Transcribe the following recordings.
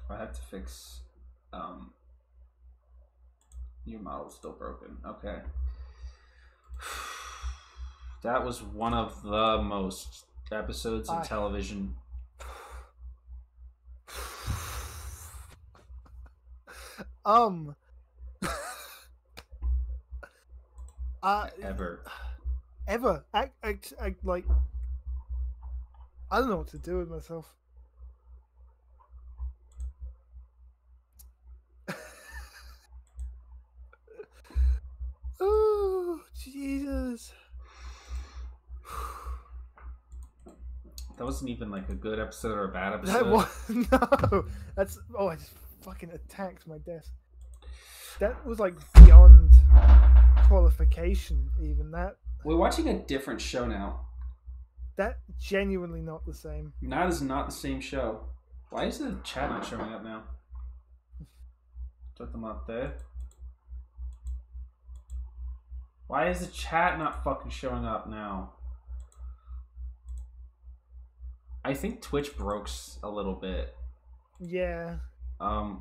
I have to fix. Your model's still broken. Okay. That was one of the most episodes of television. Ever. I like. I don't know what to do with myself. Oh, Jesus. That wasn't even like a good episode or a bad episode. That was, no. That's, oh, I just fucking attacked my desk. That was like beyond qualification, even. That. We're watching a different show now. That genuinely not the same. That is not the same show. Why is the chat not showing up now? Put them up there. Why is the chat not fucking showing up now? I think Twitch broke a little bit. Yeah. I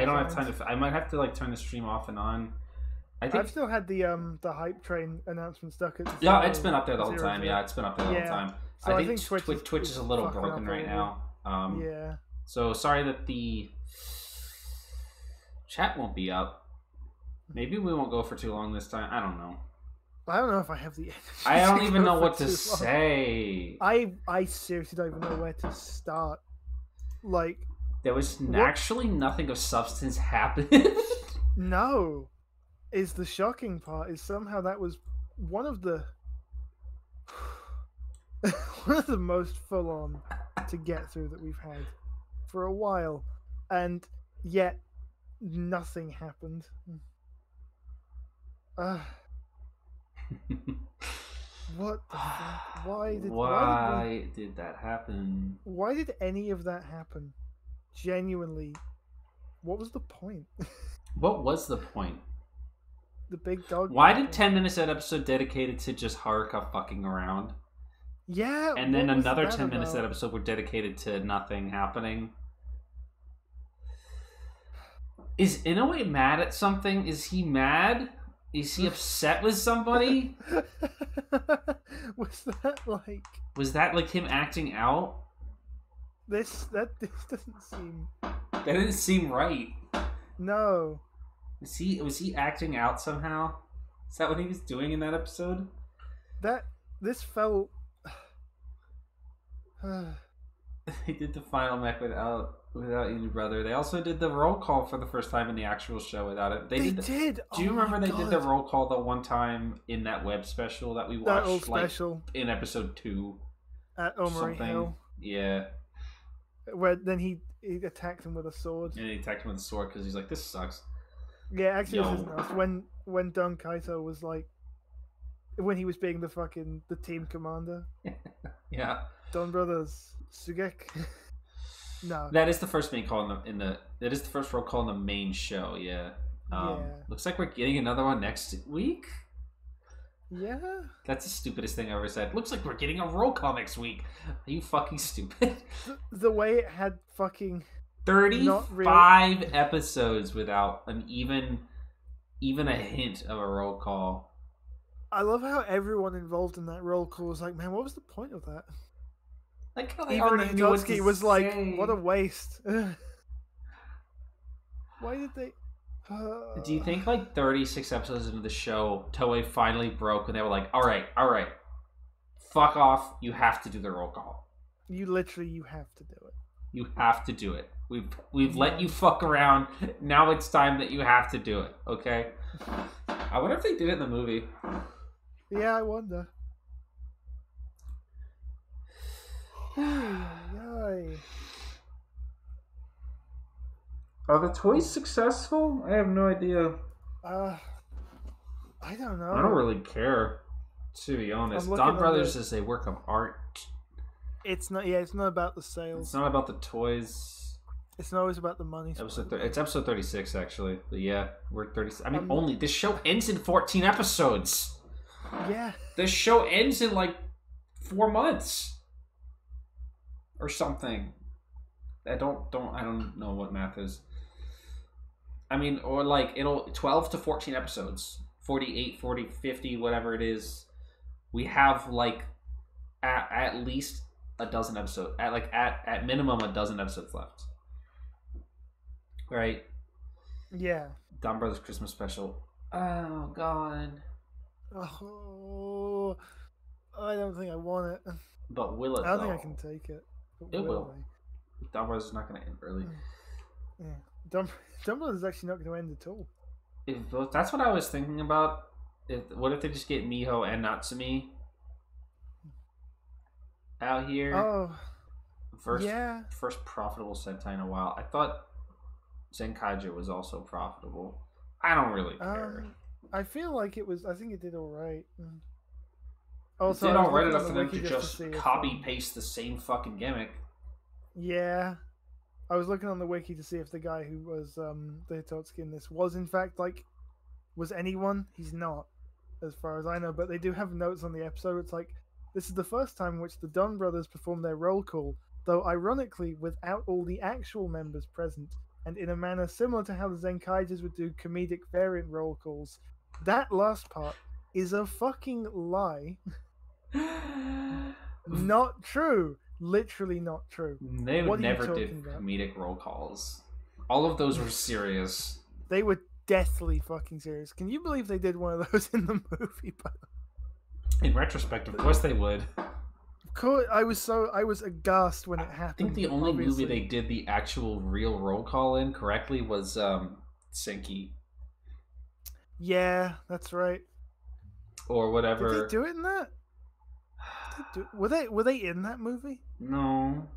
don't have time to. I might have to like turn the stream off and on. I've still had the hype train announcement stuck at. Yeah, it's been up there the whole time. Yeah, it's been up there the whole time. So I think Twitch is a little broken right now. Yeah. So sorry that the chat won't be up. Maybe we won't go for too long this time. I don't know. I don't know if I have the energy. I don't even know what to say. I seriously don't even know where to start. Like, there was actually nothing of substance happen. No, is the shocking part. Is somehow that was one of the most full on to get through that we've had for a while, and yet nothing happened. What the fuck? Why did that happen? Why did any of that happen? Genuinely, what was the point? What was the point? The big dog. Why did 10 minutes of that episode dedicated to just Haruka fucking around? Yeah. And then another 10 minutes of that episode were dedicated to nothing happening. Is Inoue mad at something? Is he mad? Is he upset with somebody? Was that like him acting out? This doesn't seem. That didn't seem right. No. Was he acting out somehow? Is that what he was doing in that episode? This felt. They did the final mech without you, brother. They also did the roll call for the first time in the actual show without it. They did. Do you remember they did the roll call the one time in that web special that we watched, in episode 2 at Omori Hill? Yeah. Where then he attacked him with a sword. And he attacked him with a sword because he's like, "This sucks." Yeah, actually, this is nuts. When Don Kaito was like, when he was being the team commander. Yeah. Donbrothers, Sugek. No. That is the first main call that is the first roll call in the main show. Yeah. Looks like we're getting another one next week. Yeah. That's the stupidest thing I ever said. Looks like we're getting a roll call next week. Are you fucking stupid? The way it had fucking 35 episodes without an even a hint of a roll call. I love how everyone involved in that roll call was like, man, what was the point of that? Like how they even already knew what to was say. Like, what a waste. Why did they... Do you think like 36 episodes into the show, Toei finally broke and they were like, all right, fuck off, you have to do the roll call. You have to do it. You have to do it. We've let you fuck around, now it's time that you have to do it, okay? I wonder if they did it in the movie. Yeah, I wonder. Are the toys successful? I have no idea. I don't know. I don't really care, to be honest. Donbrothers is a work of art. It's not. Yeah, it's not about the sales. It's not about the toys. It's not always about the money. It's episode 36, actually. But yeah, we're 30. I mean, this show ends in 14 episodes. Yeah. This show ends in like 4 months or something. I don't know what math is. I mean, or like it'll 12 to 14 episodes, 48, 40, 50, whatever it is. We have like at least a dozen episodes, at minimum a dozen episodes left. Right? Yeah. Donbrothers Christmas special. Oh god. Oh, I don't think I want it. But will it? I don't think I can take it. It will. Donbrothers is not going to end early. Yeah. Donbrothers is actually not going to end at all. That's what I was thinking about. What if they just get Miho and Natsumi out here? Oh, First profitable Sentai in a while. I thought Zenkaiger was also profitable. I don't really care. I feel like it was. I think it did all right. Also, it did all right enough for them to just copy paste the same fucking gimmick. Yeah, I was looking on the wiki to see if the guy who was the Hitotsuki in this was in fact was anyone. He's not, as far as I know. But they do have notes on the episode. It's like, this is the first time in which the Donbrothers performed their roll call, though ironically without all the actual members present, and in a manner similar to how the Zenkaigers would do comedic variant roll calls. That last part is a fucking lie. Not true. Literally not true. They would never did comedic roll calls. All of those were serious. They were deathly fucking serious. Can you believe they did one of those in the movie? In retrospect, of course they would. I was aghast when it happened. I think the only movie they did the actual real roll call in correctly was Senki. Yeah, that's right. Or whatever. Did they do it in that? Were they in that movie? No.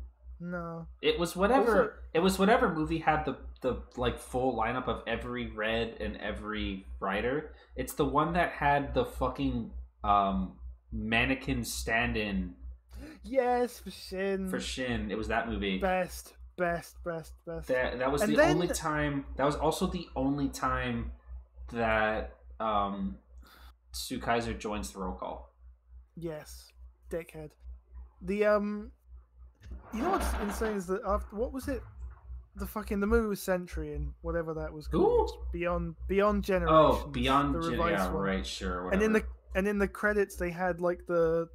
It was whatever. Also, it was whatever movie had the like full lineup of every red and every writer. It's the one that had the fucking mannequin stand-in. Yes, for Shin. For Shin, it was that movie. Best. That was the only time. That was also the only time that Tsukaiser joins the roll call. Yes, dickhead. The you know what's insane is that after what was it? The movie was Century and whatever that was called. Beyond Generations. Oh, Beyond Generations. Yeah, right, sure. Whatever. And in the credits they had like the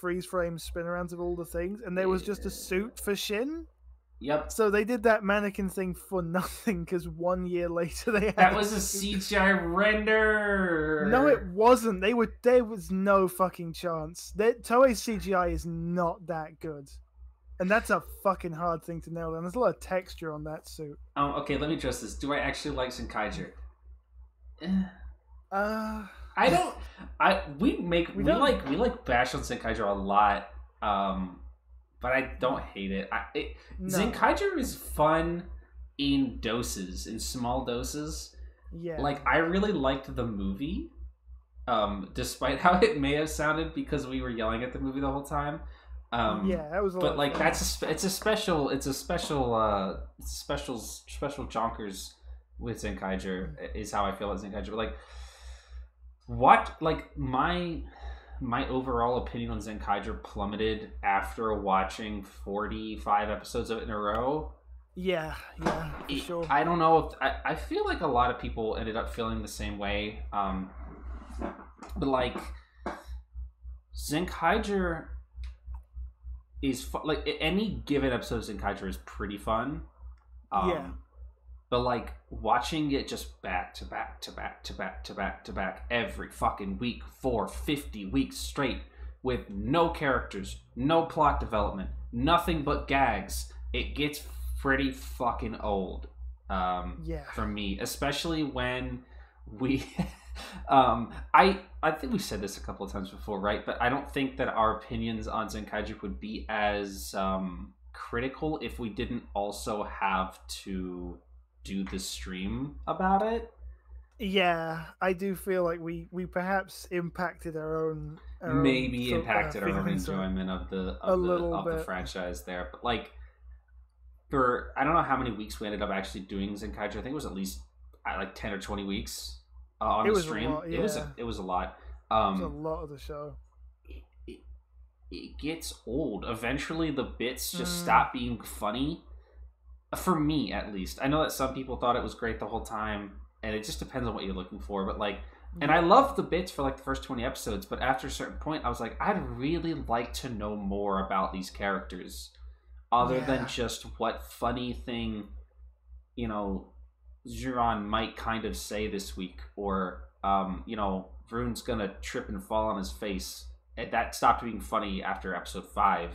freeze frame spin arounds of all the things, and there was just a suit for Shin. Yep. So they did that mannequin thing for nothing because 1 year later they had that was a CGI render. No, it wasn't. There was no fucking chance. Toei's CGI is not that good, and that's a fucking hard thing to nail down. There's a lot of texture on that suit. Okay, let me address this. Do I actually like Zenkaiger? I don't. We like bash on Zenkaiger a lot. But I don't hate it. No. Zenkaiger is fun in doses, in small doses. Yeah. Like, I really liked the movie, despite how it may have sounded because we were yelling at the movie the whole time. Yeah, that was. But like, it's a special jonkers with Zenkaiger is how I feel about Zenkaiger. But like, my overall opinion on Zenkaiger plummeted after watching 45 episodes of it in a row. Yeah, for sure. I don't know if I feel like a lot of people ended up feeling the same way. But like, Zenkaiger is like any given episode of Zenkaiger is pretty fun. Yeah. But like watching it just back to back every fucking week for 50 weeks straight with no characters, no plot development, nothing but gags, it gets pretty fucking old. For me, especially when we I think we've said this a couple of times before, right? But I don't think that our opinions on Zenkaiger would be as critical if we didn't also have to do the stream about it. Yeah, I do feel like we perhaps impacted our own impacted our own enjoyment of the franchise there. But like, for I don't know how many weeks we ended up actually doing Zenkaiger. I think it was at least like 10 or 20 weeks on the stream. It was a lot. It was a lot of the show. It gets old. Eventually, the bits just stop being funny. for me at least. I know that some people thought it was great the whole time, and it just depends on what you're looking for. But like, and I loved the bits for like the first 20 episodes, but after a certain point, I was like, I'd really like to know more about these characters, other than just what funny thing, you know, Juron might kind of say this week, or you know, Vroon's gonna trip and fall on his face. And that stopped being funny after episode 5.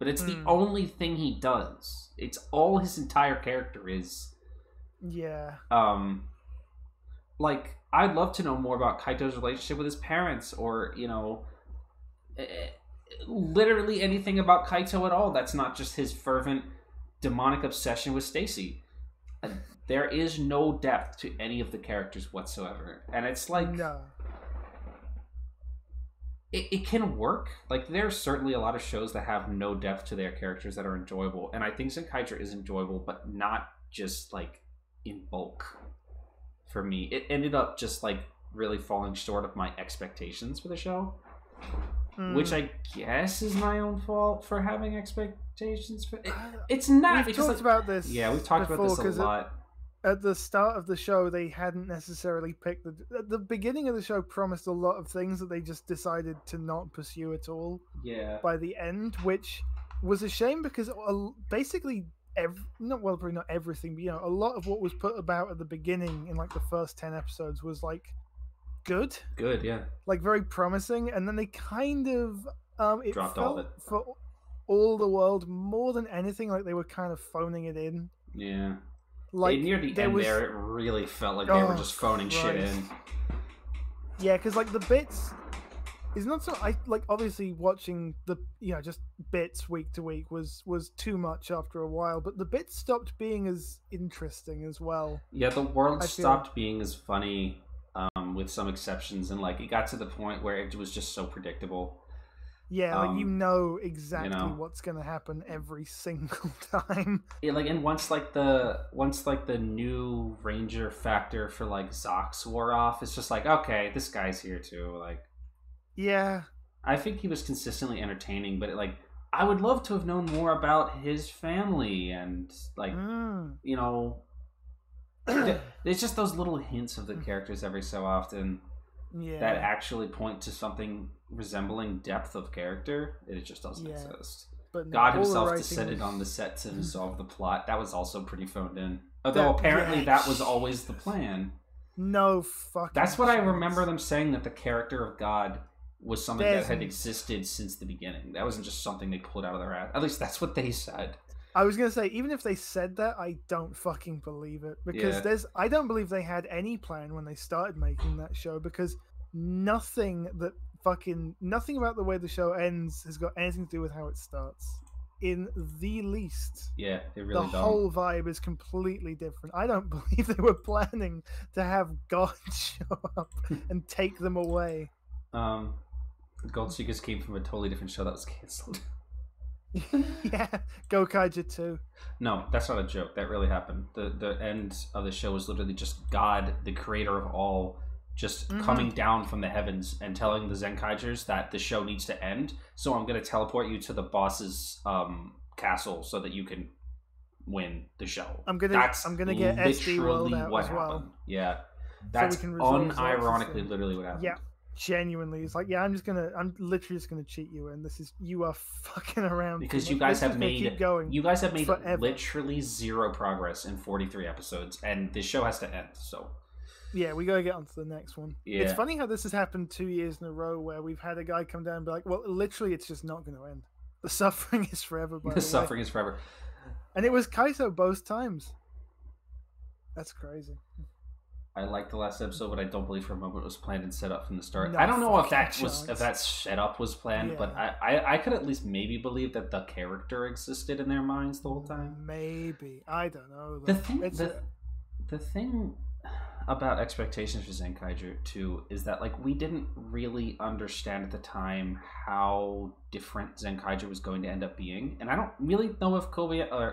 But it's the only thing he does. It's all his entire character is. Yeah. Like, I'd love to know more about Kaito's relationship with his parents, or, you know, literally anything about Kaito at all. That's not just his fervent demonic obsession with Stacy. There is no depth to any of the characters whatsoever. And it's like... No. It can work. Like, there's certainly a lot of shows that have no depth to their characters that are enjoyable. And I think Zenkaiger is enjoyable, but not just, like, in bulk for me. It ended up just, like, really falling short of my expectations for the show. Which I guess is my own fault for having expectations for it. It's not. We've talked about this. Yeah, we've talked about this a lot. At the start of the show, they hadn't necessarily picked the beginning of the show promised a lot of things that they just decided to not pursue at all. Yeah. By the end, which was a shame because basically probably not everything, but you know, a lot of what was put about at the beginning in like the first 10 episodes was like good. Good, yeah. Like very promising, and then they kind of it dropped felt all of it for all the world more than anything like they were kind of phoning it in. Yeah. Like near the end there, it really felt like they were just phoning shit in. Yeah, because like the bits is not so. I like obviously watching the just bits week to week was too much after a while, but the bits stopped being as interesting as well. Yeah, the world stopped being as funny, with some exceptions, and like it got to the point where it was just so predictable. Yeah, like you know exactly what's gonna happen every single time. Yeah, like and once the new Ranger factor for like Zox wore off, it's just like, okay, this guy's here too. Like, yeah, I think he was consistently entertaining, but I would love to have known more about his family and like you know, there's just those little hints of the characters every so often. Yeah. That actually point to something resembling depth of character. It just doesn't exist. But God himself descended on the set to resolve the plot. That was also pretty phoned in. Although apparently that was always the plan. No fucking That's what I remember them saying, that the character of God was something that had existed since the beginning. That wasn't just something they pulled out of their ass. At least that's what they said. I was going to say, even if they said that, I don't fucking believe it. Because I don't believe they had any plan when they started making that show, because nothing about the way the show ends has got anything to do with how it starts. In the least. Yeah, it really The whole vibe is completely different. I don't believe they were planning to have God show up and take them away. Gold Seekers came from a totally different show that was cancelled. Yeah, Gokaiger 2. No, that's not a joke. That really happened. The end of the show was literally just God, the creator of all, just coming down from the heavens and telling the Zenkaigers that the show needs to end. So I'm going to teleport you to the boss's castle so that you can win the show. I'm gonna get SD World out what as happened. well. Yeah, that's so unironically literally what happened. Yeah. Genuinely, it's like, I'm literally just gonna cheat you, and you are fucking around because you guys have made forever. Literally zero progress in 43 episodes, and this show has to end. So yeah, we gotta get on to the next one. Yeah. It's funny how this has happened 2 years in a row, where we've had a guy come down and be like, well, literally, it's just not gonna end. The suffering is forever. The suffering is forever, and it was Kaito both times. That's crazy. I liked the last episode, but I don't believe for a moment it was planned and set up from the start. No, I don't know if that setup was planned, but I could at least maybe believe that the character existed in their minds the whole time. Maybe. I don't know. The thing about expectations for Zenkaiger 2 is that like we didn't really understand at the time how different Zenkaiger was going to end up being, and I don't really know if Komura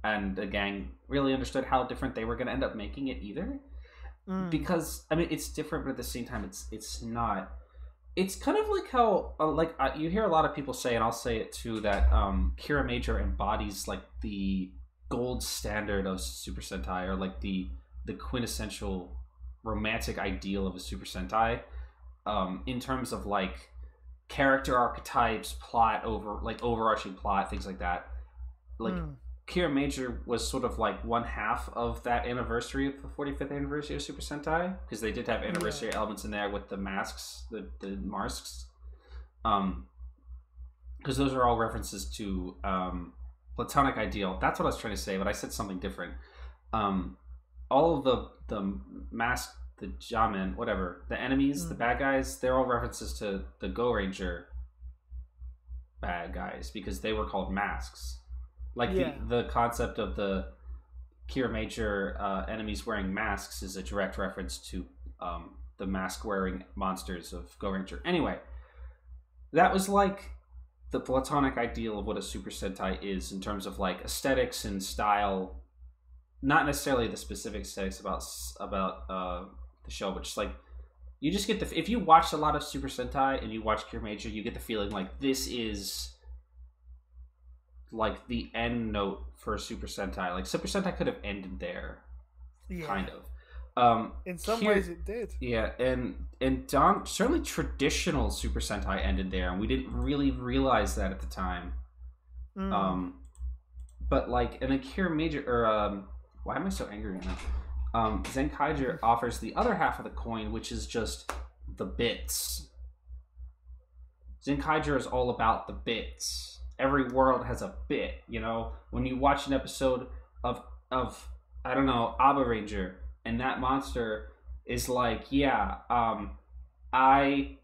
and the gang really understood how different they were going to end up making it either. Because I mean, it's different, but at the same time it's not. it's kind of like how you hear a lot of people say, and I'll say it too, that Kira Major embodies like the gold standard of Super Sentai, or like the quintessential romantic ideal of a Super Sentai, in terms of like character archetypes, plot, overarching plot, things like that. Like Kira Major was sort of like one half of that anniversary of the 45th anniversary of Super Sentai, because they did have anniversary elements in there with the masks, the masks, because those are all references to platonic ideal. That's what I was trying to say, but I said something different. All of the mask, the Jamin, whatever, the enemies, the bad guys, they're all references to the Go Ranger bad guys, because they were called masks. Like the concept of the Kira Major enemies wearing masks is a direct reference to the mask-wearing monsters of Go Ranger. Anyway, that was like the platonic ideal of what a Super Sentai is in terms of like aesthetics and style. Not necessarily the specific aesthetics about the show, but just like you just get if you watch a lot of Super Sentai and you watch Kira Major, you get the feeling like this is like the end note for Super Sentai. Like Super Sentai could have ended there, kind of. In some ways, it did. Yeah, and certainly traditional Super Sentai ended there, and we didn't really realize that at the time. But like, and Akira Major, or why am I so angry right now? Zenkaiger offers the other half of the coin, which is just the bits. Zenkaiger is all about the bits. Every world has a bit, you know. When you watch an episode of I don't know, Abba Ranger, and that monster is like, I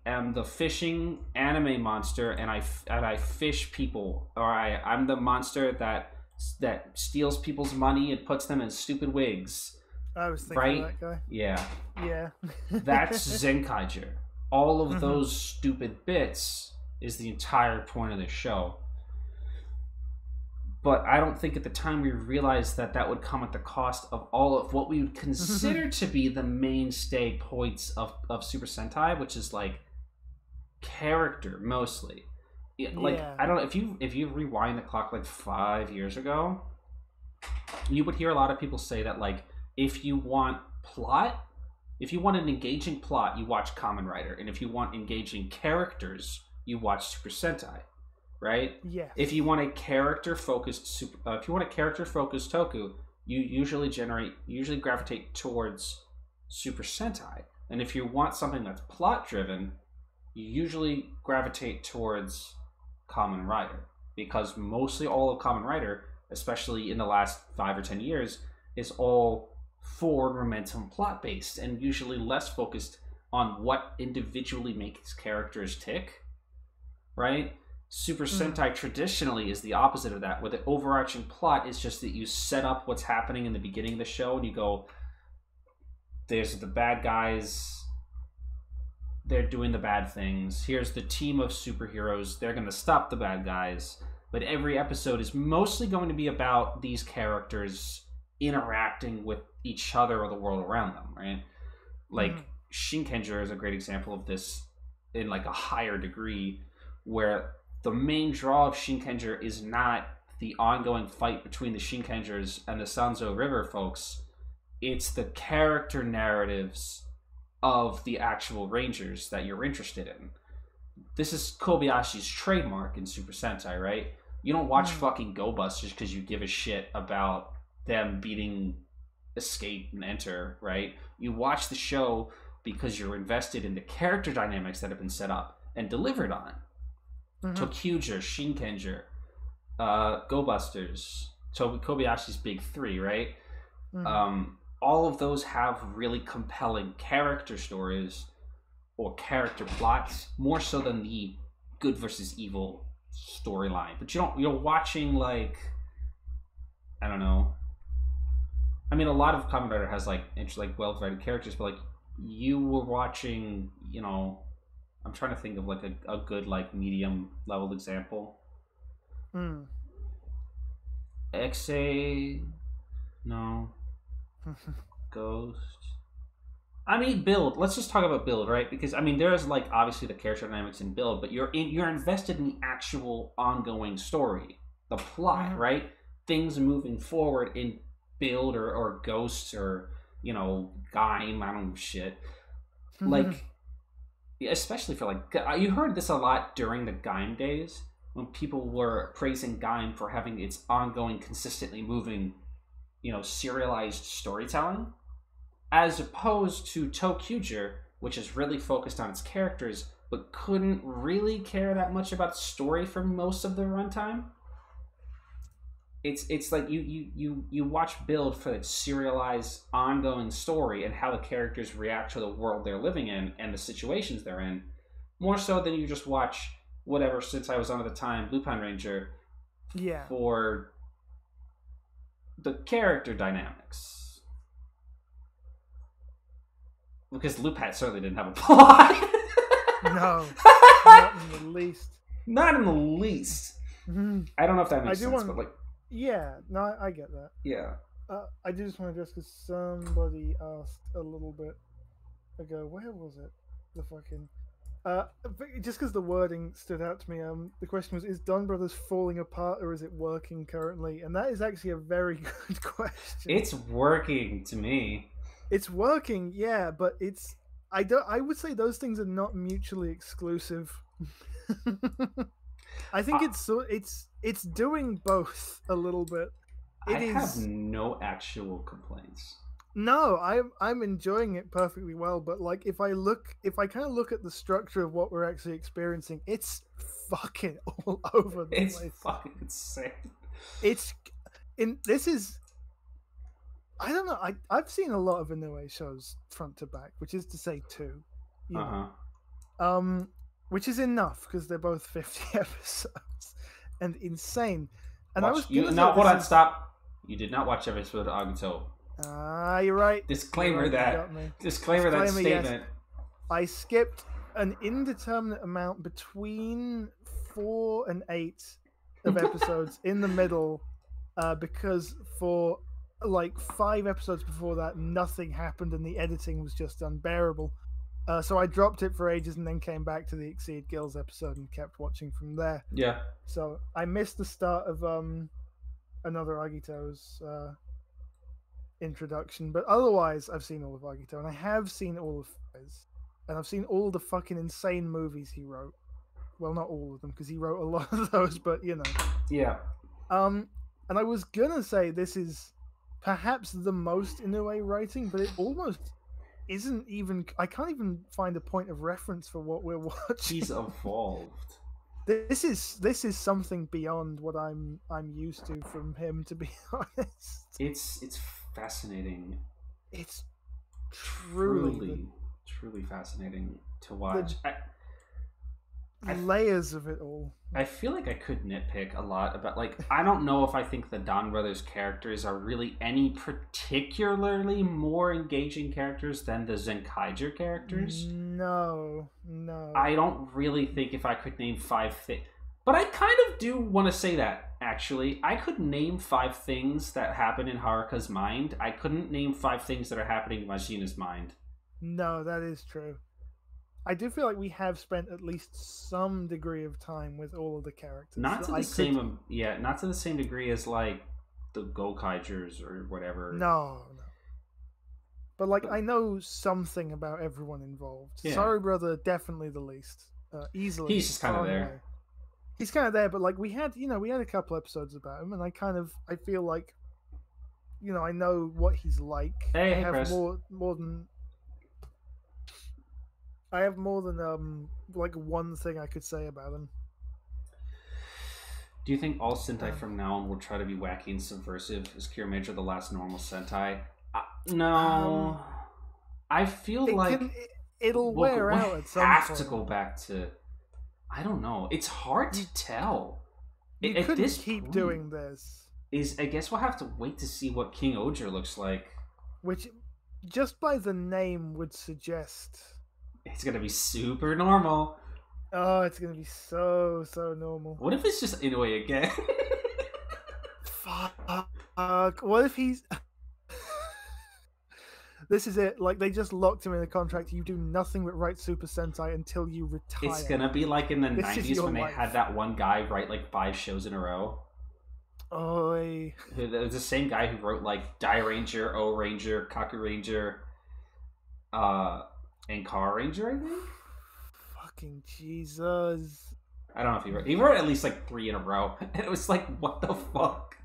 am the fishing anime monster, and I fish people, or I'm the monster that steals people's money and puts them in stupid wigs. I was thinking of that guy. Yeah. That's Zenkaiger. All of those stupid bits is the entire point of the show. But I don't think at the time we realized that would come at the cost of all of what we would consider to be the mainstay points of Super Sentai, which is like character mostly. Like I don't know, if you rewind the clock like 5 years ago, you would hear a lot of people say that like if you want an engaging plot, you watch Kamen Rider, and if you want engaging characters, you watch Super Sentai. Right? Yeah. If you want a character-focused toku, you usually gravitate towards Super Sentai. And if you want something that's plot-driven, you usually gravitate towards Kamen Rider, because mostly all of Kamen Rider, especially in the last 5 or 10 years, is all forward momentum plot-based, and usually less focused on what individually makes characters tick. Right? Super Sentai traditionally is the opposite of that, where the overarching plot is just that you set up what's happening in the beginning of the show, and you go, there's the bad guys, they're doing the bad things, here's the team of superheroes, they're going to stop the bad guys. But every episode is mostly going to be about these characters interacting with each other or the world around them, right? Like Shinkenger is a great example of this in like a higher degree, where the main draw of Shinkenger is not the ongoing fight between the Shinkengers and the Sanzo River folks. It's the character narratives of the actual Rangers that you're interested in. This is Kobayashi's trademark in Super Sentai, right? You don't watch fucking Go Busters because you give a shit about them beating Escape and Enter, right? You watch the show because you're invested in the character dynamics that have been set up and delivered on. Tokyuger, Shinkenger, Go Busters, Kobayashi's big three, right? All of those have really compelling character stories or character plots, more so than the good versus evil storyline. But you're watching like, I don't know. I mean, a lot of Kamen Rider has like well-written characters, but like you were watching, you know, I'm trying to think of like a good like medium level example. XA, no. Ghost. I mean, Build. Let's just talk about Build, right? Because I mean, there's like obviously the character dynamics in Build, but you're invested in the actual ongoing story, the plot, right? Things moving forward in Build or Ghosts or Gaim. I don't know shit. Like, especially for like you heard this a lot during the Gaim days when people were praising Gaim for having its ongoing, consistently moving, serialized storytelling. As opposed to ToQger, which is really focused on its characters, but couldn't really care that much about the story for most of the runtime. It's like you watch Build for its serialized, ongoing story and how the characters react to the world they're living in and the situations they're in, more so than you just watch whatever. Since I was on at the time, Lupin Ranger, for the character dynamics. Because Lupin certainly didn't have a plot. No, not in the least. Not in the least. I don't know if that makes sense, but like... Yeah, no, I get that. Yeah. I do just want to address, because somebody asked a little bit ago, where was it? The fucking... just because the wording stood out to me, the question was, is Donbrothers falling apart or is it working currently? And that is actually a very good question. It's working to me. It's working, yeah, but it's... I would say those things are not mutually exclusive. I think it's doing both a little bit. I have no actual complaints. No, I'm enjoying it perfectly well, but like if I kind of look at the structure of what we're actually experiencing, it's fucking all over the place. It's fucking insane. This is... I don't know. I've seen a lot of Inoue shows front to back, which is to say 2. Which is enough because they're both 50 episodes and insane. And Stop. You did not watch every episode of Agito. You're right. Disclaimer that statement. Yes. I skipped an indeterminate amount between 4 and 8 of episodes in the middle, because for like 5 episodes before that, nothing happened and the editing was just unbearable. So I dropped it for ages and then came back to the Exceed Gills episode and kept watching from there. Yeah. So I missed the start of another Agito's introduction, but otherwise I've seen all of Agito, and I have seen all of Fez, and I've seen all the fucking insane movies he wrote. Well, not all of them, because he wrote a lot of those, but Yeah. And I was gonna say this is perhaps the most Inoue writing, but it almost isn't even... I can't even find a point of reference for what we're watching. He's evolved. This is something beyond what I'm used to from him, to be honest. It's fascinating. It's truly fascinating to watch. Layers of it all. I feel like I could nitpick a lot about, like, I don't know if I think the Donbrothers characters are really any particularly more engaging characters than the Zenkaiger characters. No. I don't really think if I could name 5 things. But I kind of do want to say that, actually. I could name 5 things that happen in Haruka's mind. I couldn't name 5 things that are happening in Majina's mind. No, that is true. I do feel like we have spent at least some degree of time with all of the characters. Not to the same degree as like the Gokaigers or whatever. No. But like I know something about everyone involved. Yeah. Sorry Brother, definitely the least. Easily. He's just kind of there. He's kind of there, but like we had a couple episodes about him, and I feel like, I know what he's like. Hey, I have Chris. I have more than like one thing I could say about him. Do you think all Sentai from now on will try to be wacky and subversive? Is Kira Major the last normal Sentai? No. I feel it'll wear out at some point. Have to go back to... I don't know. It's hard to tell. You couldn't keep doing this. I guess we'll have to wait to see what King Oger looks like. Which, just by the name, would suggest... It's gonna be super normal. Oh, it's gonna be so normal. What if it's just Inoue again? Fuck. What if he's... This is it. Like, they just locked him in a contract. You do nothing but write Super Sentai until you retire. It's gonna be like in the This is 90s when they life. had that one guy write like 5 shows in a row. Oi. It was the same guy who wrote like Die Ranger, O Ranger, Kaku Ranger, and Car Ranger, I think. Fucking Jesus. I don't know if he wrote at least like 3 in a row. And it was like, what the fuck?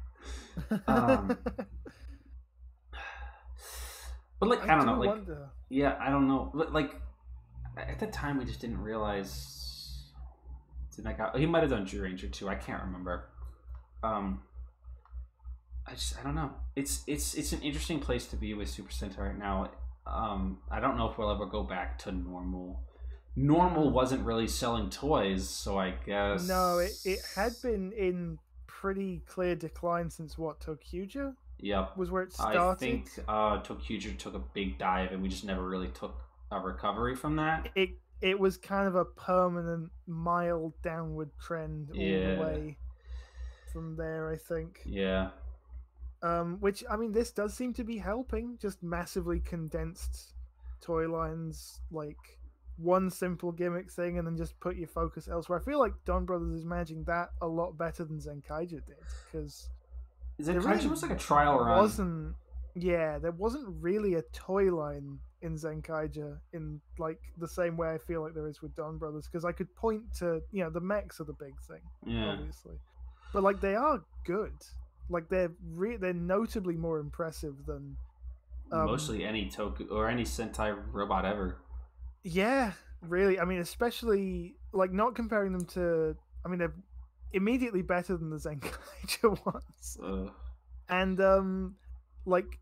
But like, I don't know, like, wonder. Yeah, I don't know. Like, at the time, we just didn't realize. He might have done Jew Ranger too. I can't remember. I don't know. It's an interesting place to be with Super Sentai right now. I don't know if we'll ever go back to normal. Normal wasn't really selling toys, so I guess no, it had been in pretty clear decline since what, Tokuja? Yep. Was where it started. I think Tokuja took a big dive, and we just never really took a recovery from that. It was kind of a permanent, mild downward trend all the way from there, I think. Yeah. Which, I mean, this does seem to be helping. Just massively condensed toy lines, like one simple gimmick thing, and then just put your focus elsewhere. I feel like Donbrothers is managing that a lot better than Zenkaija did, because Zenkaija was like a trial run. There wasn't really a toy line in Zenkaija in like the same way I feel like there is with Donbrothers, because I could point to, the mechs are the big thing, obviously, but like they are good. Like they're notably more impressive than mostly any Toku or any Sentai robot ever. Yeah, really. I mean, especially like not comparing them to. I mean, they're immediately better than the Zenkaija ones. And like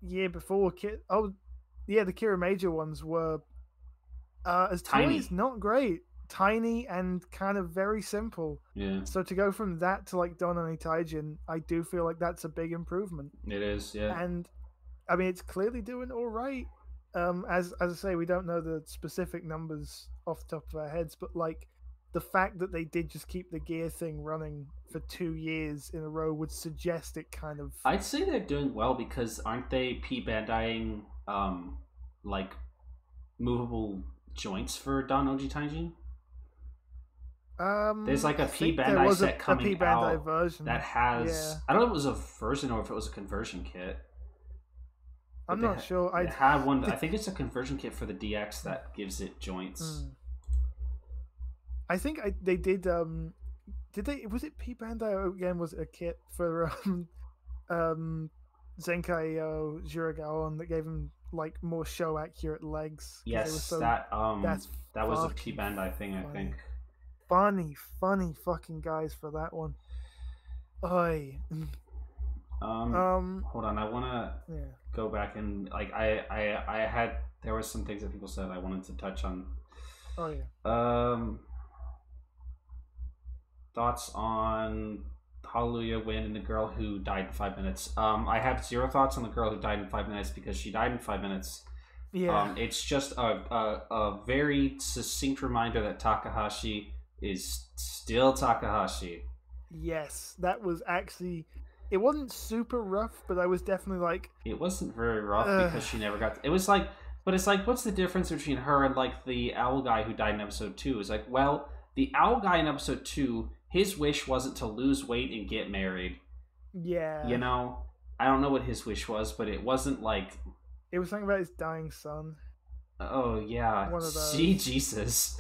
year before, the Kira Major ones were as tiny. Toys, not great. Tiny and kind of very simple. Yeah. So to go from that to like Don and Taijin, I do feel like that's a big improvement. It is, yeah. And I mean, it's clearly doing all right. As I say, we don't know the specific numbers off the top of our heads, but like the fact that they did just keep the gear thing running for 2 years in a row would suggest it kind of. I'd say they're doing well, because aren't they P Bandaiing like movable joints for Don Oji Taijin? There's like a P Bandai set coming out version that has. I don't know if it was a version or if it was a conversion kit. I'm not sure. I had one. I think it's a conversion kit for the DX that gives it joints. I think they did. Did they? Was it P Bandai again? Was it a kit for Zenkai Jiragaon that gave him like more show accurate legs? Yes, that was a P Bandai thing, I think. Funny fucking guys for that one. Oi. Hold on, I wanna go back and like I had, there was some things that people said I wanted to touch on. Oh yeah. Thoughts on Hallelujah Win and the girl who died in 5 minutes. I have 0 thoughts on the girl who died in 5 minutes, because she died in 5 minutes. Yeah. It's just a very succinct reminder that Takahashi is still Takahashi. Yes, that was actually. It wasn't super rough, but I was definitely like. It wasn't very rough because she never got. It was like, but it's like, what's the difference between her and like the owl guy who died in episode 2? It's like, well, the owl guy in episode 2, his wish wasn't to lose weight and get married. Yeah. You know, I don't know what his wish was, but it wasn't like. It was something about his dying son. Oh yeah. One of those. See, Jesus.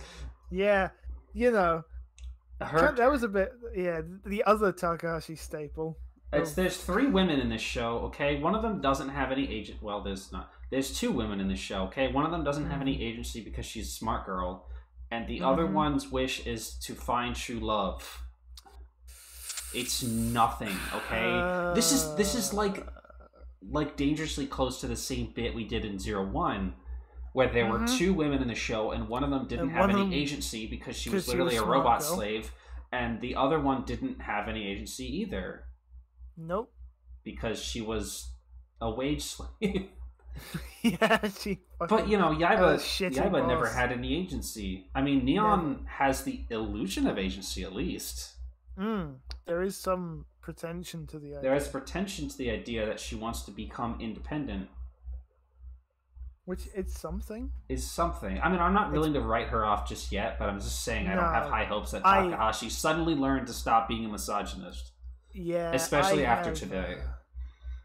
Yeah, that was a bit. Yeah, the other Takahashi staple. There's 3 women in this show, okay? One of them doesn't have any agent. Well, there's not. There's 2 women in this show, okay? One of them doesn't have any agency because she's a smart girl, and the other one's wish is to find true love. It's nothing, okay? This is like dangerously close to the same bit we did in 01, where there were 2 women in the show, and one of them didn't have any agency because she was literally a robot slave, and the other one didn't have any agency either. Nope. Because she was a wage slave. Yeah, she. But Yaiba never had any agency. I mean, Neon has the illusion of agency, at least. There is some pretension to the idea. There is pretension to the idea that she wants to become independent. Which it's something. Is something. I mean, I'm not willing to write her off just yet, but I'm just saying I don't have high hopes that Takahashi suddenly learned to stop being a misogynist. Yeah, especially after today.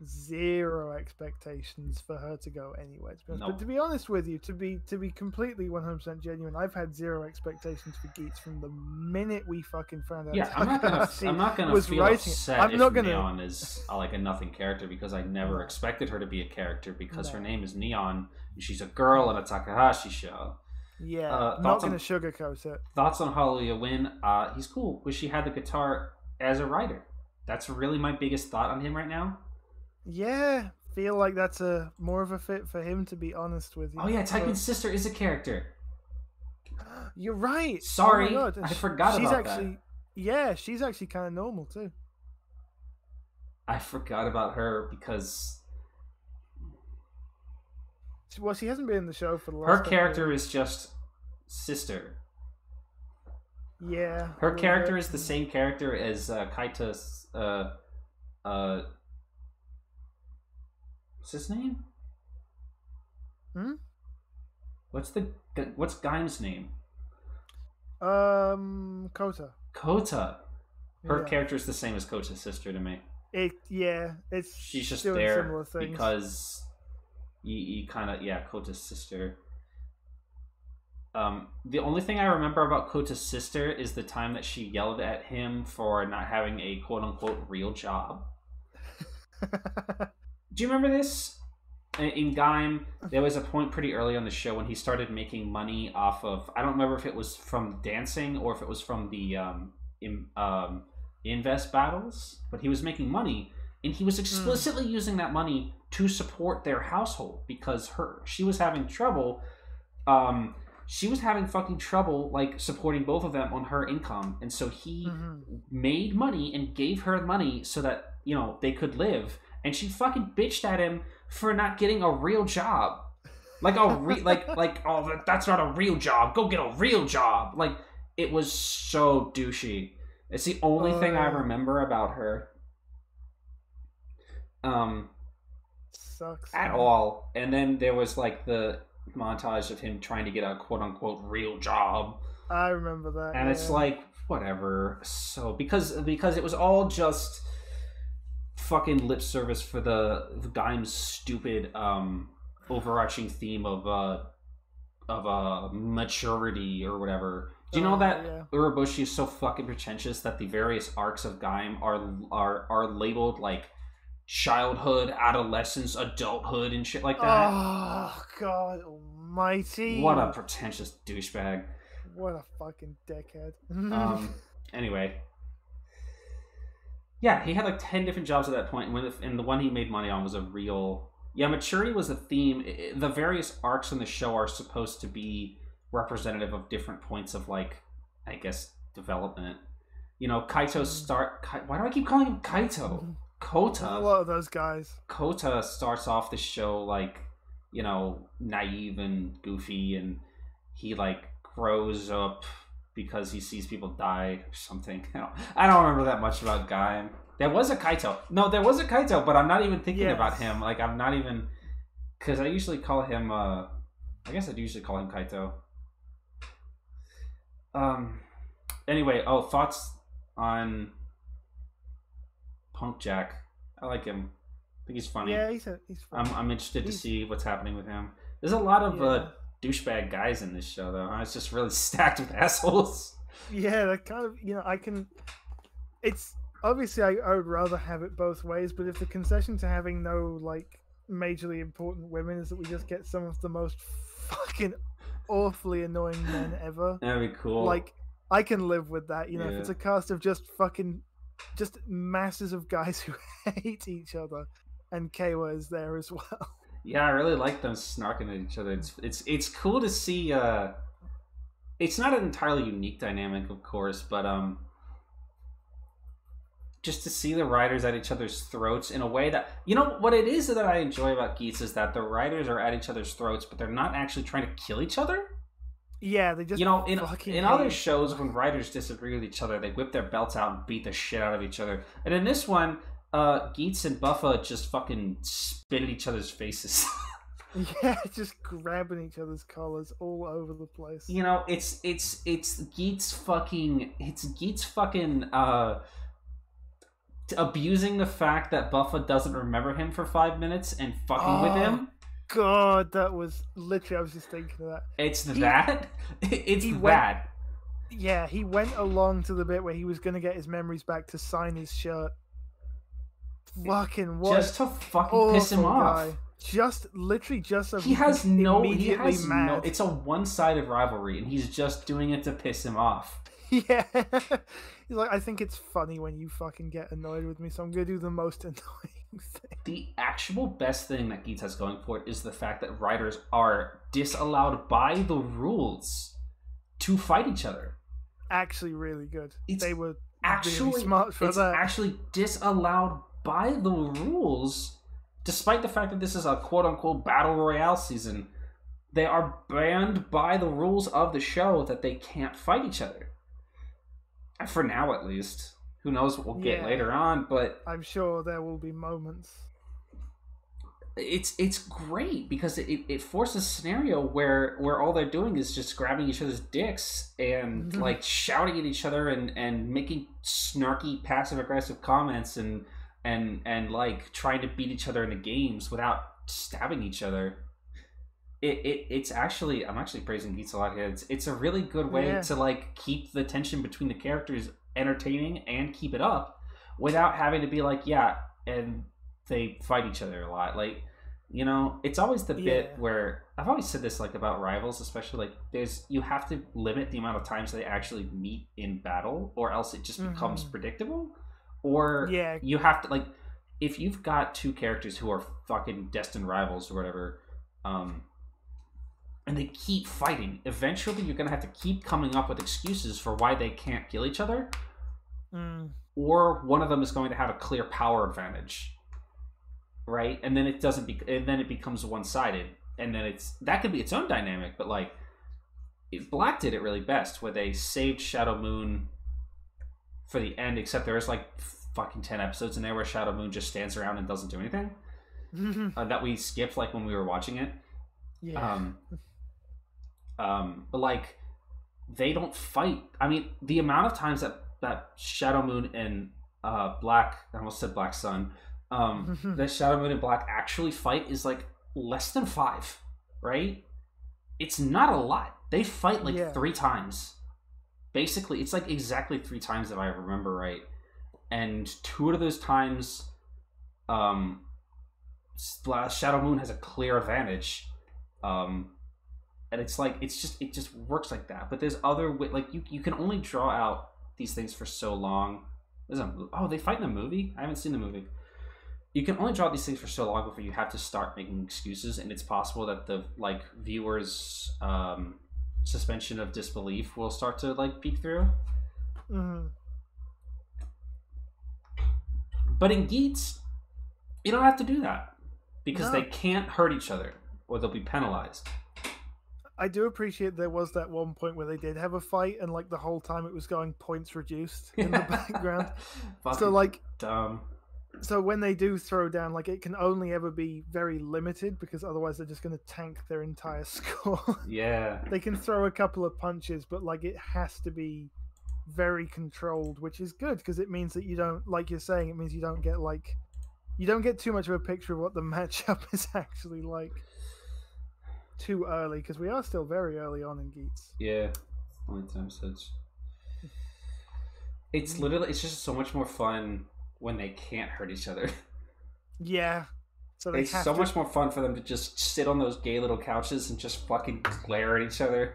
Zero expectations for her to go anywhere. But to be honest with you, to be completely 100% genuine, I've had zero expectations for Geats from the minute we fucking found out. Yeah, I'm not gonna feel upset if Neon is like a nothing character, because I never expected her to be a character, because her name is Neon and she's a girl in a Takahashi show. Yeah, not gonna sugarcoat it. Thoughts on Hallelujah Win? He's cool. Wish he had the guitar as a writer. That's really my biggest thought on him right now. Yeah, feel like that's more of a fit for him, to be honest with you. Oh yeah, Taikin's sister is a character. You're right. Sorry, oh I forgot about that. Yeah, she's actually kind of normal too. I forgot about her because... Well, she hasn't been in the show for the last... Her character is just sister. Yeah. Her character is the same character as Kaita's... what's his name? What's Gaim's name? Kota. Kota. Her character is the same as Kota's sister to me. She's just there because you kind of Kota's sister. The only thing I remember about Kota's sister is the time that she yelled at him for not having a quote unquote real job. Do you remember this? In Gaim, there was a point pretty early on the show when he started making money off of... I don't remember if it was from dancing or if it was from the invest battles, but he was making money, and he was explicitly using that money to support their household, because she was having trouble... she was having fucking trouble, like, supporting both of them on her income, and so he made money and gave her money so that, they could live... And she fucking bitched at him for not getting a real job. Like, oh, that's not a real job. Go get a real job. Like, it was so douchey. It's the only thing I remember about her. Sucks. At all. And then there was, like, the montage of him trying to get a quote-unquote real job. I remember that. And it's like, whatever. So, because it was all just... fucking lip service for the Gaim's stupid overarching theme of maturity or whatever. Do you know that Urobushi is so fucking pretentious that the various arcs of Gaim are labeled like childhood, adolescence, adulthood, and shit like that? Oh God Almighty! What a pretentious douchebag! What a fucking dickhead! Anyway. Yeah, he had like 10 different jobs at that point, and the one he made money on was a real... Yeah, maturity was the theme. The various arcs in the show are supposed to be representative of different points of, like, I guess, development. Kaito why do I keep calling him Kaito? Kota. A lot of those guys. Kota starts off the show, like, naive and goofy, and he, like, grows up... because he sees people die or something. I don't remember that much about Gaim. There was a Kaito. No, there was a Kaito, but I'm not even thinking about him. Like, I'm not even... Because I usually call him... I guess I'd usually call him Kaito. Anyway, thoughts on Punk Jack. I like him. I think he's funny. Yeah, he's funny. I'm interested to see what's happening with him. There's a lot of... douchebag guys in this show, though. It's just really stacked with assholes. Yeah, that kind of, I can... It's... Obviously, I would rather have it both ways, but if the concession to having no, like, majorly important women is that we just get some of the most fucking awfully annoying men ever. That'd be cool. Like, I can live with that, if it's a cast of just masses of guys who hate each other, and Keiwa is there as well. Yeah, I really like them snarking at each other. It's cool to see. It's not an entirely unique dynamic, of course, but just to see the writers at each other's throats in a way that what it is that I enjoy about Geats is that the writers are at each other's throats, but they're not actually trying to kill each other. Yeah, they just in other shows when writers disagree with each other, they whip their belts out and beat the shit out of each other. And in this one. Geats and Buffa just fucking spit at each other's faces. Yeah, just grabbing each other's collars all over the place. You know, it's Geats fucking abusing the fact that Buffa doesn't remember him for 5 minutes and fucking with him. God, that was literally, I was just thinking of that. It's that. Yeah, he went along to the bit where he was going to get his memories back to sign his shirt. Fucking what? Just to fucking piss him off. Literally just so he has no. mad. It's a one-sided rivalry, and he's just doing it to piss him off. Yeah. He's like, I think it's funny when you fucking get annoyed with me, so I'm going to do the most annoying thing. The actual best thing that Geats has going for it is the fact that writers are disallowed by the rules to fight each other. Actually really good. They were actually really smart for that. It's actually disallowed by the rules, despite the fact that this is a quote-unquote battle royale season. They are banned by the rules of the show that they can't fight each other. For now, at least. Who knows what we'll get later on, but... I'm sure there will be moments. It's great, because it forces a scenario where all they're doing is just grabbing each other's dicks and, like, shouting at each other and making snarky, passive-aggressive comments and like, trying to beat each other in the games without stabbing each other. It's actually, I'm actually praising Geats a lot here. It's a really good way to, like, keep the tension between the characters entertaining and keep it up without having to be like, and they fight each other a lot. Like, you know, it's always the bit where I've always said this, like, about rivals, especially, like, you have to limit the amount of times they actually meet in battle, or else it just becomes predictable. Or you have to, like, if you've got two characters who are fucking destined rivals or whatever, and they keep fighting, eventually you're gonna have to keep coming up with excuses for why they can't kill each other, or one of them is going to have a clear power advantage, right? And then it becomes one-sided, and then that could be its own dynamic. But like, Black did it really best, where they saved Shadow Moon for the end, except there's like fucking 10 episodes in there where Shadow Moon just stands around and doesn't do anything. That we skipped, like, when we were watching it. But like, they don't fight. I mean, the amount of times that Shadow Moon and Black, I almost said Black Sun, that Shadow Moon and Black actually fight is like less than 5, right? It's not a lot. They fight like 3 times. Basically, it's like exactly 3 times if I remember right. And 2 of those times, Shadow Moon has a clear advantage. And it's like, it just works like that. But there's other, like, you can only draw out these things for so long. They fight in a movie? I haven't seen the movie. You can only draw these things for so long before you have to start making excuses, and it's possible that the, like, viewers' suspension of disbelief will start to, like, peek through. But in Geats, you don't have to do that, because they can't hurt each other, or they'll be penalized. I do appreciate there was that one point where they did have a fight, and like the whole time it was going points reduced in the background. So like, dumb. So when they do throw down, like, it can only ever be very limited, because otherwise they're just going to tank their entire score. Yeah. They can throw a couple of punches, but like, it has to be very controlled, which is good, because it means that you don't, like you're saying, it means you don't get too much of a picture of what the matchup is actually like too early, because we are still very early on in Geats. Yeah, only 10 episodes. It's literally, it's just so much more fun when they can't hurt each other. Yeah. So it's so much more fun for them to just sit on those gay little couches and just fucking glare at each other.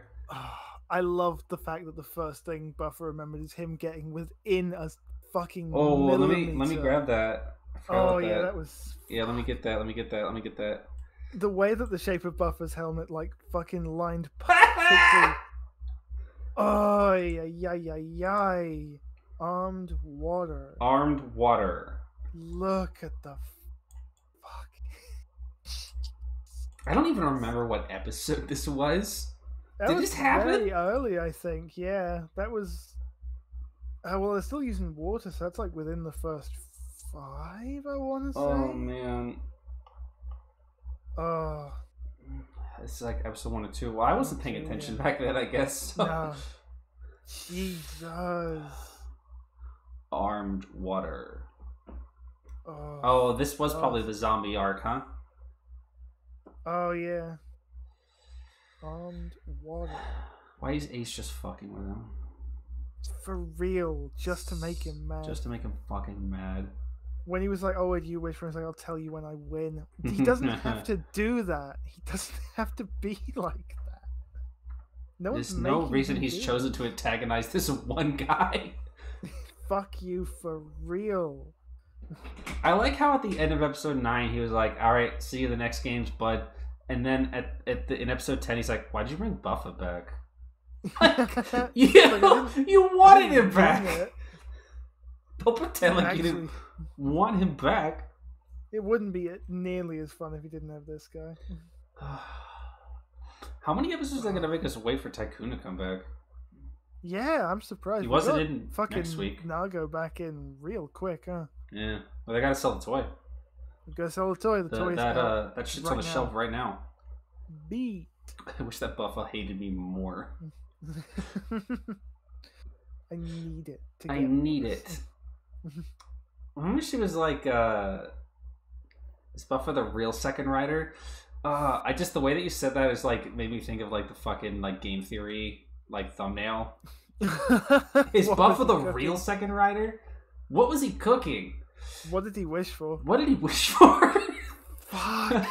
I love the fact that the first thing Buffer remembered is him getting within a fucking millimeter. Let me grab that. That was... Yeah, let me get that. The way that the shape of Buffer's helmet, like, fucking lined perfectly. Oh, yeah. Armed water. Look at the fuck. I don't even remember what episode this was. Did this happen? Very early, I think. Yeah, that was. Well, they're still using water, so that's like within the first 5. I want to say. Oh man. It's like episode 1 or 2. Well, I wasn't paying attention back then, I guess. So. No. Jesus. Armed water. Oh, this was probably the zombie arc, huh? Oh, yeah. Armed water. Why is Ace just fucking with him? For real, just to make him mad. Just to make him fucking mad. When he was like, "Oh, what do you wish for?" He's like, "I'll tell you when I win." He doesn't have to do that. He doesn't have to be like that. There's no reason he's chosen to antagonize this one guy. Fuck you for real. I like how at the end of episode 9 he was like, "All right, see you in the next games, bud." And then in episode 10 he's like, "Why'd you bring Buffa back?" You wanted him back. Don't pretend like you didn't want him back. It wouldn't be nearly as fun if he didn't have this guy. How many episodes are they going to make us wait for Tycoon to come back? Yeah, I'm surprised. He wasn't in fucking next week. Nago back in real quick, huh? Yeah. Well, they got to sell the toy. We got to sell the toy. The toy that shit's on the shelf right now. Beat. I wish that Buffa hated me more. I need it. I need it. I wish she was like, is Buffa the real second rider? I just, the way that you said that is like, made me think of like the fucking like game theory like thumbnail. Is Buffa the real second rider? What was he cooking? What did he wish for? What did he wish for? Fuck.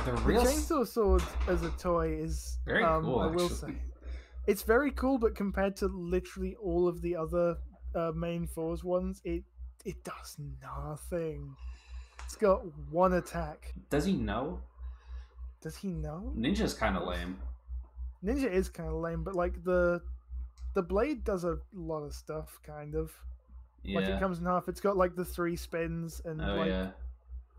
The chainsaw sword as a toy is very cool. I will say, it's very cool, but compared to literally all of the other main Force ones, it does nothing. It's got one attack. Does he know? Does he know? Ninja's kind of lame. Ninja is kind of lame, but like the blade does a lot of stuff, kind of. Yeah. Like it comes in half. It's got like the 3 spins and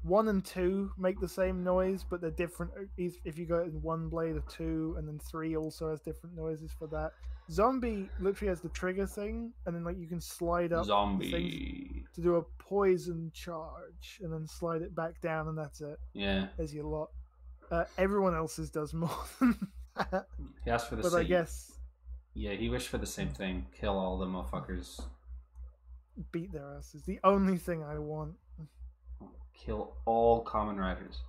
1 and 2 make the same noise, but they're different if you go in 1 blade or 2, and then 3 also has different noises for that. Zombie literally has the trigger thing, and then like you can slide up Zombie to do a poison charge, and then slide it back down, and that's it. Yeah. There's your lot. Everyone else's does more than that. He asked for the same. But I guess. Yeah, he wished for the same thing. Kill all the motherfuckers. Beat their asses. The only thing I want. Kill all common riders.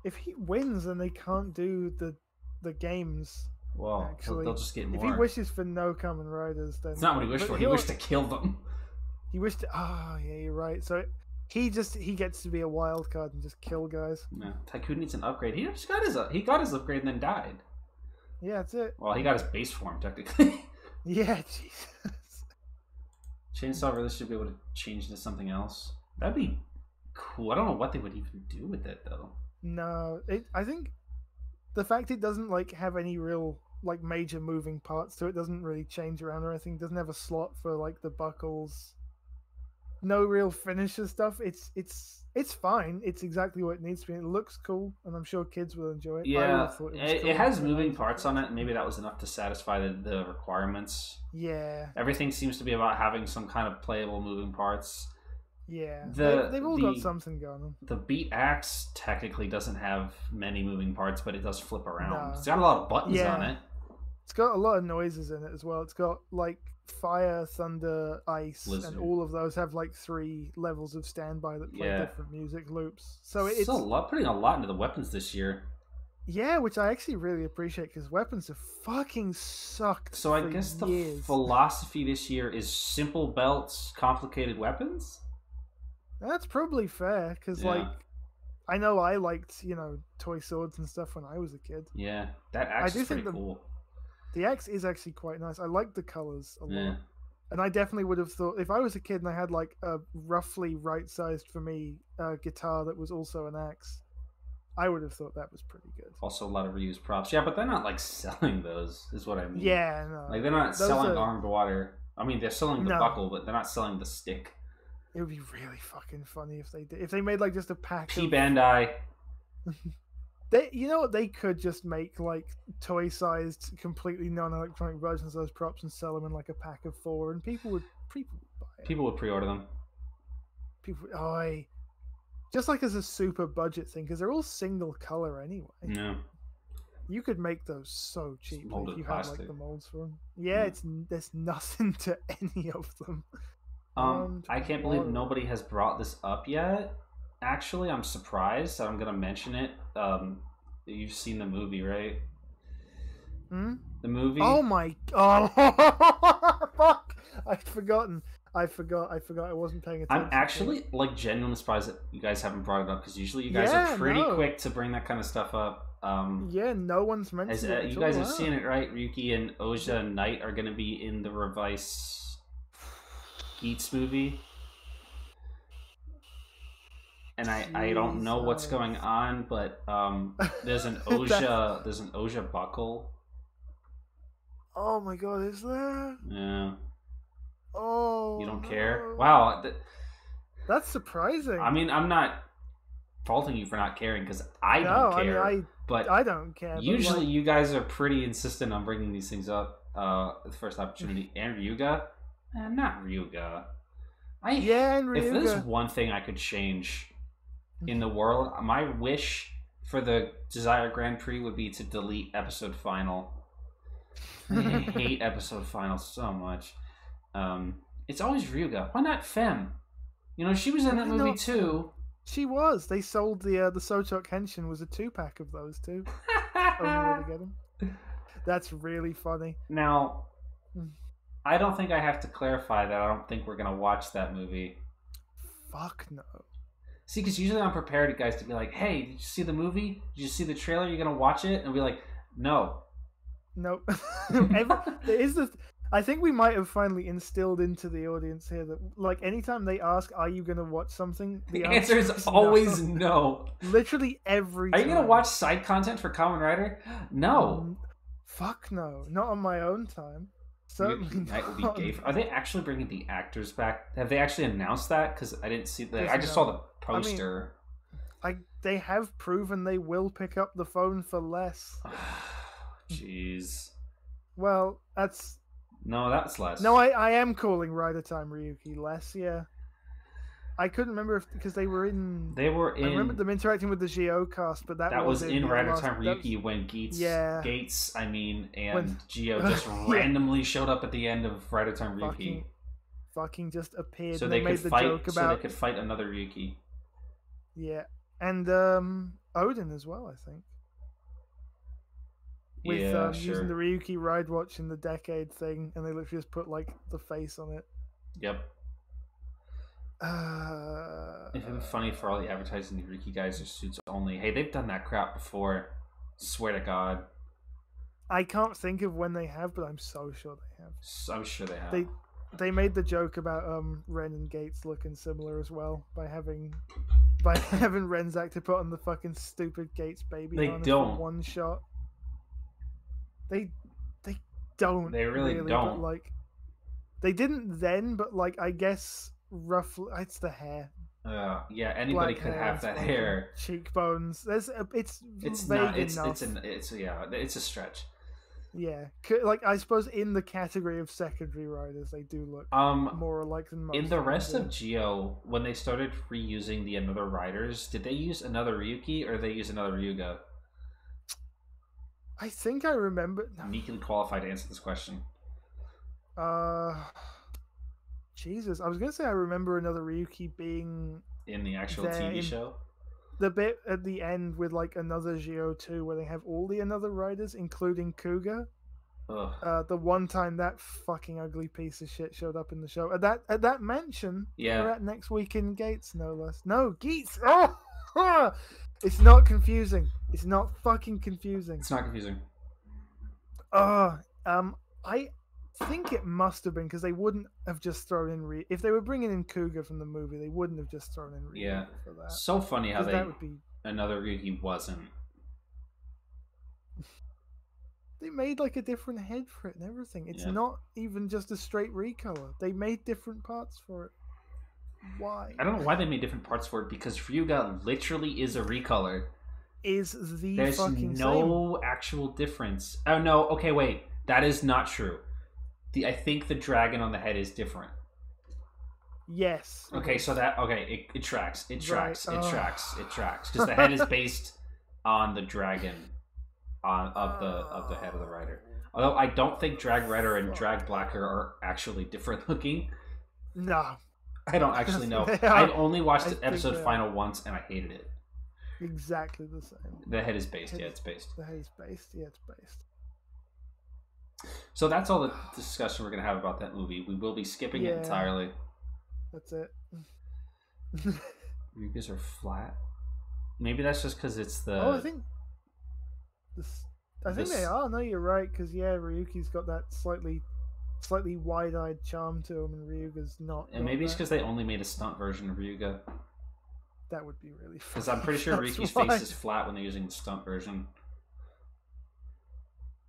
If he wins, then they can't do the games. Well, they'll just get more. If he wishes for no common riders, then it's not what he wished for. He wished to kill them. He wished to. Oh, yeah, you're right. So he gets to be a wild card and just kill guys. No, Tycoon needs an upgrade. He just got his upgrade and then died. Yeah, that's it. Well, he got his base form technically. Yeah, Jesus. Chainsaw really should be able to change into something else. That'd be cool. I don't know what they would even do with it though. No, I think the fact it doesn't like have any real like major moving parts to it, doesn't really change around or anything. It doesn't have a slot for like the buckles. No real finisher stuff. It's fine. It's exactly what it needs to be. It looks cool, and I'm sure kids will enjoy it. Yeah, it has moving parts on it. Maybe that was enough to satisfy the requirements. Yeah. Everything seems to be about having some kind of playable moving parts. Yeah, they've all got something going on. The Beat Axe technically doesn't have many moving parts, but it does flip around. No. It's got a lot of buttons on it. It's got a lot of noises in it as well. It's got like fire, thunder, ice, Blizzard. And all of those have like 3 levels of standby that play different music loops. So it's putting a lot into the weapons this year. Yeah, which I actually really appreciate because weapons have fucking sucked. So I guess the philosophy this year is simple belts, complicated weapons. That's probably fair because like I know I liked toy swords and stuff when I was a kid. Yeah, that axe is pretty cool. The axe is actually quite nice. I like the colors a lot. And I definitely would have thought, if I was a kid and I had like a roughly right-sized for me guitar that was also an axe, I would have thought that was pretty good. Also a lot of reused props. Yeah, but they're not like selling those, is what I mean. Yeah, no. Like they're not selling armed water. I mean, they're selling the buckle, but they're not selling the stick. It would be really fucking funny if they did. If they made like just a pack of... Bandai. You know what? They could just make like toy-sized, completely non-electronic versions of those props and sell them in like a pack of 4, and people would buy it. People would pre-order them. People, just like as a super budget thing, because they're all single color anyway. Yeah. You could make those so cheaply if you had like the molds for them. Yeah, there's nothing to any of them. I can't believe nobody has brought this up yet. Actually, I'm surprised. I'm gonna mention it. You've seen the movie, right? The movie. Oh my! Oh, fuck! I'd forgotten. I forgot. I wasn't paying attention. I'm actually like genuinely surprised that you guys haven't brought it up, because usually you guys are pretty quick to bring that kind of stuff up. Yeah, no one's mentioned it. You guys have seen it, right? Ryuki and Oja and Knight are going to be in the revised Geats movie. And I don't know what's going on, but there's an Oja buckle. Oh my god, is there? Yeah. Oh. You don't care? Wow. That's surprising. I mean, I'm not faulting you for not caring, because I don't care. But I don't care. Usually, you guys are pretty insistent on bringing these things up the first opportunity. And Ryuga, not Ryuga. And Ryuga. If there's one thing I could change in the world, my wish for the Desire Grand Prix would be to delete episode final. I hate episode final so much. It's always Ryuga. Why not Femme? You know, she was in that movie too. She was. They sold the Sochok Henshin was a 2-pack of those two. Only way to get them. That's really funny. Now, I don't think I have to clarify that I don't think we're gonna watch that movie. Fuck no. See, because usually I'm prepared, guys, to be like, "Hey, did you see the movie? Did you see the trailer? You're gonna watch it?" And be like, "No." Nope. I think we might have finally instilled into the audience here that, like, anytime they ask, "Are you going to watch something?" The answer is always no. Literally every time. Are you going to watch side content for Kamen Rider? No. Fuck no. Not on my own time. Certainly not. Are they actually bringing the actors back? Have they actually announced that? Because I didn't see that. I just saw the poster. They have proven they will pick up the phone for less. Jeez. Well, that's... No, that's less. No, I am calling Rider Time Ryuki less, yeah. I couldn't remember because they were in... I remember them interacting with the Geo cast, but that was in Rider Time Ryuki when Geats, and Geo just randomly showed up at the end of Rider Time Ryuki. Fucking just appeared. So they made the joke about... So they could fight another Ryuki. Yeah. And Odin as well, I think. With using the Ryuki Ride Watch in the Decade thing, and they literally just put like the face on it. Yep. It would be funny for all the advertising the Ryuki guys are suits only. Hey, they've done that crap before. Swear to God. I can't think of when they have, but I'm so sure they have. I'm sure they have. They made the joke about Ren and Gates looking similar as well by having Ren's actor put on the fucking stupid Gates baby harness for one shot. They don't. They really don't. But, like, they didn't then, but like I guess roughly it's the hair. Yeah, anybody could have that hair. Cheekbones. It's vague enough. It's a stretch. Yeah, like I suppose in the category of secondary riders, they do look more alike than most. In the rest of Geo, when they started reusing the Another Riders, did they use another Ryuki or did they use another Ryuga? I think I remember. Uniquely qualified to answer this question. Jesus, I was gonna say I remember another Ryuki being in the actual TV show. The bit at the end with like another Geo 2 where they have all the Another Riders, including Kuga. The one time that fucking ugly piece of shit showed up in the show at that mansion. Yeah. We're at next week in Gates, no less. No, Geats. Oh, it's not confusing. It's not fucking confusing. It's not confusing. I think it must have been because they wouldn't have just thrown in if they were bringing in Kuga from the movie, they wouldn't have just thrown in Ryuga for that. So funny how another Ryuki wasn't. They made like a different head for it and everything. It's not even just a straight recolor. They made different parts for it. Why? I don't know why they made different parts for it, because Ryuga literally is a recolor. There's fucking no actual difference. Oh no, okay, wait. That is not true. I think the dragon on the head is different. Yes. Okay, so that it tracks. It tracks. Right. It tracks. It tracks because the head is based on the dragon of the head of the rider. Although I don't think Drag Redder and Drag Blacker are actually different looking. No. I don't actually know. I've only watched the episode final once and I hated it. Exactly the same. The head is based. Yeah, it's based. The head is based. Yeah, it's based. So that's all the discussion we're going to have about that movie. We will be skipping it entirely. That's it. Ryugas are flat. Maybe that's just because it's the... Oh, I think they are. No, you're right. Because Ryuki's got that slightly wide-eyed charm to him, and Ryuga's not. And maybe it's because they only made a stunt version of Ryuga. That would be really fun. Because I'm pretty sure Ryuki's face is flat when they're using the stunt version.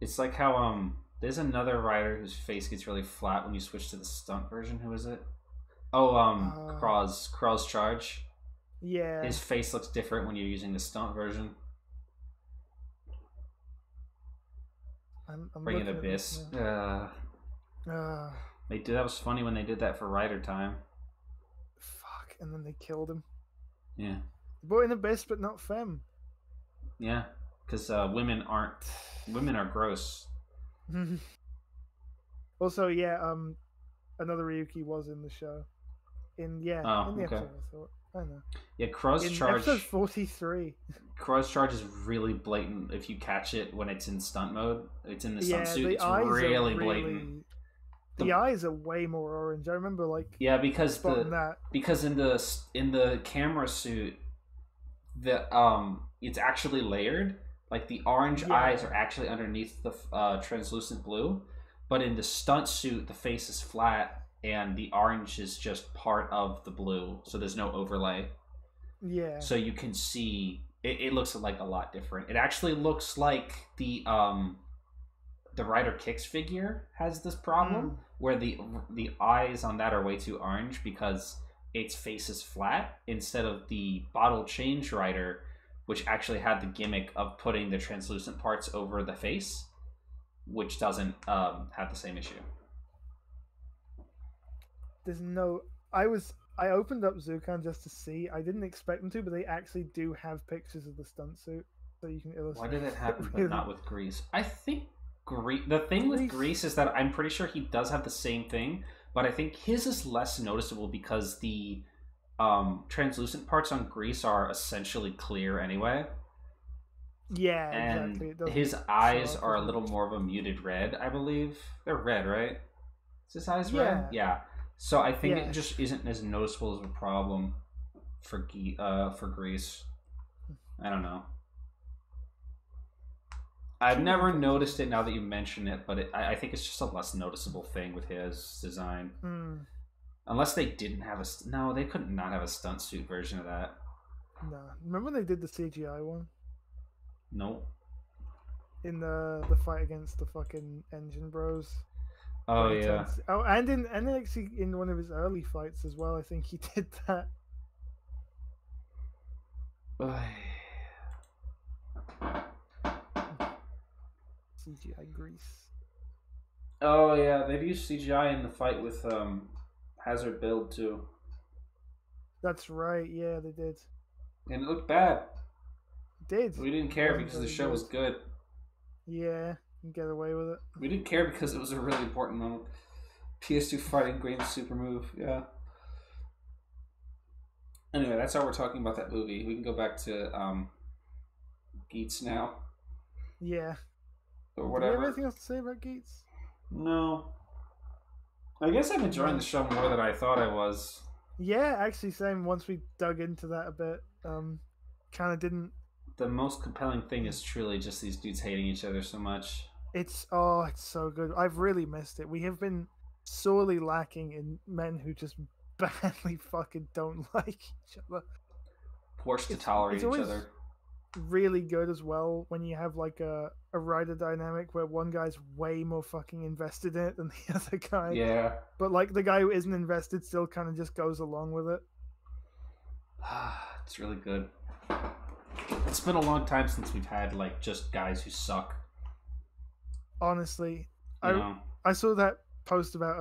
It's like how there's another rider whose face gets really flat when you switch to the stunt version. Who is it? Oh, Kraw's Charge. Yeah. His face looks different when you're using the stunt version. I'm Bring It Abyss. That was funny when they did that for Rider Time. Fuck, and then they killed him. Yeah. Boy in Abyss, but not femme. Yeah, because women are gross. Also, another Ryuki was in the show. In the episode, I thought. I don't know. Yeah, Kraw's Charge. Episode 43. Kraw's Charge is really blatant if you catch it when it's in stunt mode. It's in the stunt suit. It's really blatant. The eyes are way more orange. I remember because in the camera suit, it's actually layered. Like the orange eyes are actually underneath the translucent blue, but in the stunt suit, the face is flat and the orange is just part of the blue, so there's no overlay. Yeah. So you can see it looks like a lot different. It actually looks like the Rider Kicks figure has this problem where the eyes on that are way too orange because its face is flat instead of the Bottle Change Rider, which actually had the gimmick of putting the translucent parts over the face, which doesn't have the same issue. I opened up Zukan just to see. I didn't expect them to, but they actually do have pictures of the stunt suit, so you can illustrate. Why did it happen, but not with Grease? I think the thing with Grease is that I'm pretty sure he does have the same thing, but I think his is less noticeable because the translucent parts on Grease are essentially clear anyway. Yeah, and exactly. His eyes are a little more of a muted red, I believe. They're red, right? Is his eyes red? Yeah. So I think it just isn't as noticeable as a problem for Grease. I don't know. I've never noticed it now that you mention it, but I think it's just a less noticeable thing with his design. Unless they didn't have no, they could not have a stunt suit version of that. No. Remember when they did the CGI one? Nope. In the fight against the fucking Engine Bros. Oh yeah. And actually in one of his early fights as well, I think he did that. CGI Grease. Oh yeah, they've used CGI in the fight with Hazard Build too. That's right. Yeah, they did. And it looked bad. It did. We didn't care because the show was good. Yeah, you can get away with it. We didn't care because it was a really important moment. PS2 fighting game super move. Yeah. Anyway, that's how we're talking about that movie. We can go back to Geats now. Yeah. Or whatever. Do you have anything else to say about Geats? No. I guess I'm enjoying the show more than I thought I was. Yeah, actually, same. Once we dug into that a bit, kind of didn't. The most compelling thing is truly just these dudes hating each other so much. It's so good. I've really missed it. We have been sorely lacking in men who just badly fucking don't like each other. Forced to tolerate each other. Really good as well when you have like a rider dynamic where one guy's way more fucking invested in it than the other guy. Yeah. But like the guy who isn't invested still kind of just goes along with it. It's really good. It's been a long time since we've had like just guys who suck. Honestly, I saw that post about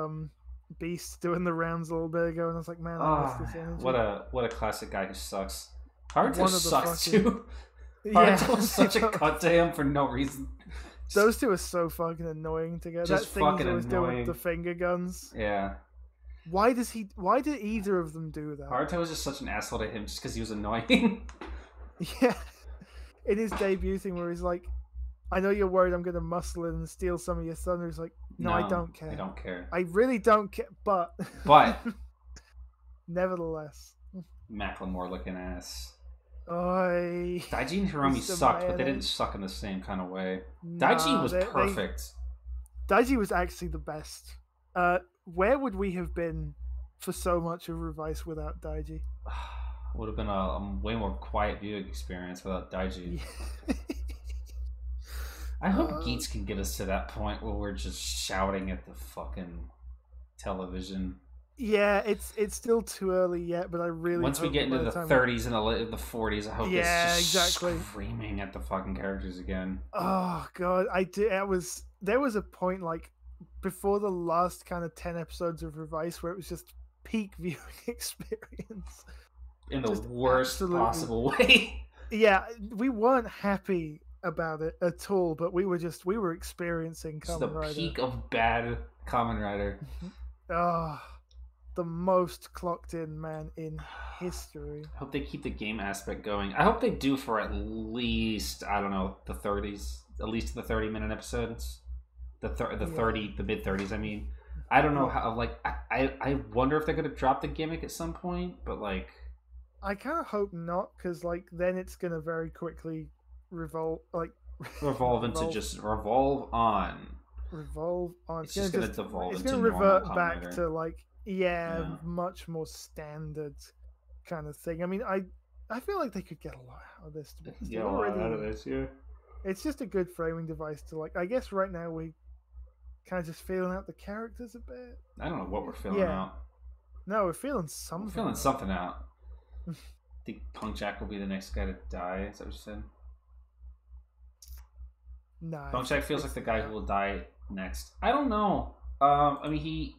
Beast doing the rounds a little bit ago, and I was like, man, I miss this energy. What a classic guy who sucks. Haruto sucks fucking... too. Yeah, Haruto was such a cut to him for no reason. Those two are so fucking annoying together. Just that thing fucking he's always doing annoying. with the finger guns. Yeah. Why did either of them do that? Haruto was just such an asshole to him just because he was annoying. Yeah. In his debut thing where he's like, I know you're worried I'm going to muscle in and steal some of your thunder. He's like, no, I don't care. I don't care. I really don't care, but... Nevertheless. Macklemore looking ass. Oy. Daiji and Hiromi sucked, but they didn't suck in the same kind of way. Daiji was perfect. Daiji was actually the best. Where would we have been for so much of Revice without Daiji? Would have been a way more quiet viewing experience without Daiji. Yeah. I hope Geats can get us to that point where we're just shouting at the fucking television. Yeah, it's still too early yet, but I really once we get into the 30s and the 40s, I hope it's just screaming at the fucking characters again. Oh god, there was a point like before the last kind of 10 episodes of Revice where it was just peak viewing experience in the worst possible way. Yeah, we weren't happy about it at all, but we were experiencing Kamen Rider. The peak of bad Kamen Rider. The most clocked in man in history. I hope they keep the game aspect going. I hope they do for at least, I don't know, the 30s, at least the 30-minute episodes, the mid 30s. I mean, I don't know how. Like, I wonder if they're gonna drop the gimmick at some point, but like, I kind of hope not, because like then it's gonna very quickly revolve on. It's just gonna devolve. It's gonna revert back to like. Yeah, much more standard kind of thing. I mean, I feel like they could get a lot out of this. Get a lot out of this, yeah. It's just a good framing device to like. I guess right now we kind of just feeling out the characters a bit. I don't know what we're feeling out. No, we're feeling something. We're feeling something out. I think Punk Jack will be the next guy to die. Is that what you said? No. Punk Jack feels like the guy who will die next. I don't know. I mean,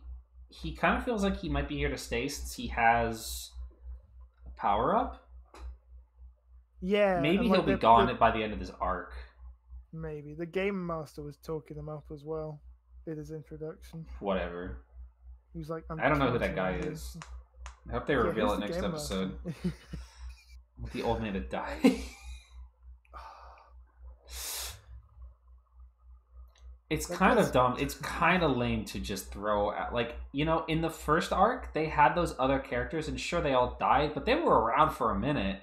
he kind of feels like he might be here to stay since he has a power-up. Yeah. Maybe he'll be gone by the end of this arc. Maybe. The Game Master was talking him up as well in his introduction. Whatever. He was like, I don't know who that guy is. I hope they reveal it next episode. The old man to die. It's kind of dumb. It's kind of lame to just throw out, like, you know, in the first arc, they had those other characters, and sure, they all died, but they were around for a minute.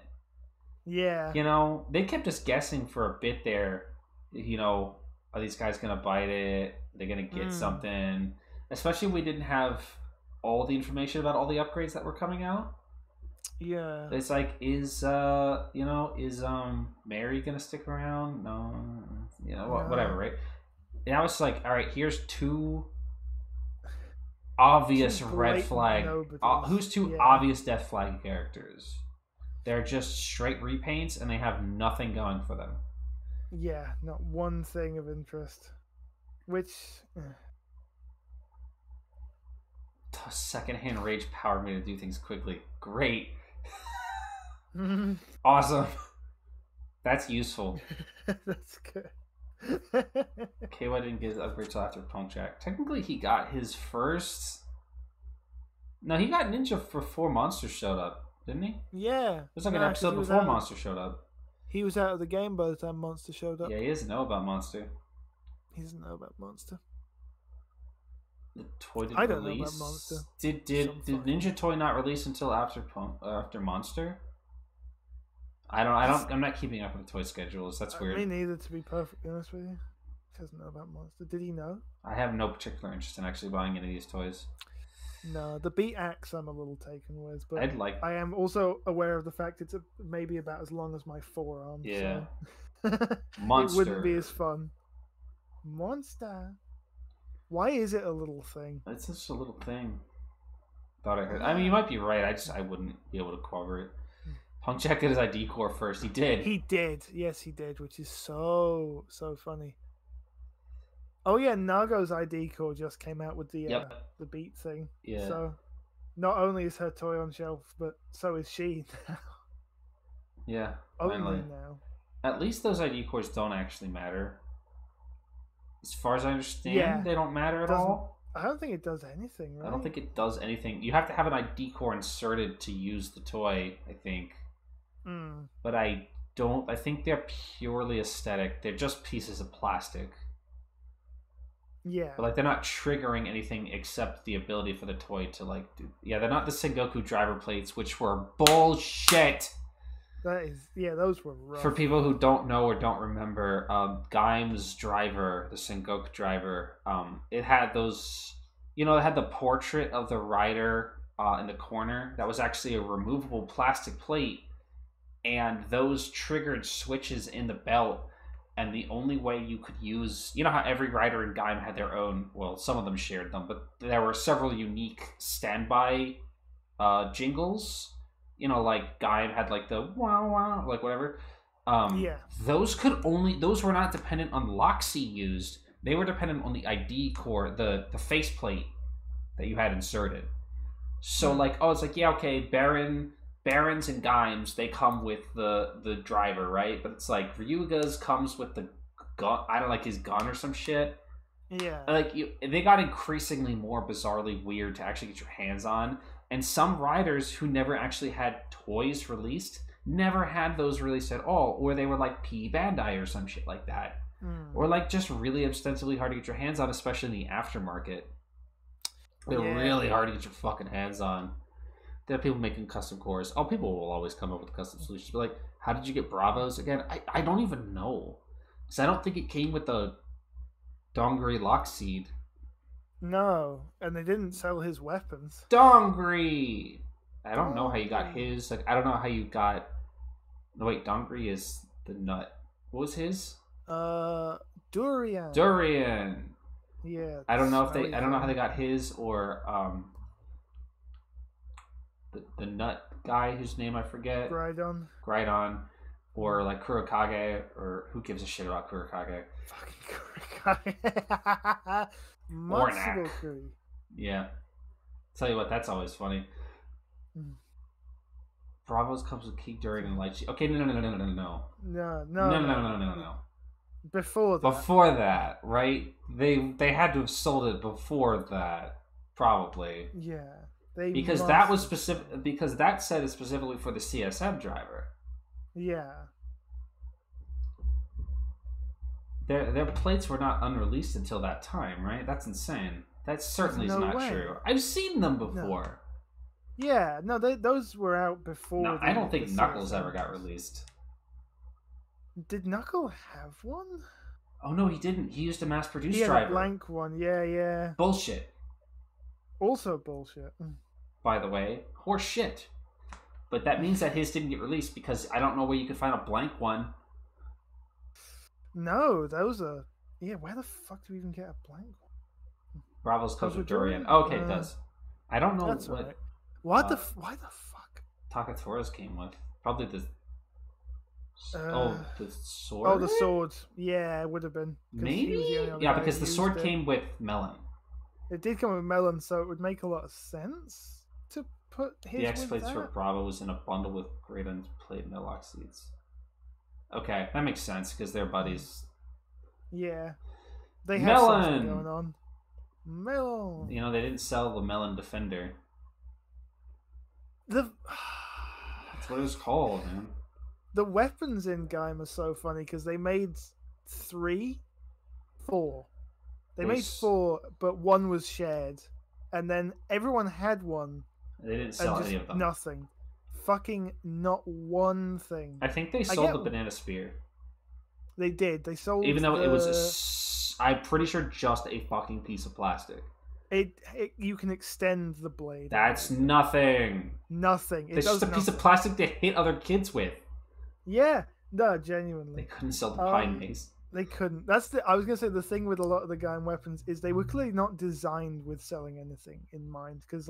Yeah. You know, they kept us guessing for a bit there. You know, are these guys going to bite it? Are they going to get something? Especially we didn't have all the information about all the upgrades that were coming out. Yeah. It's like, is Mary going to stick around? No. You know, whatever, right? And I was like, all right, here's two obvious red flag. Who's two obvious death flag characters? They're just straight repaints, and they have nothing going for them. Yeah, not one thing of interest. Which... Secondhand rage powered me to do things quickly. Great. Awesome. That's useful. That's good. KY didn't get his upgrade till after Punk Jack. Technically, he got his first... No, he got Ninja before Monster showed up, didn't he? Yeah. It was like an episode before Monster showed up. He was out of the game by the time Monster showed up. Yeah, he doesn't know about Monster. He doesn't know about Monster. The toy didn't I don't release. know about Monster. Did Ninja Toy not release until after Monster? I'm not keeping up with the toy schedules. That's weird. Me neither, to be perfectly honest with you. He doesn't know about Monster. Did he know? I have no particular interest in actually buying any of these toys. No, the Beat Axe I'm a little taken with, but I am also aware of the fact it's maybe about as long as my forearm. Yeah. So Monster. It wouldn't be as fun. Monster. Why is it a little thing? It's just a little thing. Thought I heard. I mean, you might be right. I wouldn't be able to cover it. Punk Jack did his ID core first. He did. He did. Yes, he did, which is so funny. Oh yeah, Nago's ID core just came out with the beat thing. Yeah. So not only is her toy on shelf, but so is she. Yeah. Only now. At least those ID cores don't actually matter. As far as I understand, they don't matter at all. I don't think it does anything, right? I don't think it does anything. You have to have an ID core inserted to use the toy, I think. But I think they're purely aesthetic. They're just pieces of plastic. Yeah. But like they're not triggering anything except the ability for the toy to like do. Yeah, they're not the Sengoku driver plates, which were bullshit. Those were rough. For people who don't know or don't remember, Gaim's driver, the Sengoku driver, it had those, it had the portrait of the rider in the corner. That was actually a removable plastic plate, and those triggered switches in the belt. And the only way you could use, how every rider in Gaim had their own, well, some of them shared them, but there were several unique standby jingles. Like Gaim had like the wow wow, like whatever. Those were not dependent on lockseed used. They were dependent on the ID core, the faceplate that you had inserted. So it's like, yeah, okay, Barons and Gaims, they come with the driver, right? But it's like Ryuga's comes with the gun, I don't like his gun or some shit. Yeah. They got increasingly more bizarrely weird to actually get your hands on. And some riders who never actually had toys released never had those released at all, or they were like P Bandai or some shit like that, or like just really ostensibly hard to get your hands on, especially in the aftermarket. They're really hard to get your fucking hands on. There are people making custom cores. Oh, people will always come up with custom solutions. But like, how did you get Bravos again? I don't even know, because I don't think it came with the Dongri Lockseed. No, and they didn't sell his weapons. Dongri! I don't know how you got his. Like, I don't know how you got. No, wait, Dongri is the nut. What was his? Durian. Durian. Yeah. I don't know how they got his, or the nut guy whose name I forget. Grydon. Or like Kurokage, or who gives a shit about Kurokage? Fucking Kurokage. Matsuboku. Yeah. Tell you what, that's always funny. Bravos comes with Key Durian and Light Sheet. Okay, no. No. Before that, right? They had to have sold it before that, probably. Yeah. Because that was specific. Because that set is specifically for the CSM driver. Yeah. Their plates were not unreleased until that time, right? That's insane. That certainly is not true. I've seen them before. No. Yeah, no, those were out before. No, I don't think Knuckles ever got released. Did Knuckle have one? Oh no, he didn't. He used a mass-produced driver. driver. A blank one. Yeah. Bullshit. Also bullshit. By the way, horse shit. But that means that his didn't get released, because I don't know where you could find a blank one. No, those are... Yeah, where the fuck do we even get a blank one? Bravos comes with Durian. Oh, okay, it does. I don't know what... Right. Why the fuck? Takatora's came with. Probably the... the sword? Oh, the sword. Yeah, it would have been. Maybe? Yeah, because the sword came with Melon. It did come with Melon, so it would make a lot of sense to put his The X-Plates for Bravos in a bundle with Graydon's plate and the lock seeds. Okay, that makes sense, because they're buddies. Yeah. They have something going on. Melon! They didn't sell the Melon Defender. That's what it was called, man. The weapons in Gaim are so funny, because they made four. They made 4, but one was shared. And then everyone had one. They didn't sell any of them. Nothing. Fucking not one thing. I think they sold the Banana Spear. They did. They sold, even though it was I'm pretty sure just a fucking piece of plastic. You can extend the blade. That's nothing. Nothing. It's just a piece of plastic to hit other kids with. Yeah. No, genuinely. They couldn't sell the Pine Maze. They couldn't. I was gonna say, the thing with a lot of the Gaim weapons is they were clearly not designed with selling anything in mind, because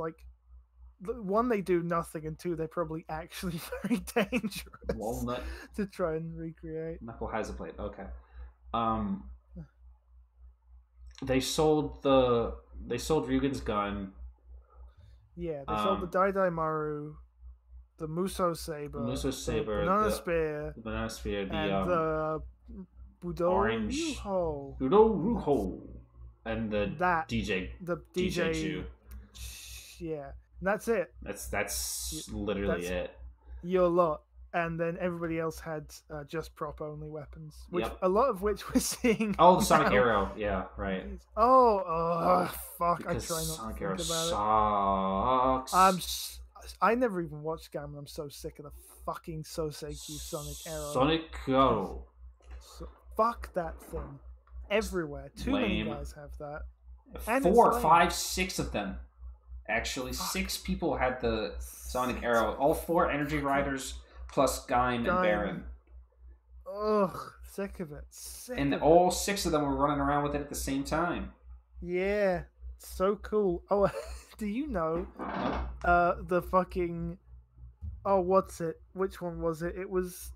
one, they do nothing, and 2, they're probably actually very dangerous. Walnut to try and recreate. Knuckle has a plate. Okay. They sold Ryugen's gun. Yeah, they sold the Dai Maru, the Muso Saber, the Banana Spear, and the Budo Orange Ryuho. Budo Ryuho, and the DJ Ju. Yeah, and that's it. That's literally it. Your lot. And then everybody else had just prop only weapons, which a lot of which we're seeing. Oh, the Sonic Arrow, yeah, right. Fuck! Because I try not Sonic to Arrow think about sucks. I never even watched Gammon. I'm so sick of the fucking Soseki Sonic Arrow. Sonic Arrow. Fuck that thing. Everywhere. Too many guys have that. And 4, 5, 6 of them. Actually, 6 people had the Sonic Arrow. All 4 Energy Riders. Plus Gaim and Baron. Ugh, sick of it. All 6 of them were running around with it at the same time. Yeah, so cool. Oh, do you know the fucking... Oh, what's it? Which one was it? It was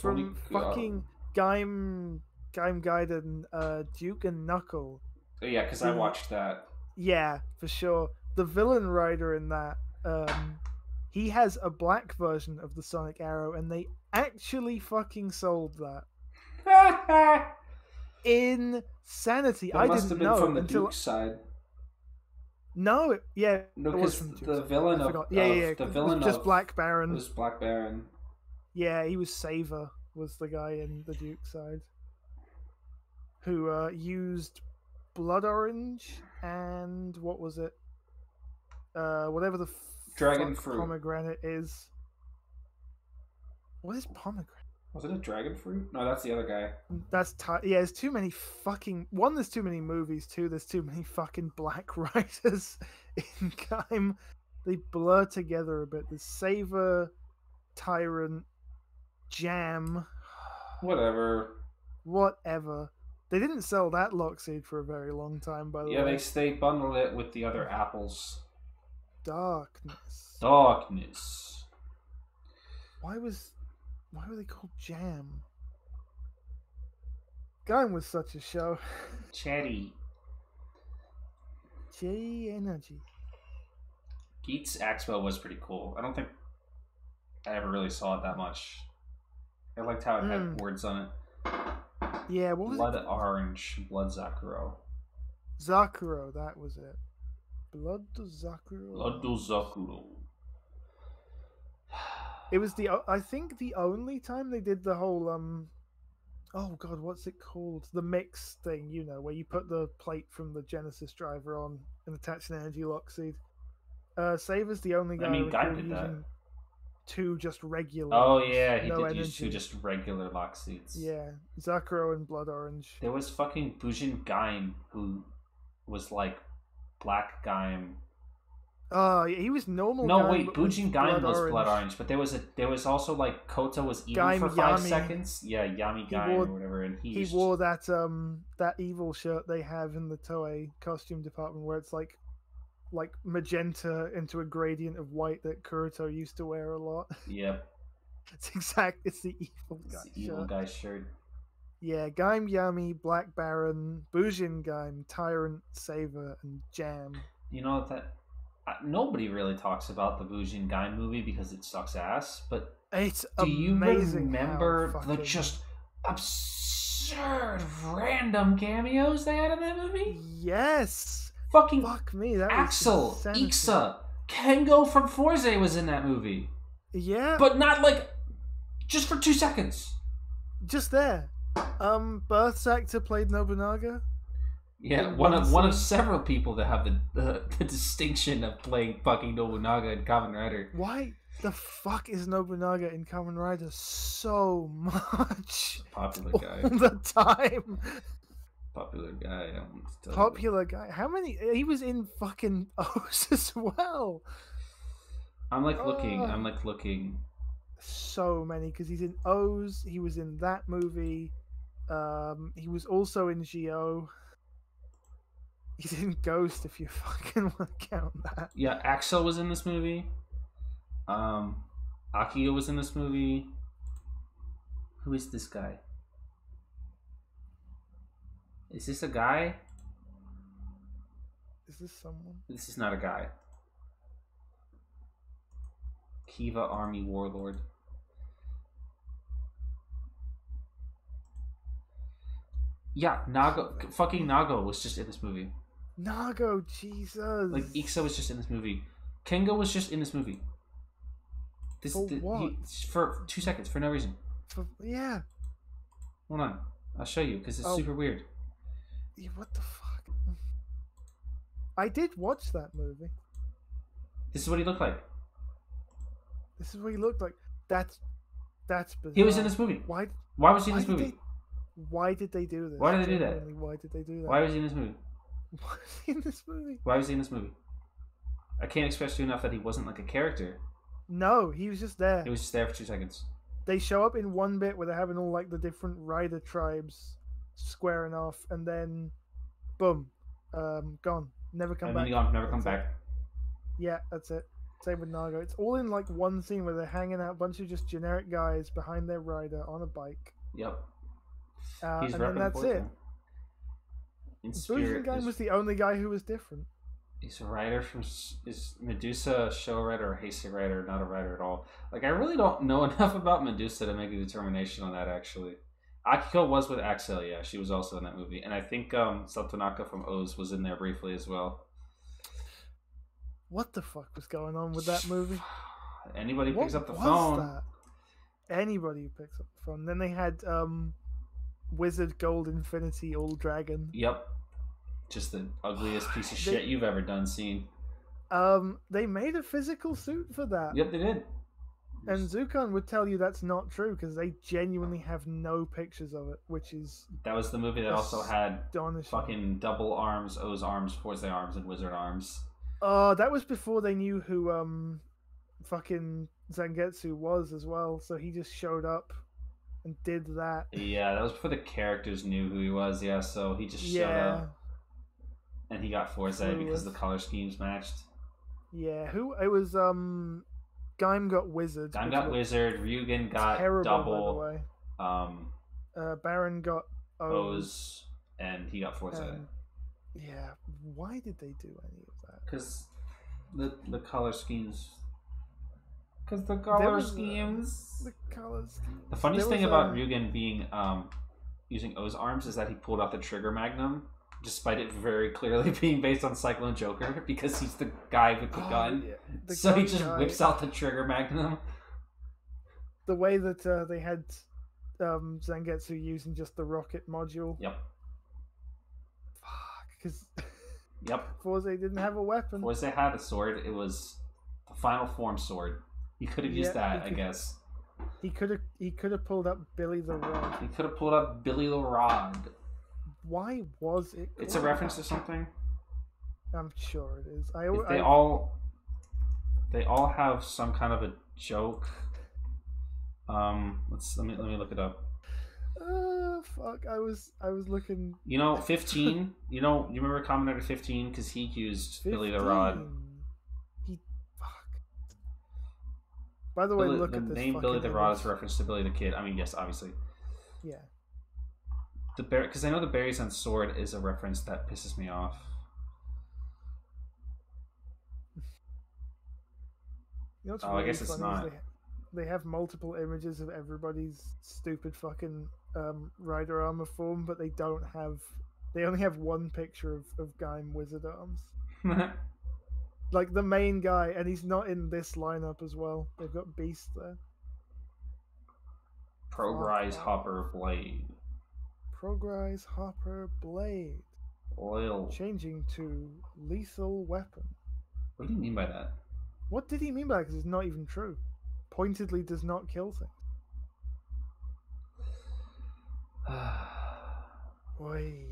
from fucking Gaim Gaiden, Duke and Knuckle. Oh, yeah, because I watched that. Yeah, for sure. The villain rider in that... he has a black version of the Sonic Arrow, and they actually fucking sold that. Insanity! That must have been from the Duke side. No, no, because the villain of the villain just Black Baron. It was Black Baron. Yeah, he was Saver. Was the guy in the Duke side who used Blood Orange and what was it? Whatever the Dragon fruit. Pomegranate is. What is pomegranate? Was it a dragon fruit? No, that's the other guy. That's there's too many fucking... One, there's too many movies. 2, there's too many fucking black writers in Gaim. They blur together a bit. There's Saver, Tyrant, Jam. Whatever. They didn't sell that Lockseed for a very long time, by the way. Yeah, they bundled it with the other apples. Darkness. Why were they called Jam? Gaim was such a show. Cherry Energy. Geats Axpo was pretty cool. I don't think I ever really saw it that much. I liked how it had words on it. Yeah, what was Blood Orange, Blood Zakuro. Zakuro, that was it. Blood Zakuro. It was I think the only time they did the whole oh god, what's it called? The mix thing, you know, where you put the plate from the Genesis driver on and attach an energy Lockseed. Saver's the only guy. I mean, Guy did that. 2 just regular. Oh yeah, he did use 2 just regular Lockseeds. Yeah, Zakuro and Blood Orange. There was fucking Bujin Gaim who was like Black Gaim. Yeah, he was normal. No, wait, Bujin Gaim was Blood Orange, but there was also like Kota was evil Gaim for 5 seconds. Yeah, Yami Gaim or whatever, and he wore that that evil shirt they have in the Toei costume department where it's like magenta into a gradient of white that Kuroto used to wear a lot. Yep. It's the evil guy. It's the evil guy shirt. Yeah, Gaim Yami, Black Baron, Bujin Gaim, Tyrant, Saver, and Jam. You know that nobody really talks about the Bujin Gaim movie because it sucks ass, but it's do you remember the just absurd random cameos they had in that movie? Yes. Fuck me, that Axel, Ixa, Kengo from Forze was in that movie. Yeah. But not like just for 2 seconds. Just there. Birth Actor played Nobunaga. Yeah, one of several people that have the distinction of playing fucking Nobunaga in Kamen Rider. Why the fuck is Nobunaga in Kamen Rider so much? Popular guy. All the time. Popular guy. I don't want to tell Popular guy. How many? He was in fucking O's as well. I'm looking. So many, because he's in O's. He was in that movie. He was also in Geo. He's in Ghost, if you fucking want to count that. Yeah, Axel was in this movie. Akio was in this movie. Who is this guy? Is this a guy? Is this someone? This is not a guy. Kiva Army Warlord. Yeah, Nago. Fucking Nago was just in this movie. Nago, Jesus. Like, Ixa was just in this movie. Kengo was just in this movie. What? For 2 seconds, for no reason. Yeah. Hold on. I'll show you, because it's super weird. Yeah, what the fuck? I did watch that movie. This is what he looked like. This is what he looked like. That's bizarre. He was in this movie. Why was he in this movie? Why did they do this? Why did they do that? Why did they do that? Why was he in this movie? Why was he in this movie? Why was he in this movie? I can't express to you enough that he wasn't like a character. No, he was just there. He was just there for 2 seconds. They show up in one bit where they're having all like the different rider tribes squaring off, and then boom, gone. Never come back. Gone, never come back. Yeah, that's it. Same with Nago. It's all in like one scene where they're hanging out, a bunch of just generic guys behind their rider on a bike. Yep. And then that's it. Boozen Gang was the only guy who was different. He's a writer from... Is Medusa a show writer or a hasty writer? Not a writer at all. Like, I really don't know enough about Medusa to make a determination on that, actually. Akiko was with Axel, yeah. She was also in that movie. And I think Satonaka from Oz was in there briefly as well. What the fuck was going on with that movie? Anybody picks up the phone. That? Anybody who picks up the phone. Then they had Wizard Gold Infinity All Dragon. Yep. Just the ugliest piece of shit you've ever done seen. They made a physical suit for that. Yep, they did. And Zukan would tell you that's not true because they genuinely have no pictures of it, which is... That was the movie that also had fucking double arms, O's arms, Forza arms, and Wizard arms. That was before they knew who fucking Zangetsu was as well, so he just showed up and did that. Yeah, that was before the characters knew who he was, yeah, so he just showed up. And he got Forza because the color schemes matched. Yeah, it was Gaim got Wizard. Gaim got Wizard, Ryugen got double. By the way. Baron got O's, and he got Forza. Yeah, why did they do any of that? Because the color schemes. Because the color schemes. The color schemes. The funniest thing about Ryugen being using O's arms is that he pulled out the trigger magnum, despite it very clearly being based on Cyclone Joker, because he's the guy with the gun. Yeah. So he just whips out the trigger magnum. The way that they had Zangetsu using just the rocket module. Yep. Because yep. Forza didn't have a weapon. Forza had a sword. It was the final form sword. He could have used that, I guess. He could have pulled up Billy the Rod. He could have pulled up Billy the Rod. Why was it? It's a reference to something. I'm sure it is. They all have some kind of a joke. Let me look it up. Fuck! I was looking. 15. You remember Combinator 15 because he used 15. Billy the Rod. Fuck. By the way, look at this. The name Billy the Rod is a reference to Billy the Kid. I mean, yes, obviously. Yeah. Because I know the berries on sword is a reference that pisses me off. What's really I guess it's not. They have multiple images of everybody's stupid fucking rider armor form, but they don't have. They only have one picture of Gaim Wizard arms. Like the main guy, and he's not in this lineup as well. They've got Beast there. Progrise Hopper Blade. Progrise Hopper Blade. Oil. Changing to lethal weapon. What do you mean by that? What did he mean by that? Because it's not even true. Pointedly does not kill things. Oi.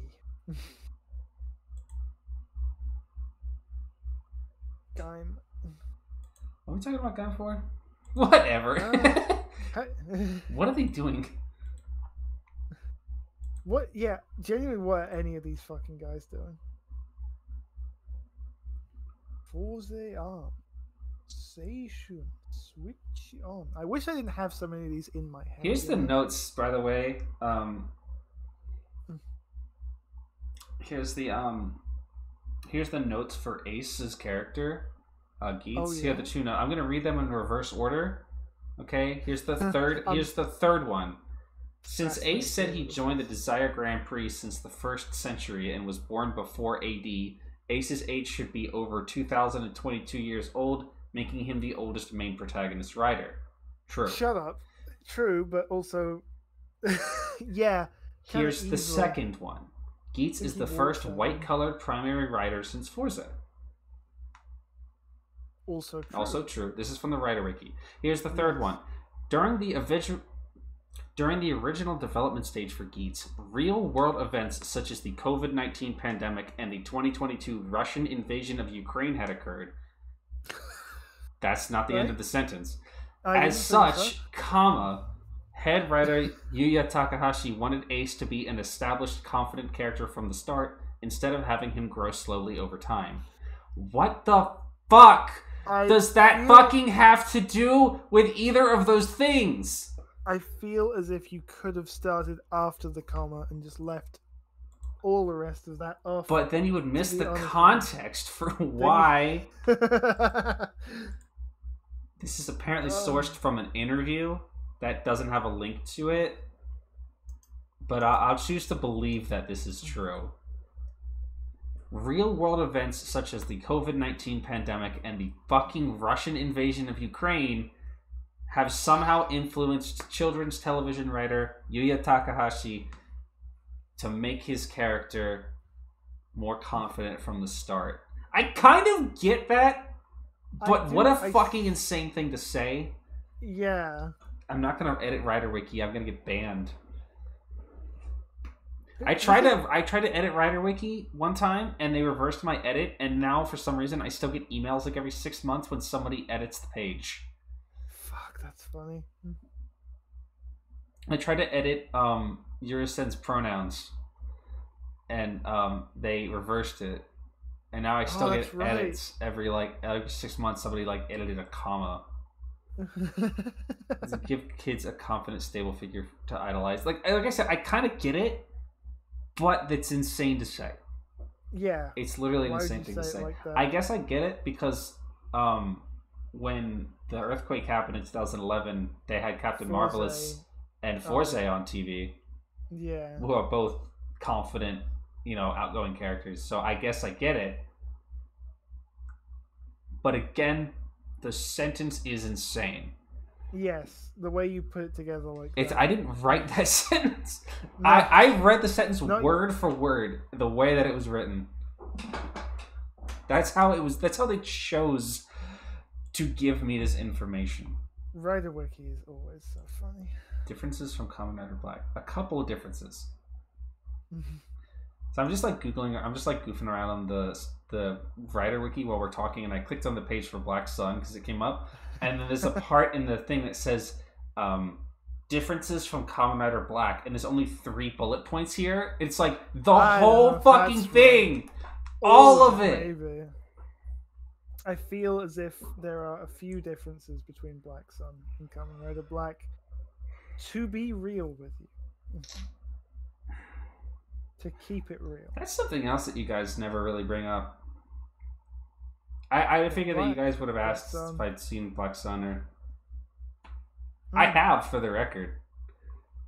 Gaim. What are we talking about Gaim for? Whatever. What are they doing? What? Yeah, genuinely, what are any of these fucking guys doing? Forza arm. Seishun. Switch on. I wish I didn't have so many of these in my head. Here's the notes, by the way. Here's the Here's the notes for Ace's character, Geats. Oh, yeah. Here are the two notes. I'm gonna read them in reverse order. Okay. Here's the third. Here's the third one. Since Ace said he joined the Desire Grand Prix since the 1st century and was born before AD, Ace's age should be over 2,022 years old, making him the oldest main protagonist rider. True. Shut up. True, but also, yeah. Here's the second one. Geats is the first white-colored primary rider since Forza. Also true. Also true. This is from the Rider Wiki. Here's the third one. During the original development stage for Geats, real-world events such as the COVID-19 pandemic and the 2022 Russian invasion of Ukraine had occurred. That's not the end of the sentence. As such, head writer Yuya Takahashi wanted Ace to be an established, confident character from the start, instead of having him grow slowly over time. What the fuck does that fucking have to do with either of those things? I feel as if you could have started after the comma and just left all the rest of that off. But then you would miss the context for why. This is apparently sourced from an interview that doesn't have a link to it. But I'll choose to believe that this is true. Real-world events such as the COVID-19 pandemic and the fucking Russian invasion of Ukraine have somehow influenced children's television writer Yuya Takahashi to make his character more confident from the start. I kind of get that, but what a fucking insane thing to say. Yeah. I'm not going to edit Rider Wiki. I'm going to get banned. I tried to edit Rider Wiki one time, and they reversed my edit, and now for some reason I still get emails like every 6 months when somebody edits the page. Fuck, that's funny. I tried to edit Urisen's pronouns, and they reversed it, and now I still get edits every 6 months. Somebody edited a comma. Give kids a confident, stable figure to idolize. Like I said, I kind of get it, but it's insane to say. Yeah, it's literally an insane thing to say. I guess I get it because when the earthquake happened in 2011, they had Captain Marvelous and Forza on TV. Yeah, who are both confident, outgoing characters. So I guess I get it. But again, the sentence is insane. Yes, the way you put it together I didn't write that sentence. No. I read the sentence word for word, the way that it was written. That's how it was. That's how they chose to give me this information. Rider Wiki is always so funny. Differences from Kamen Rider Black. A couple of differences. So I'm just Googling. I'm just goofing around on the Rider Wiki while we're talking, and I clicked on the page for Black Sun because it came up, and then there's a part in the thing that says differences from Kamen Rider Black, and there's only 3 bullet points here. It's the whole fucking thing, all of it. Maybe. I feel as if there are a few differences between Black Sun and Kamen Rider Black. To be real with you. To keep it real. That's something else that you guys never really bring up. I figured that you guys would have asked if I'd seen Black Sun or... I have, for the record.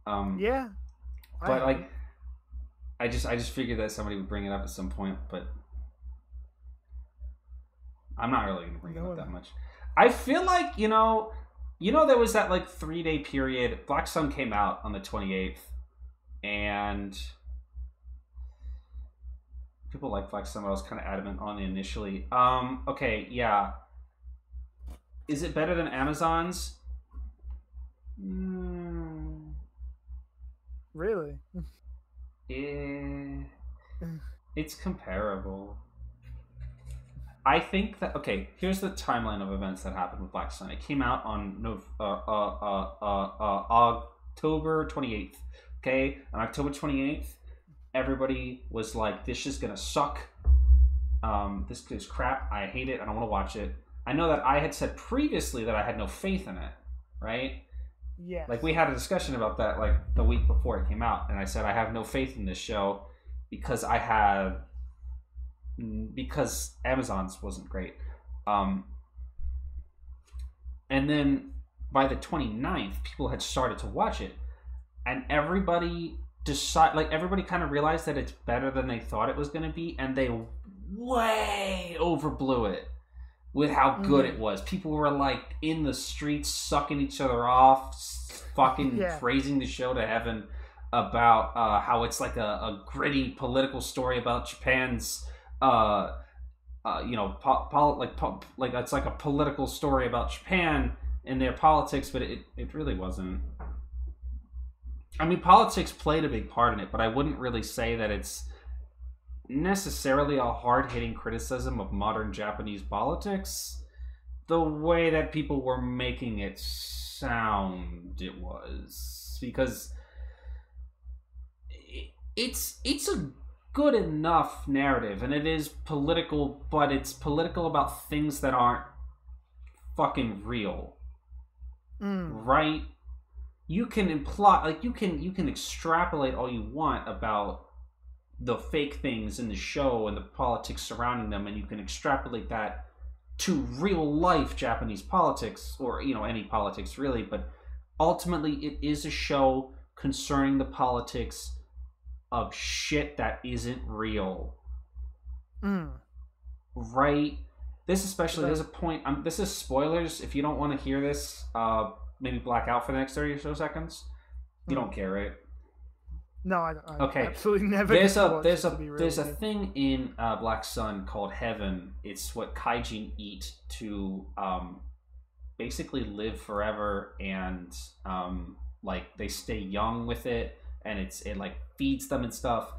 Yeah. But I just figured that somebody would bring it up at some point, but I'm not really going to bring it up that much. I feel like, there was that 3-day period. Black Sun came out on the 28th, and people like Black Sun. I was kind of adamant on it initially. Okay, yeah. Is it better than Amazon's? Really? It's comparable. I think that... Okay, here's the timeline of events that happened with Black Sun. It came out on October 28th. Okay? On October 28th, everybody was like, this is gonna suck. This is crap. I hate it. I don't want to watch it. I know that I had said previously that I had no faith in it. Right? Yeah. We had a discussion about that the week before it came out. And I said I have no faith in this show because I have because Amazon's wasn't great. And then by the 29th, people had started to watch it, and everybody everybody kind of realized that it's better than they thought it was going to be, and they way overblew it with how good it was. People were like in the streets sucking each other off, fucking praising the show to heaven about how it's like a gritty political story about Japan's you know, like it's like a political story about Japan and their politics, but it really wasn't. I mean, politics played a big part in it, but I wouldn't really say that it's necessarily a hard-hitting criticism of modern Japanese politics the way that people were making it sound it was, because it's a good enough narrative, and it is political, but it's political about things that aren't fucking real. Right? You can imply, like, you can extrapolate all you want about the fake things in the show and the politics surrounding them, and you can extrapolate that to real life Japanese politics, or, you know, any politics really, but ultimately it is a show concerning the politics of shit that isn't real. Right? This especially, there's a point, this is spoilers. If you don't want to hear this, maybe black out for the next 30 or so seconds. You don't care, right? No, I okay. Absolutely never. There's a thing in Black Sun called Heaven. It's what kaijin eat to basically live forever, and like they stay young with it, and it like feeds them and stuff.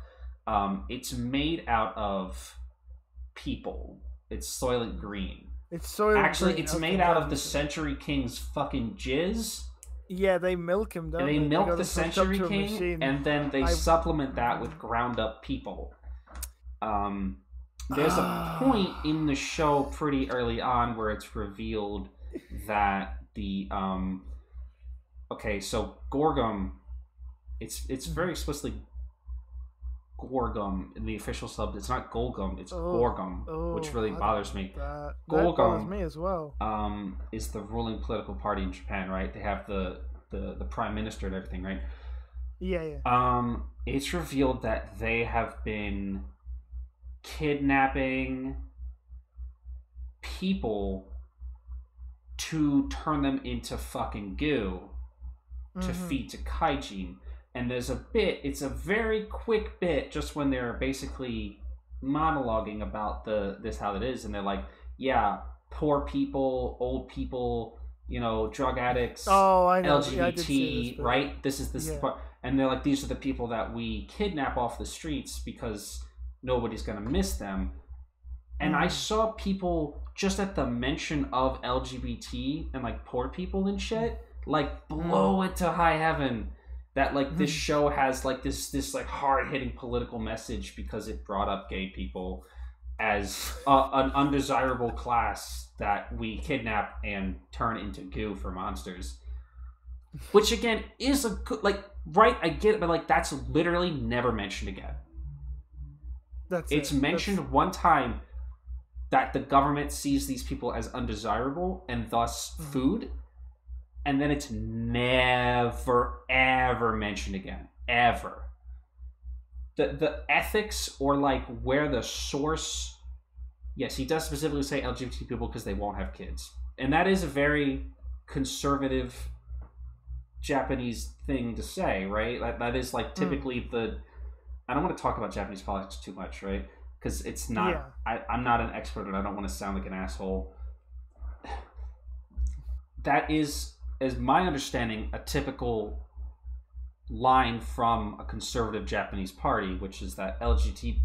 It's made out of people. It's Soylent Green. It's made out of the Century King's fucking jizz. Yeah, they milk him, don't they? They milk the Century King, and then they supplement that with ground up people. There's a point in the show pretty early on where it's revealed that the so Gorgum, it's very explicitly Gorgum in the official sub. It's not Golgum, it's Gorgum, which really bothers me. That bothers me as well. Is the ruling political party in Japan, right? They have the prime minister and everything, right? Yeah. It's revealed that they have been kidnapping people to turn them into fucking goo to feed to kaijin. And there's a bit, it's a very quick bit, just when they're basically monologuing about this how it is, and they're like, yeah, poor people, old people, you know, drug addicts, I know. LGBT, this, right? This is this part. And they're like, these are the people that we kidnap off the streets because nobody's gonna miss them. And I saw people just at the mention of LGBT and like poor people and shit, like blow it to high heaven. That like this show has like this like hard-hitting political message because it brought up gay people as an undesirable class that we kidnap and turn into goo for monsters. Which again is a good, like, right, I get it, but like that's literally never mentioned again. It's mentioned one time that the government sees these people as undesirable and thus food. And then it's never, ever mentioned again. Ever. The ethics, or like where the source... Yes, he does specifically say LGBT people because they won't have kids. And that is a very conservative Japanese thing to say, right? That is like typically the... I don't want to talk about Japanese politics too much, right? Because it's not... Yeah. I'm not an expert and I don't want to sound like an asshole. That is... is my understanding, a typical line from a conservative Japanese party, which is that LGBT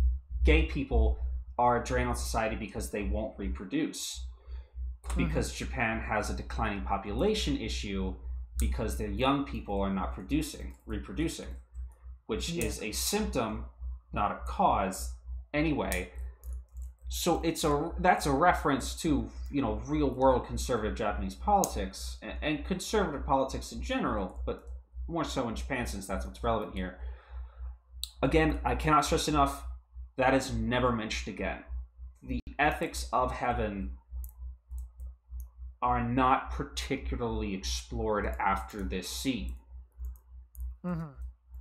gay people are a drain on society because they won't reproduce. Because Japan has a declining population issue because their young people are not reproducing, which is a symptom, not a cause. Anyway, so that's a reference to, you know, real world conservative Japanese politics and conservative politics in general, but more so in Japan since that's what's relevant here. Again, I cannot stress enough, that is never mentioned again. ethics of heaven are not particularly explored after this scene. Mm-hmm.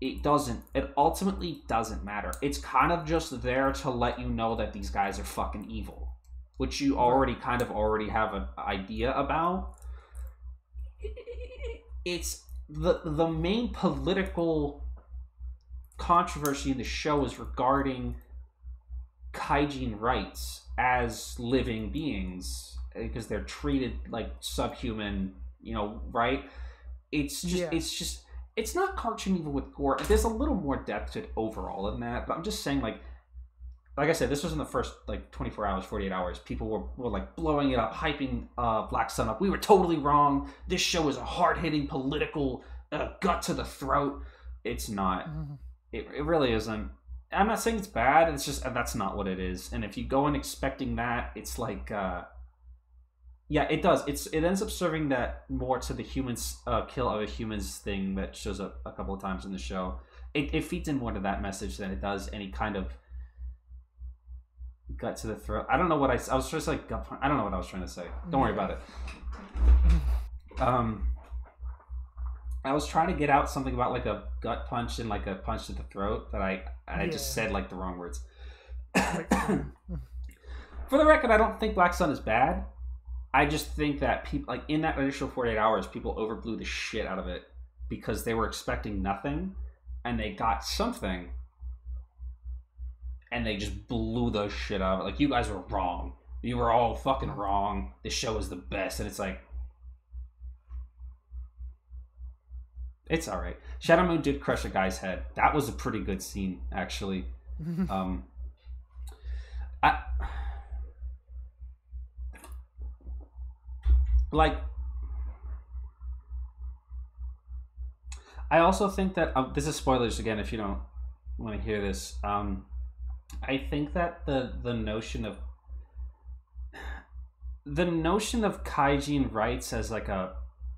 It ultimately doesn't matter. It's kind of just there to let you know that these guys are fucking evil, which you already already have an idea about. It's the main political controversy in the show is regarding Kaijin rights as living beings, because they're treated like subhuman, right? It's not cartoon evil with gore. There's a little more depth to it overall than that, but I'm just saying, like I said, this was in the first 24 hours, 48 hours. People were like blowing it up, hyping Black Sun up. We were totally wrong. This show is a hard-hitting political gut to the throat. It's not. Mm-hmm. It really isn't. I'm not saying it's bad. It's just that's not what it is. And if you go in expecting that, it's like, yeah, it does. It ends up serving that more to the humans kill other humans thing that shows up a couple of times in the show. It feeds in more to that message than it does any kind of gut to the throat. I don't know what I was just like gut punch. I don't know what I was trying to say. Don't worry about it. I was trying to get out something about like a gut punch and like a punch to the throat that I just said like the wrong words. For the record, I don't think Black Sun is bad. I just think that people, like in that initial 48 hours, people overblew the shit out of it because they were expecting nothing and they got something and they just blew the shit out of it. Like, you guys were wrong. You were all fucking wrong. This show is the best. And it's like, it's all right. Shadow Moon did crush a guy's head. That was a pretty good scene, actually. I also think that this is spoilers again if you don't want to hear this. I think that the notion of Kaijin rights as like a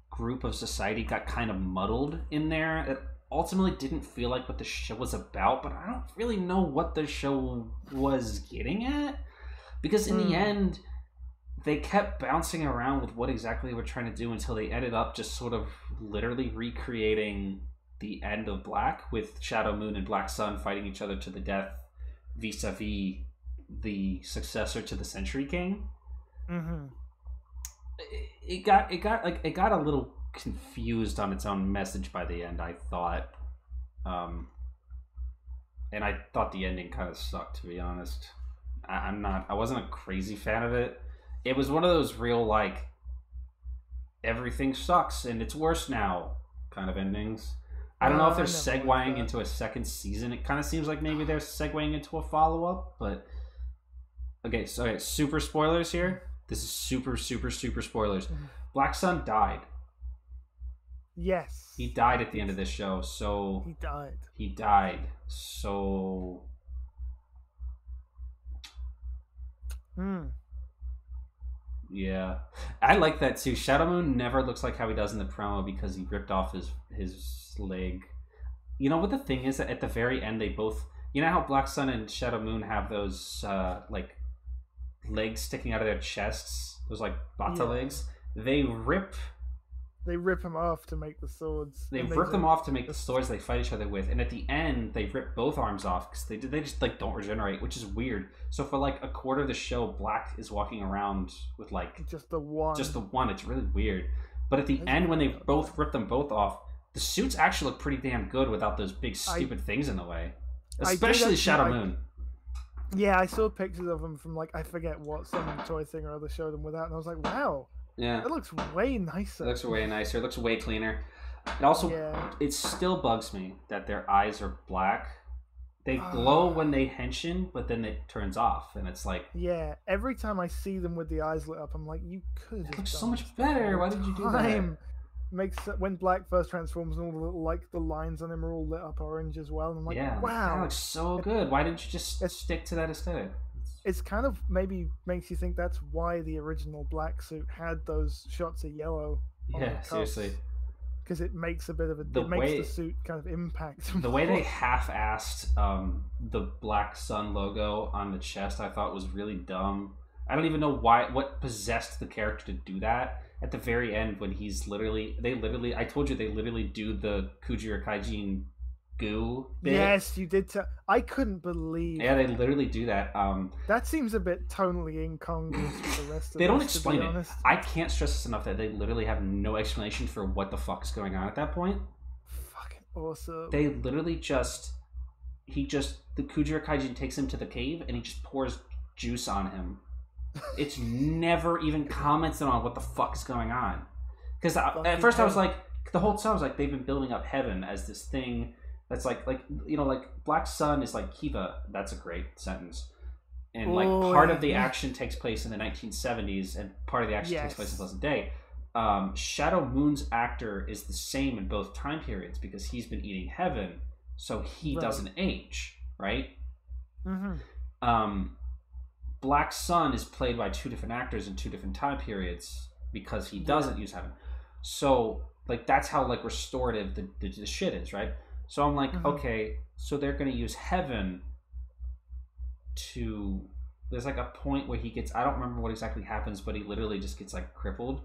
group of society got kind of muddled in there. It ultimately didn't feel like what the show was about, but I don't really know what the show was getting at, because in the end they kept bouncing around with what exactly they were trying to do until they ended up just sort of literally recreating the end of Black, with Shadow Moon and Black Sun fighting each other to the death vis-a-vis the successor to the Century King. Mm-hmm. It got a little confused on its own message by the end, I thought. And I thought the ending kind of sucked, to be honest. I wasn't a crazy fan of it. It was one of those real, like, everything sucks and it's worse now kind of endings. I don't know if they're segueing into a second season. It kind of seems like maybe they're segueing into a follow-up, but... Okay, so super spoilers here. This is super, super, super spoilers. Black Sun died. Yes. He died at the end of this show, so... He died. So... Yeah. I like that too. Shadow Moon never looks like how he does in the promo because he ripped off his leg. You know what the thing is? That at the very end they both... You know how Black Sun and Shadow Moon have those like legs sticking out of their chests? Those like bata legs? They rip them off to make the swords. They rip them off to make the swords they fight each other with, and at the end they rip both arms off because they just like don't regenerate, which is weird. So for like a quarter of the show, Black is walking around with like just the one. It's really weird. But at the end, when they both rip them both off, the suits actually look pretty damn good without those big stupid things in the way. Especially Shadow Moon. Yeah, I saw pictures of them from like I forget what, some toy thing or other showed them without, and I was like, wow. Yeah, it looks way nicer. It looks way nicer. It looks way cleaner. It also, it still bugs me that their eyes are black. They glow when they henshin, but then it turns off, and it's like... Yeah, every time I see them with the eyes lit up, I'm like, you could have It looks so much better. Why did you do that? When Black first transforms, and all the lines on him are all lit up orange as well, and I'm like, wow. That looks so good. Why didn't you just stick to that aesthetic? It's kind of maybe makes you think that's why the original Black suit had those shots of yellow. Yeah, seriously. Because it makes a bit of makes the suit kind of impact. The way they half-assed the Black Sun logo on the chest, I thought was really dumb. I don't even know what possessed the character to do that. At the very end, when he's literally, I told you they literally do the Kujira Kaijin goo bit. Yes, you did. I couldn't believe. Yeah, they literally do that. That seems a bit tonally incongruous with the rest of. They don't explain it. I can't stress this enough that they literally have no explanation for what the fuck is going on at that point. Fucking awesome. They literally the Kujira Kaijin takes him to the cave and he just pours juice on him. It's never even commented on what the fuck is going on. Because at first I was like, the whole time I was like, they've been building up heaven as this thing that's like Black Sun is like Kiva. That's a great sentence. And like part of the action takes place in the 1970s, and part of the action takes place in present day. Shadow Moon's actor is the same in both time periods because he's been eating heaven, so he doesn't age, right? Black Sun is played by 2 different actors in 2 different time periods because he doesn't use heaven. So like that's how like restorative the shit is, right? So I'm like, okay, so they're gonna use heaven to. There's like a point where he gets. I don't remember what exactly happens, but he literally just gets like crippled.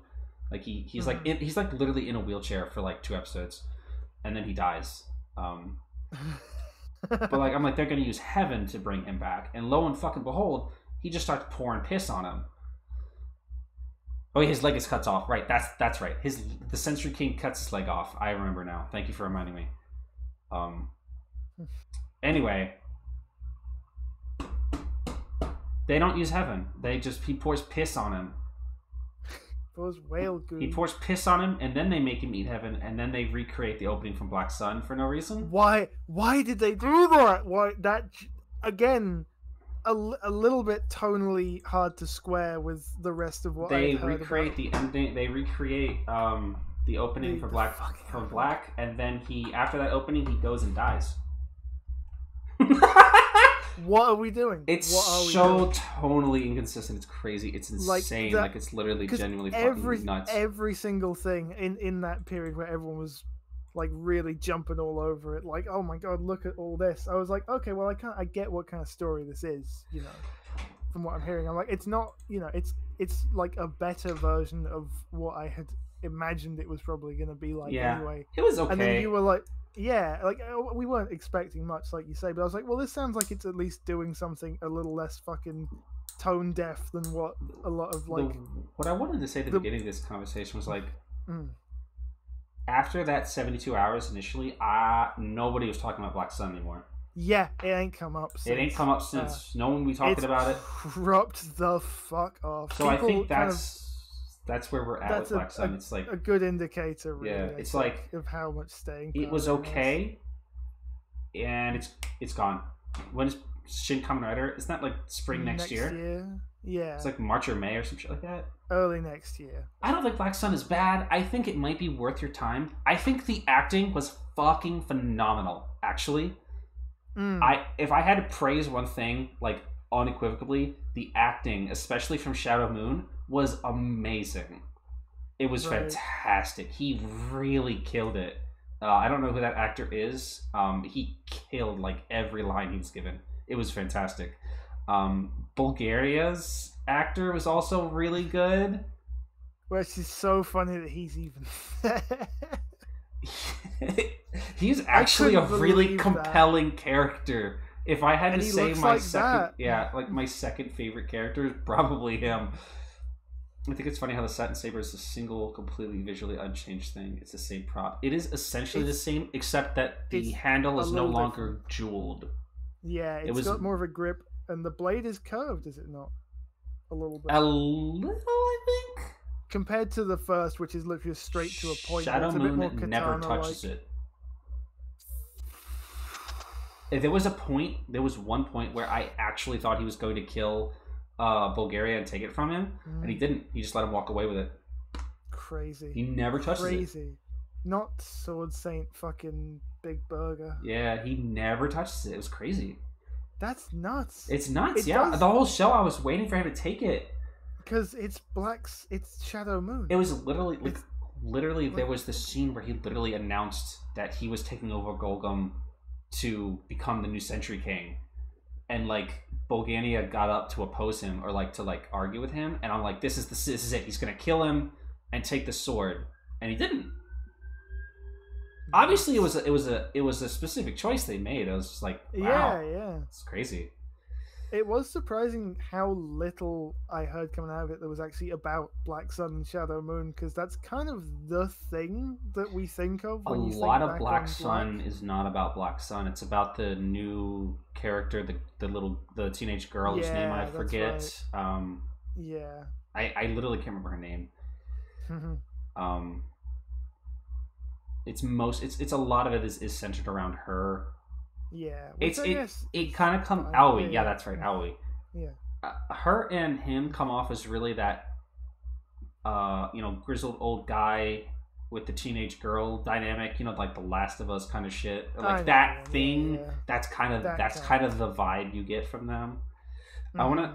Like he's like he's like literally in a wheelchair for like 2 episodes, and then he dies. But like I'm like they're gonna use heaven to bring him back, and lo and fucking behold, he just starts pouring piss on him. Oh, his leg is cut off. Right, that's right. The Century King cuts his leg off. I remember now. Thank you for reminding me. Anyway, they don't use heaven. He pours piss on him. Pours whale goo. He pours piss on him, and then they make him eat heaven, and then they recreate the opening from Black Sun for no reason. Why did they do that? Why that again? A little bit tonally hard to square with the rest of what they I've heard recreate about. the ending. They recreate the opening for Black, and then after that opening he goes and dies. What are we doing? It's so tonally inconsistent. It's crazy. It's insane. Like it's literally genuinely fucking nuts. Every single thing in that period where everyone was like really jumping all over it, like, oh my god, look at all this. I was like, okay, well, I get what kind of story this is, you know, from what I'm hearing. I'm like, it's not, you know, it's like a better version of what I had imagined it was probably going to be like anyway. It was okay. And then you were like, yeah, like we weren't expecting much, like you say, but I was like, well, this sounds like it's at least doing something a little less fucking tone deaf than what a lot of like. What I wanted to say at the beginning of this conversation was like, after that 72 hours initially, nobody was talking about Black Sun anymore. Yeah, it ain't come up since. It ain't come up since. No one will be talking about it. Dropped the fuck off. So people, I think that's where we're at with Black Sun. It's like a good indicator, really. Yeah, it's like of how much staying. It was okay, and it's gone. When is Shin Kamen Rider? Isn't that like spring next year? Yeah. It's like March or May or some shit like that. Early next year. I don't think Black Sun is bad. I think it might be worth your time. I think the acting was fucking phenomenal, actually. If I had to praise one thing, like unequivocally, the acting, especially from Shadow Moon, was amazing. It was fantastic. He really killed it. I don't know who that actor is. He killed like every line he was given. It was fantastic. Bulgaria's actor was also really good. Which is so funny that he's even He's actually a really compelling character. If I had to say my my second favorite character is probably him. I think it's funny how the Satin Saber is a single, completely visually unchanged thing. It's the same prop. It is essentially the same, except that the handle is no longer jeweled. Yeah, it's got more of a grip, and the blade is curved, is it not? A little bit. A little, I think. Compared to the first, which is literally straight to a point. Shadow Moon never touches it. There was one point where I actually thought he was going to kill Bulgaria and take it from him, and he didn't. He just let him walk away with it. Crazy. He never touches it. Crazy. Not Sword Saint fucking Big Burger. Yeah, he never touches it. It was crazy. That's nuts. It's nuts, yeah. The whole show, I was waiting for him to take it. Because it's Shadow Moon. It was literally, there was this scene where he literally announced that he was taking over Golgum to become the new Century King. And, like, Bulgania got up to oppose him or like to like argue with him, and I'm like, this is it. He's gonna kill him and take the sword, and he didn't. Obviously, it was a specific choice they made. I was just like, wow, yeah, it's crazy. It was surprising how little I heard coming out of it that was actually about Black Sun and Shadow Moon, because that's kind of the thing that we think of when you think lot of back Black on Sun is not about Black Sun. It's about the new character, the teenage girl whose name I forget. Right. Yeah, I literally can't remember her name. It's a lot of it is centered around her. Yeah, it kind of comes Aoi. Yeah, that's right, Aoi. Yeah, her and him come off as really that, grizzled old guy with the teenage girl dynamic. Like the Last of Us kind of shit, like that thing. Yeah. That's kind of the vibe you get from them. I want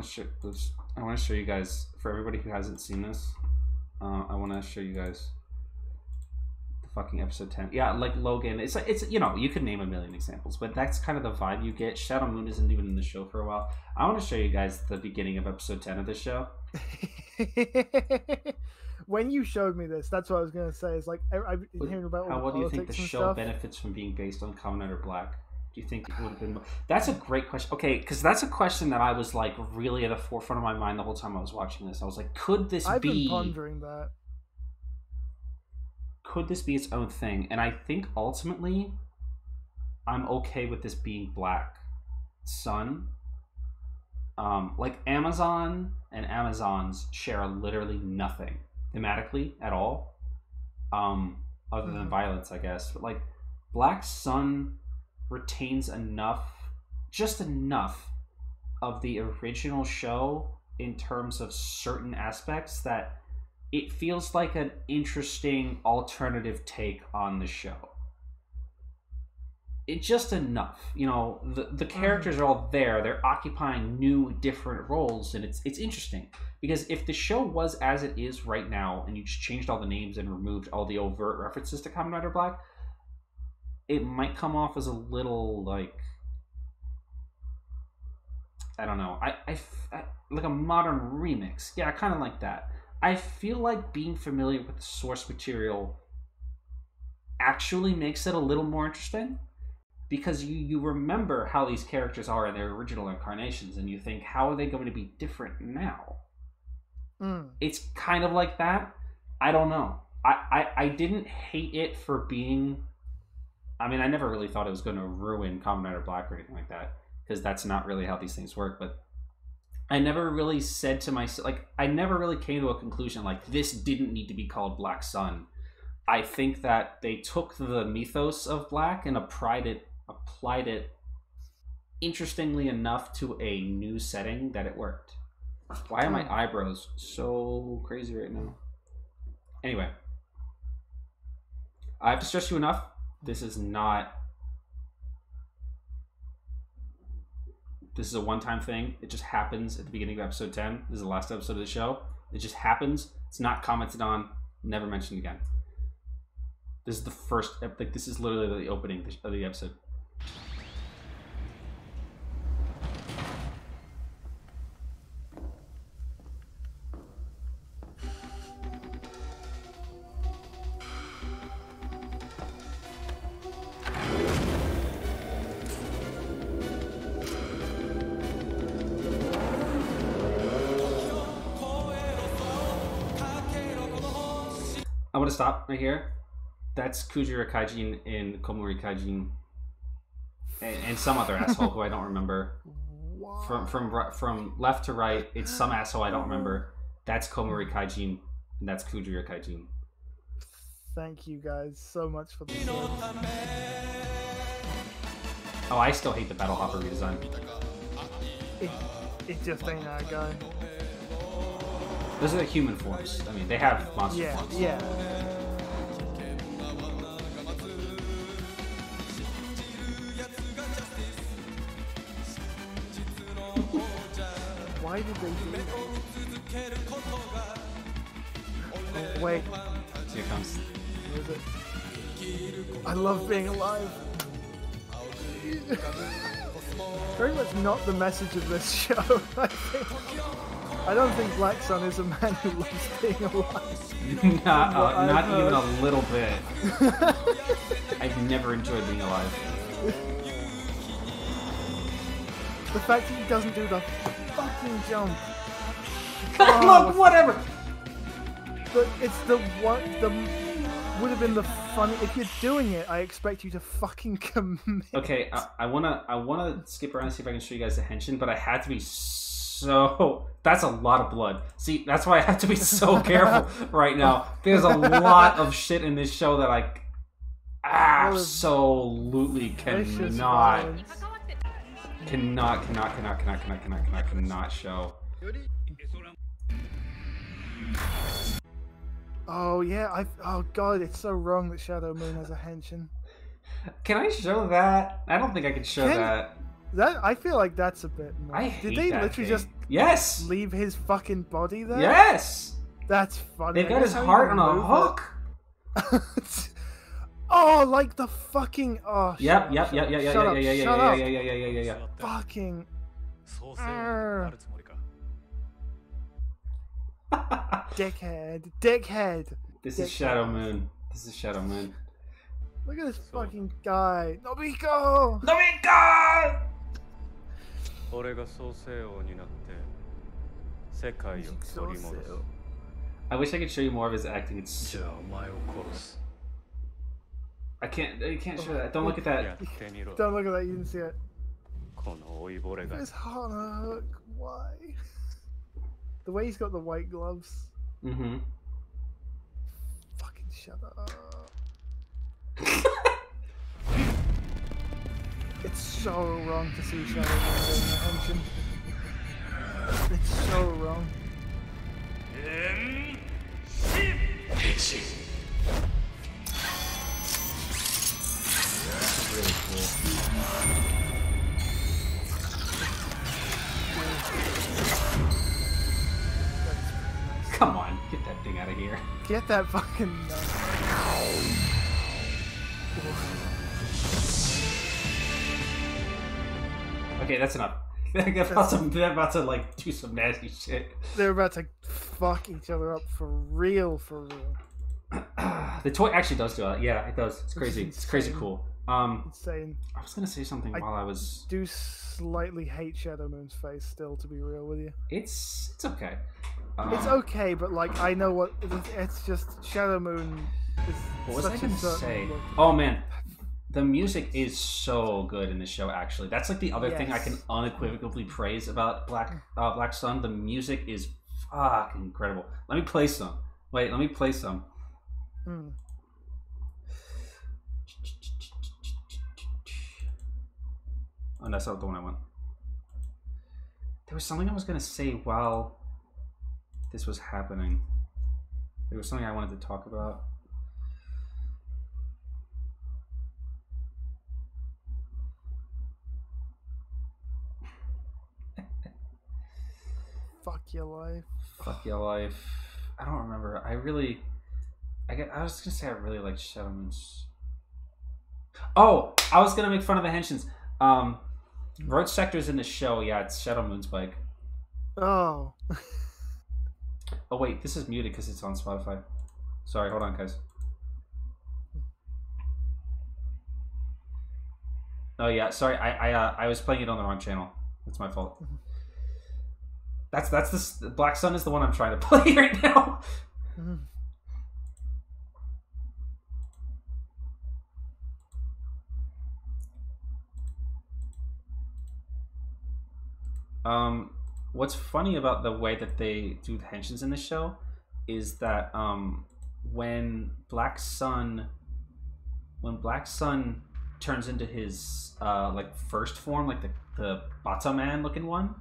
to show you guys, for everybody who hasn't seen this. I want to show you guys fucking episode 10. Yeah, like Logan. It's you could name a million examples, but that's kind of the vibe you get. Shadow Moon isn't even in the show for a while. I want to show you guys the beginning of episode 10 of this show. When you showed me this, that's what I was going to say. It's like I've been hearing about all the do you think the show stuff. benefits from being based on Kamen Rider Black? Do you think it would have been? That's a great question. Okay, because that's a question that I was like really at the forefront of my mind the whole time I was watching this. I was like, could this I've be? Been pondering that. Could this be its own thing? And I think ultimately I'm okay with this being Black Sun. Like Amazon and Amazons share literally nothing thematically at all, other than violence, I guess. But like Black Sun retains just enough of the original show in terms of certain aspects that it feels like an interesting alternative take on the show. It's just enough. The characters are all there. They're occupying new, different roles, and it's interesting. Because if the show was as it is right now, and you just changed all the names and removed all the overt references to Kamen Rider Black, it might come off as a little, like, I don't know. I like a modern remix. Yeah, kind of like that. I feel like being familiar with the source material actually makes it a little more interesting, because you remember how these characters are in their original incarnations, and you think, how are they going to be different now? It's kind of like that. I don't know. I didn't hate it for being... I mean, I never really thought it was going to ruin Kamen Rider Black or anything like that, because that's not really how these things work, but I never really said to myself, like, I never really came to a conclusion like this didn't need to be called Black Sun. I think that they took the mythos of Black and applied it interestingly enough to a new setting that it worked. Why are my eyebrows so crazy right now? Anyway, I have to stress you enough. This is a one-time thing. It just happens at the beginning of episode 10. This is the last episode of the show. It just happens. It's not commented on. Never mentioned again. This is the first... Like, this is literally the opening of the episode. I want to stop right here. That's Kujira Kaijin in Komori Kaijin, and some other asshole who I don't remember. From left to right, it's some asshole I don't remember. That's Komori Kaijin, and that's Kujira Kaijin. Thank you guys so much for the Oh, I still hate the Battle Hopper redesign. It just ain't that guy. Those are the human forms. I mean, they have monster forms. Yeah. Why did they do that? Oh, wait. Here it comes. Where is it? I love being alive. Very much not the message of this show. I don't think Black Sun is a man who loves being alive. Not even a little bit. I've never enjoyed being alive. The fact that he doesn't do the fucking jump. Look, whatever. But it's the one. Would have been the fun. If you're doing it, I expect you to fucking commit. Okay, I wanna skip around and see if I can show you guys the henshin, but I had to be so. That's a lot of blood. See, that's why I have to be so careful right now. There's a lot of shit in this show that I absolutely cannot show. Oh yeah, oh god, it's so wrong that Shadow Moon has a henshin. Can I show that? I don't think I can show that. I feel like that's a bit more. Did they literally just leave his fucking body there? Yes! That's funny. They got his heart on a hook. Oh, like the fucking Yep. Fucking dickhead. This is Shadow Moon. Look at this fucking guy. Nobiko! I wish I could show you more of his acting. I can't show that. Don't look at that. Don't look at that, you didn't see it. His heart on a hook. Why? The way he's got the white gloves. Mm-hmm. Fucking shut up. It's so wrong to see Shadow Moon doing the henshin. It's so wrong. That's really cool. Come on, get that thing out of here. Get that fucking Okay, that's enough. They're about to like do some nasty shit. They're about to fuck each other up for real. The toy actually does do it. Yeah, it does. It's crazy. It's crazy cool. Insane. I was gonna say something while I was. Do slightly hate Shadow Moon's face still, to be real with you. It's okay. It's okay, but like I know what it's just Shadow Moon. What was I gonna say? Oh man, the music is so good in this show. Actually, that's like the other thing I can unequivocally praise about Black Sun. The music is fucking incredible. Let me play some. Wait, let me play some. Oh, that's not the one I want. There was something I was gonna say while this was happening. There was something I wanted to talk about. Fuck your life. Fuck your life. I don't remember. I was gonna say I really like Shadow Moon's. Oh, I was gonna make fun of the henshins. Roach Sector's in the show. Yeah, it's Shadow Moon's bike. Oh. Oh wait, this is muted because it's on Spotify. Sorry, hold on, guys. Oh yeah, sorry. I was playing it on the wrong channel. That's my fault. That's the Black Sun is the one I'm trying to play right now. What's funny about the way that they do the henshins in this show is that when Black Sun turns into his like first form, like the Bata Man looking one,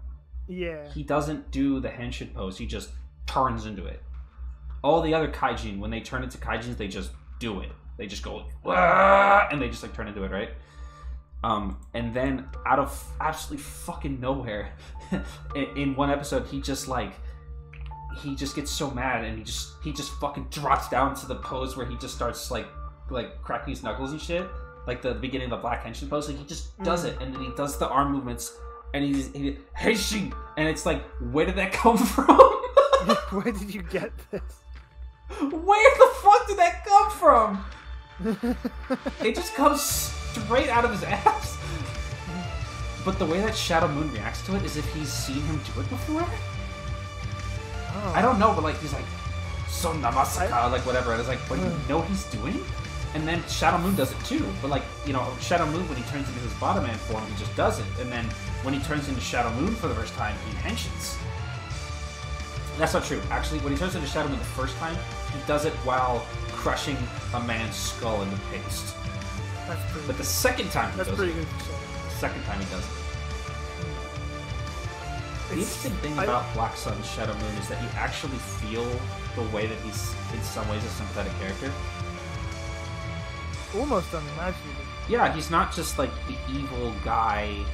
he doesn't do the henshin pose. He just turns into it. All the other kaijin, when they turn into kaijins, they just do it. They just go and they just like turn into it, right? And then out of absolutely fucking nowhere, in one episode, he just gets so mad and he just fucking drops down to the pose where he just starts like cracking his knuckles and shit. like the beginning of the Black Henshin pose. Like he just does it, and then he does the arm movements, and he Henshin, and it's like, where did that come from? Where did you get this? Where the fuck did that come from? It just comes straight out of his ass. But the way that Shadow Moon reacts to it is if he's seen him do it before. Oh. I don't know, but like he's like, so namasaka, like whatever. And it's like, what do you know he's doing? And then Shadow Moon does it too. But like, you know, Shadow Moon, when he turns into his Bottom Man form, he just does it. And then when he turns into Shadow Moon for the first time, he henshins. That's not true. Actually, when he turns into Shadow Moon the first time, he does it while crushing a man's skull into paste. That's pretty. But the second time he does it, good. The second time he does it. The interesting thing about Black Sun's Shadow Moon is that you actually feel the way that he's, in some ways, a sympathetic character. Almost unimaginable. Yeah, he's not just like the evil guy.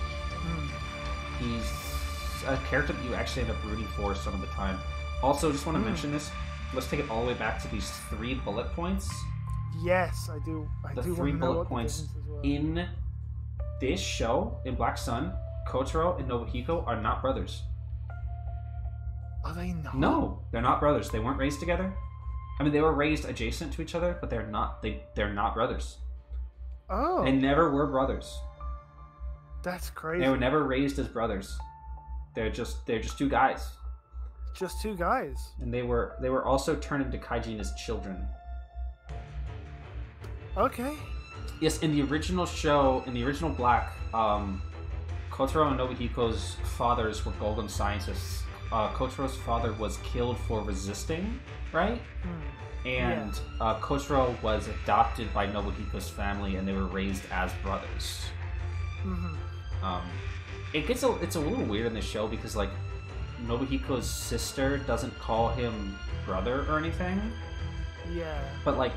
He's a character that you actually end up rooting for some of the time. Also, just want to mention this. Let's take it all the way back to these 3 bullet points. Yes, I do. The 3 bullet points in this show, in Black Sun, Kotaro and Nobuhiko are not brothers. Are they not? No, they're not brothers. They weren't raised together. I mean, they were raised adjacent to each other, but they're not. They're not brothers. Oh. They never were brothers. That's crazy. They were never raised as brothers. They're just 2 guys. Just 2 guys. And they were also turned into kaijin as children. Okay. Yes, in the original show, in the original Black, Kotaro and Nobuhiko's fathers were Golden scientists. Kotaro's father was killed for resisting, right? And Kotaro was adopted by Nobuhiko's family, and they were raised as brothers. It's a little weird in this show because like Nobuhiko's sister doesn't call him brother or anything. Yeah. But like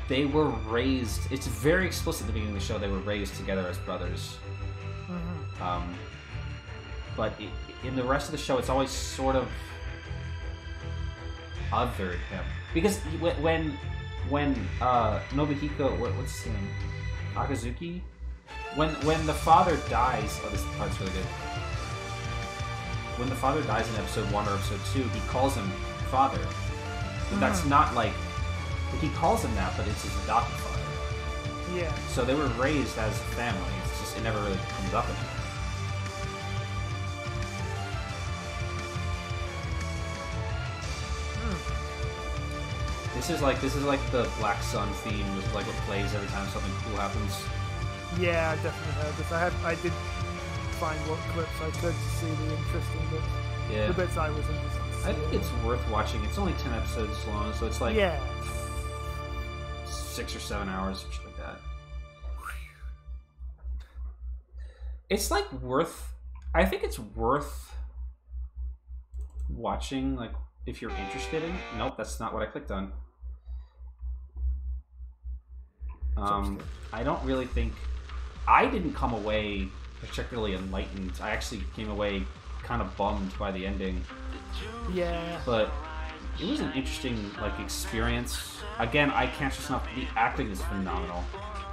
they were raised. It's very explicit at the beginning of the show. They were raised together as brothers. But in the rest of the show, it's always sort of othered him because when Nobuhiko, what's his name, Akazuki, when the father dies. Oh, this part's really good. When the father dies in episode 1 or episode 2, he calls him father. But that's not like he calls him that, but it's his adopted father. Yeah. So they were raised as a family. It's just it never really comes up anymore. This is like the Black Sun theme. This is like what plays every time something cool happens. Yeah, I definitely heard this. I did find what clips I could to see the interesting bits. Yeah. The bits I was interested in. I think it's worth watching. It's only 10 episodes long, so it's like 6 or 7 hours, something like that. It's like worth. I think it's worth watching. Like if you're interested in. Nope, that's not what I clicked on. I don't really think. I didn't come away particularly enlightened. I actually came away kind of bummed by the ending. Yeah. But it was an interesting experience. Again, I can't stress enough. The acting is phenomenal.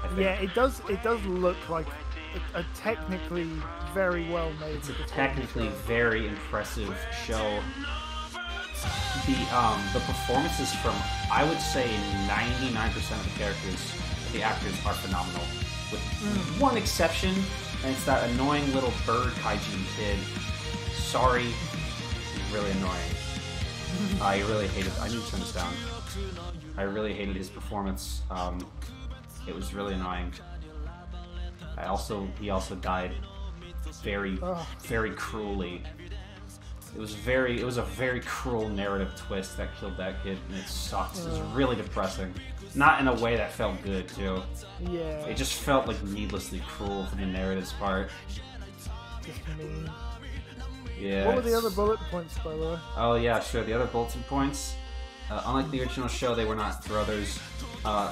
I think. Yeah, it does look like a technically very well made. It's a technically very impressive show. The performances from, I would say, 99% of the characters, the actors are phenomenal. With one exception, and it's that annoying little bird kaijin kid. Sorry, he's really annoying. I really hated. I need to turn this down. I really hated his performance. It was really annoying. He also died very, very cruelly. It was a very cruel narrative twist that killed that kid, and it sucked. It was really depressing. Not in a way that felt good, too. Yeah. It just felt like needlessly cruel from the narrative's part. Just mean. Yeah. What were the other bullet points, by the way? Oh yeah, sure. The other bulletin points. Unlike the original show, they were not brothers.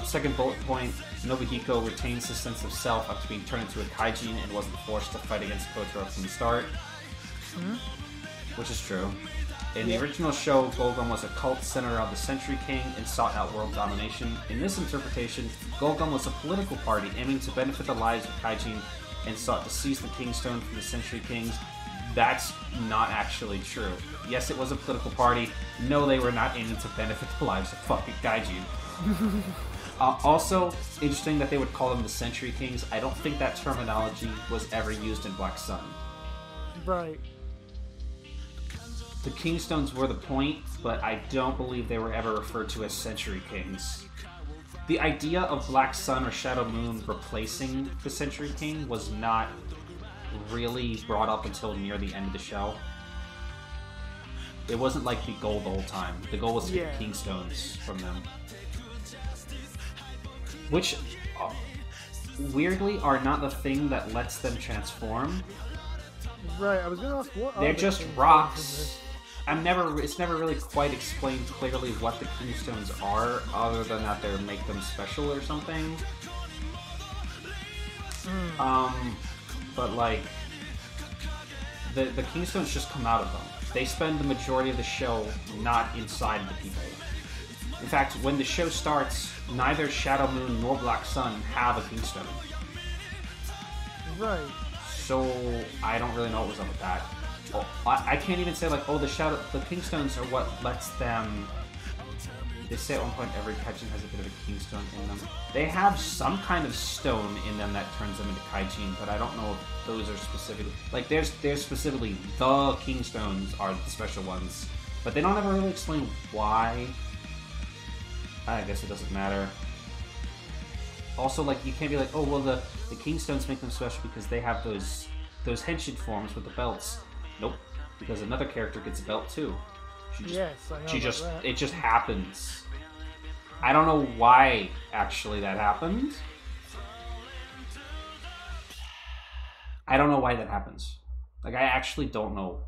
Second bullet point: Nobuhiko retains his sense of self after being turned into a kaijin and wasn't forced to fight against Kotaro from the start. Which is true. In the original show, Golgum was a cult centered around the Century King and sought out world domination. In this interpretation, Golgum was a political party aiming to benefit the lives of Kaijin and sought to seize the Kingstone from the Century Kings. That's not actually true. Yes, it was a political party. No, they were not aiming to benefit the lives of fucking Kaijin. Also, interesting that they would call them the Century Kings. I don't think that terminology was ever used in Black Sun. Right. The Kingstones were the point, but I don't believe they were ever referred to as Century Kings. The idea of Black Sun or Shadow Moon replacing the Century King was not really brought up until near the end of the show. It wasn't like the goal the whole time. The goal was to get Kingstones from them. Which, weirdly, are not the thing that lets them transform. Right, I was gonna ask what they're just rocks. It's never really quite explained clearly what the Kingstones are, other than that they make them special or something. But like, the Kingstones just come out of them. They spend the majority of the show not inside the people. In fact, when the show starts, neither Shadow Moon nor Black Sun have a Kingstone. Right. So I don't really know what was up with that. I can't even say like, oh, the Kingstones are what lets them. They say at one point every Kaijin has a bit of a Kingstone in them. They have some kind of stone in them that turns them into Kaijin, but I don't know if those are specifically like there's specifically the Kingstones are the special ones, but they don't ever really explain why. I guess it doesn't matter. Also, like, you can't be like, oh, well, the Kingstones make them special because they have those henshin forms with the belts. Nope, because another character gets a belt too. It just happens. I don't know why actually that happened. I don't know why that happens. Like, I actually don't know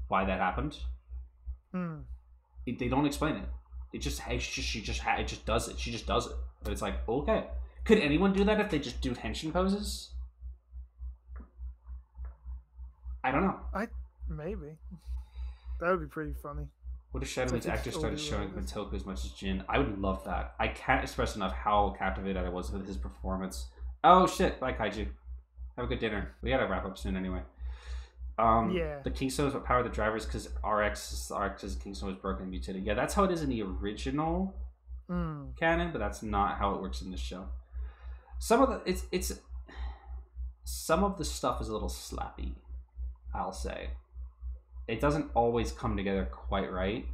why that happened. They don't explain it. It just does it. She just does it. But it's like, okay. Could anyone do that if they just do henshin poses? I don't know. Maybe. That would be pretty funny. What if Shadow Moon's actor started showing Matoku as much as Jin? I would love that. I can't express enough how captivated I was with his performance. Oh shit, bye Kaiju. Have a good dinner. We gotta wrap up soon anyway. The Kingstone is what power the drivers because RX's Kingstone was broken and mutated. Yeah, that's how it is in the original canon, but that's not how it works in this show. Some of the stuff is a little slappy, I'll say. It doesn't always come together quite right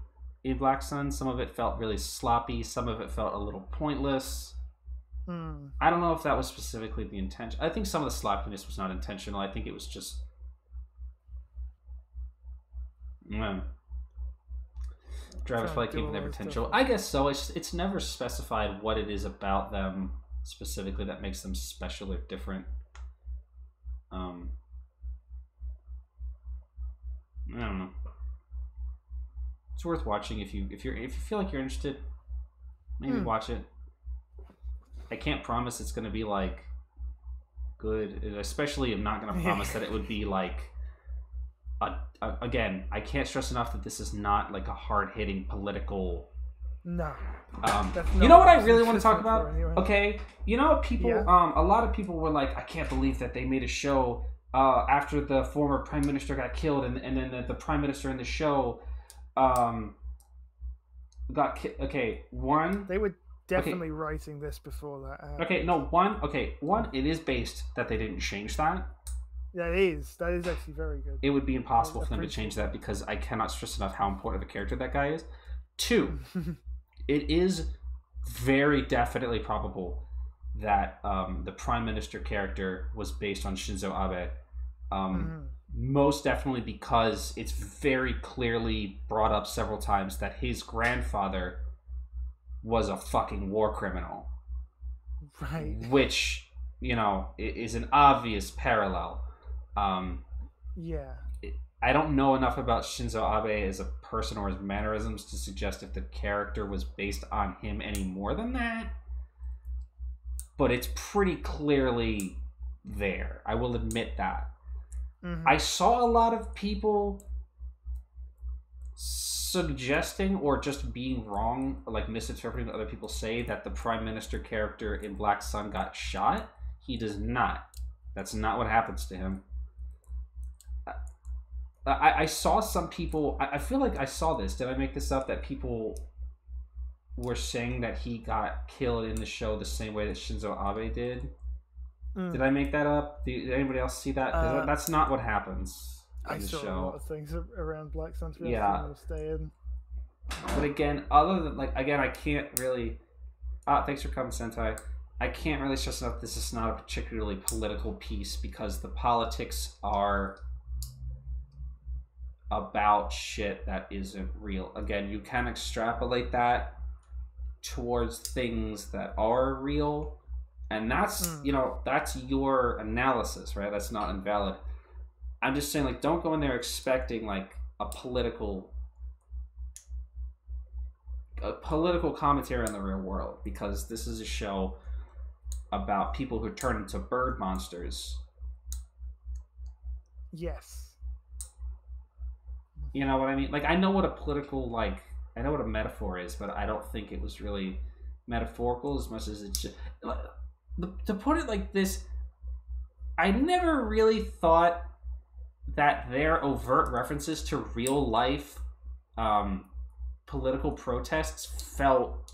in Black Sun. Some of it felt really sloppy. Some of it felt a little pointless. I don't know if that was specifically the intention. I think some of the sloppiness was not intentional. I think it was just... Drivers probably came from their potential. I guess so. It's never specified what it is about them specifically that makes them special or different. I don't know. It's worth watching if you feel like you're interested. Maybe watch it. I can't promise it's going to be like good. Especially, I'm not going to promise that it would be like. Again, I can't stress enough that this is not like a hard-hitting political. No. You know what I really want to talk about? Anyway. Okay, you know people. A lot of people were like, I can't believe that they made a show after the former prime minister got killed, and then the prime minister in the show got killed. Okay, one. They were definitely writing this before that happened. Okay, no, one. Okay, one. It is based that they didn't change that. Yeah, it is. That is actually very good. It would be impossible for them to change that because I cannot stress enough how important of a character that guy is. Two, it is very definitely probable that the Prime Minister character was based on Shinzo Abe. Most definitely because it's very clearly brought up several times that his grandfather was a fucking war criminal. Right. Which, you know, is an obvious parallel. I don't know enough about Shinzo Abe as a person or his mannerisms to suggest if the character was based on him any more than that. But it's pretty clearly there. I will admit that. I saw a lot of people suggesting or just being wrong, like misinterpreting what other people say, that the Prime Minister character in Black Sun got shot. He does not. That's not what happens to him. I saw some people, I feel like I saw this, did I make this up, that people were saying that he got killed in the show the same way that Shinzo Abe did? Did I make that up? Did anybody else see that? That's not what happens in the show. I saw a lot of things around Black Sun. Yeah. Stay in. But again, other than, like, again, I can't really... thanks for coming, Sentai. I can't really stress enough this is not a particularly political piece because the politics are about shit that isn't real. Again, you can extrapolate that towards things that are real, and that's you know, that's your analysis, right? That's not invalid. I'm just saying, like, don't go in there expecting like a political commentary on the real world, because this is a show about people who turn into bird monsters. Yes. You know what I mean? Like, I know what a political, like, I know what a metaphor is, but I don't think it was really metaphorical as much as it's just... To put it like this, I never really thought that their overt references to real life political protests felt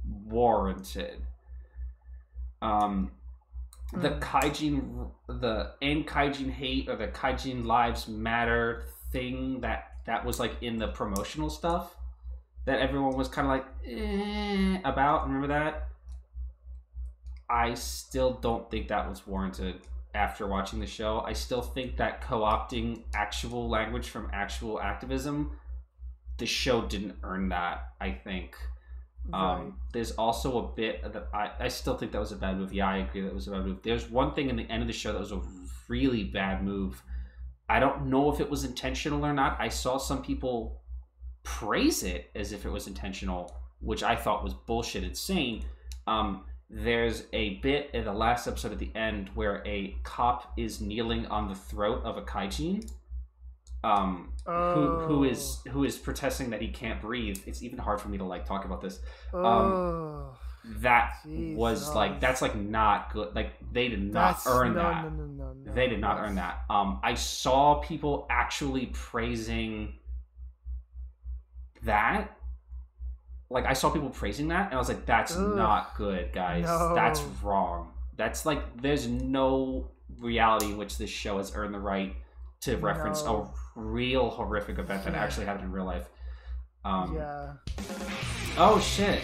warranted. The Kaijin, the end Kaijin hate, or the Kaijin lives matter thing that was like in the promotional stuff that everyone was kind of like about. Remember that? I still don't think that was warranted after watching the show. I still think that co-opting actual language from actual activism, the show didn't earn that, I think. Right. There's also a bit that I still think that was a bad move. Yeah, I agree that was a bad move. There's one thing in the end of the show that was a really bad move. I don't know if it was intentional or not. I saw some people praise it as if it was intentional, which I thought was bullshit insane. There's a bit in the last episode at the end where a cop is kneeling on the throat of a Kaijin. Who is protesting that he can't breathe. It's even hard for me to like talk about this. That was like, that's like not good. Like, they did not earn that. No. They did not earn that. I saw people actually praising that. Like, I saw people praising that, and I was like, that's not good, guys. No. That's wrong. That's like, there's no reality in which this show has earned the right to reference a real horrific event that actually happened in real life. Yeah. Oh shit.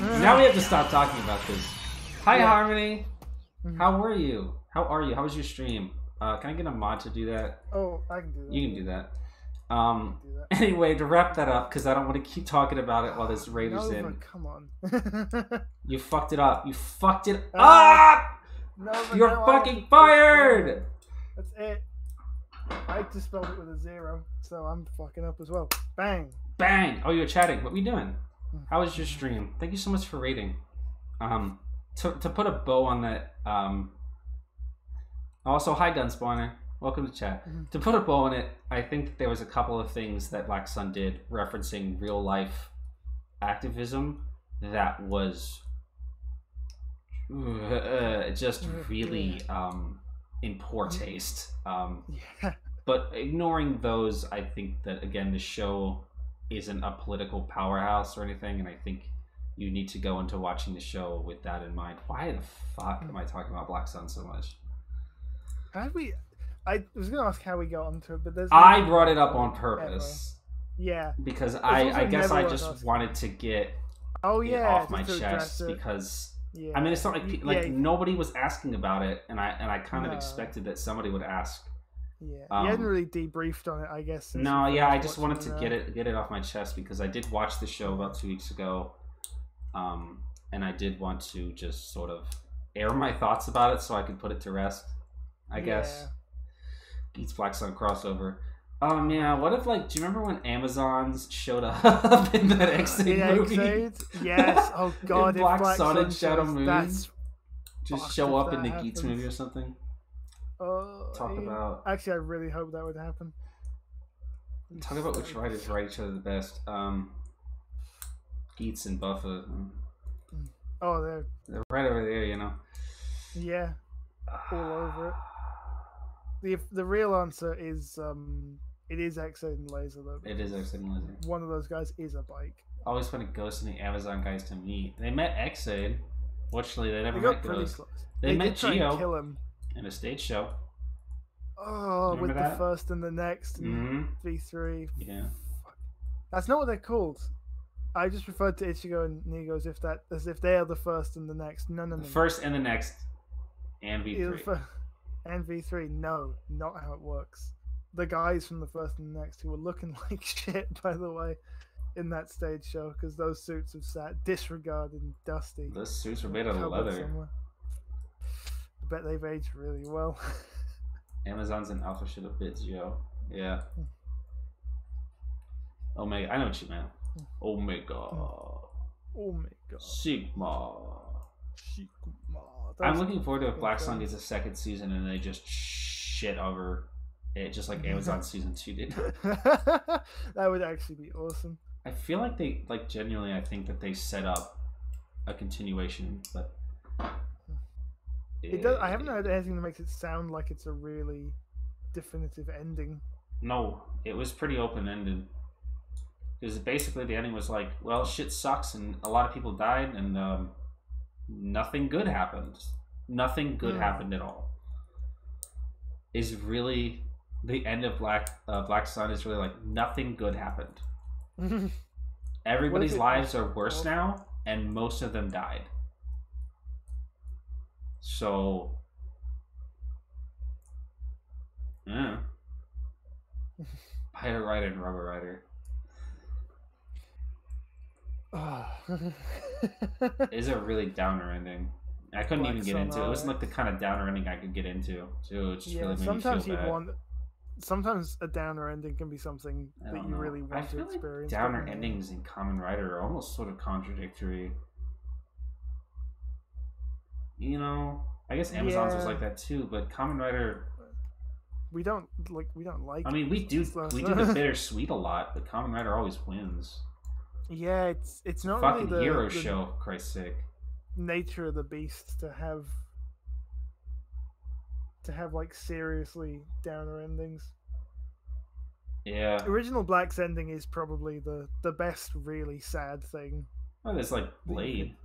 Now we have to stop talking about this. Hi, Harmony. How were you? How are you? How was your stream? Can I get a mod to do that? Oh, I can do that. You can do that. Anyway, to wrap that up, because I don't want to keep talking about it while this Raiders in. Come on. You fucked it up. You fucked it up! You're fucking fired! That's it. I just spelled it with a 0, so I'm fucking up as well. Bang. Bang! Oh, you were chatting. What were you doing? How was your stream? Thank you so much for rating. To put a bow on that, also, hi Gunspawner. Welcome to chat. To put a bow on it, I think there was a couple of things that Black Sun did referencing real life activism that was just really in poor taste. But ignoring those, I think that, again, the show isn't a political powerhouse or anything, and I think you need to go into watching the show with that in mind. Why the fuck am I talking about Black Sun so much? I was going to ask how we got onto it, but there's... I brought it up on purpose. Ever. Yeah. Because I guess I just wanted to get it off my chest, because... Yeah. I mean, it's not like nobody was asking about it, and I kind of expected that somebody would ask. Yeah, you hadn't really debriefed on it, I guess. No, yeah, I just wanted to get it off my chest, because I did watch the show about 2 weeks ago, and I did want to just sort of air my thoughts about it so I could put it to rest, I guess. Geats Black Sun crossover. Yeah, what if, like, do you remember when Amazons showed up in that X-Aid movie? Yes, oh god, if Black Sun and Shadow Moon just show up in the Geats movie or something. Talk about... Actually, I really hope that would happen. Talk about which writers write each other the best. Geats and Buffer. Oh, they're right over there, you know. Yeah, all over it. The real answer is it is Exo and Laser though. It is Exo and Laser. One of those guys is a bike. Always when it goes to the Amazon guys to meet. They met Exo. Fortunately, they never met Ghost. They met Geo kill him in a stage show. Oh, with the first and the next and V3. Yeah. That's not what they're called. I just referred to Ichigo and Nigo as if they are the first and the next. No. The first and the next, and V3. And V3. No, not how it works. The guys from the first and the next who were looking like shit, by the way, in that stage show, because those suits have sat disregarded and dusty. Those suits were made out of leather. Somewhere. I bet they've aged really well. Amazon's and Alpha should have bit Geo. Yeah. Omega. I know what you meant. Omega. Sigma. I'm looking forward to if Black Sun gets a second season and they just shit over it, just like Amazon season 2 did. That would actually be awesome. I feel like they, genuinely, I think that they set up a continuation, but it does. I haven't heard anything that makes it sound like it's a really definitive ending. No, it was pretty open-ended. Because basically the ending was like, well, shit sucks and a lot of people died and nothing good happened. Nothing good happened at all. Is really the end of Black Sun is really like nothing good happened. Everybody's lives are worse now, and most of them died. So, Fire Rider and Rubber Rider. Is a really downer ending. I couldn't even get into it. It wasn't like the kind of downer ending I could get into. So it just really made me feel bad. Sometimes a downer ending can be something that you really want to experience. Like downer endings in Kamen Rider are almost sort of contradictory. You know, I guess Amazon's was like that too, but Kamen Rider. We don't like. I mean, we do the bittersweet a lot, but Kamen Rider always wins. Yeah, it's not fucking really hero show, for Christ's sake. Nature of the beast to have like seriously downer endings. Yeah. Original Black's ending is probably the best really sad thing. Oh, there's like Blade.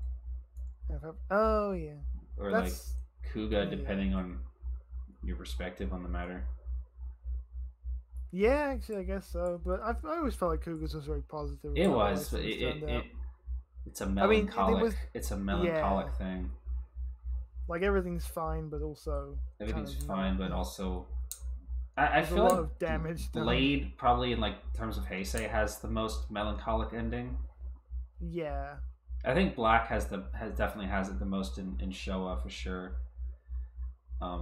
Oh yeah. Or like Kuga, depending on your perspective on the matter. Yeah, actually, I guess so. But I always felt like Kuga's was very positive. It was, but it's a melancholic. It's a melancholic thing. Like everything's fine, but also everything's fine, but also I feel a lot like of damage. Blade probably in like terms of Heisei has the most melancholic ending. Yeah. I think Black definitely has it the most in Showa for sure.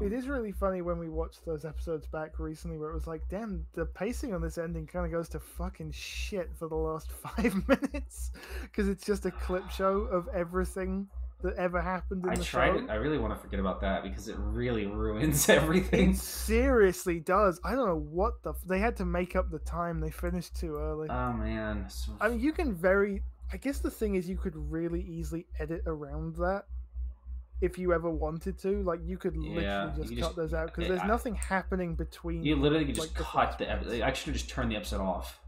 It is really funny when we watched those episodes back recently where it was like, damn, the pacing on this ending kind of goes to fucking shit for the last 5 minutes because it's just a clip show of everything that ever happened in the show. I really want to forget about that because it really ruins everything. It seriously does. I don't know what they had to make up the time. They finished too early. Oh man. I mean, I guess the thing is you could really easily edit around that. If you ever wanted to, like, you could literally just cut those out because there's nothing happening between. You literally could just cut the episode. I should have just turned the episode off.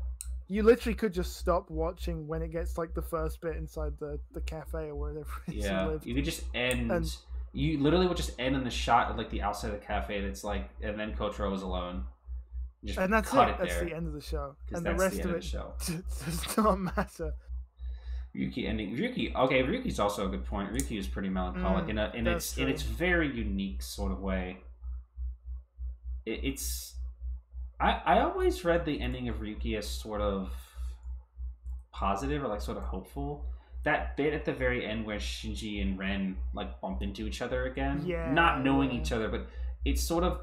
You literally could just stop watching when it gets like the first bit inside the cafe or wherever it's lived. You could just end. You literally would just end in the shot of like the outside of the cafe. That's like, and then Kotaro is alone. Just and that's cut it. That's the end of the show. And the rest of it does not matter. Ryuki ending. Ryuki's also a good point. Ryuki is pretty melancholic in its very unique sort of way. I always read the ending of Ryuki as sort of positive or like sort of hopeful. That bit at the very end where Shinji and Ren like bump into each other again, not knowing each other, but it's sort of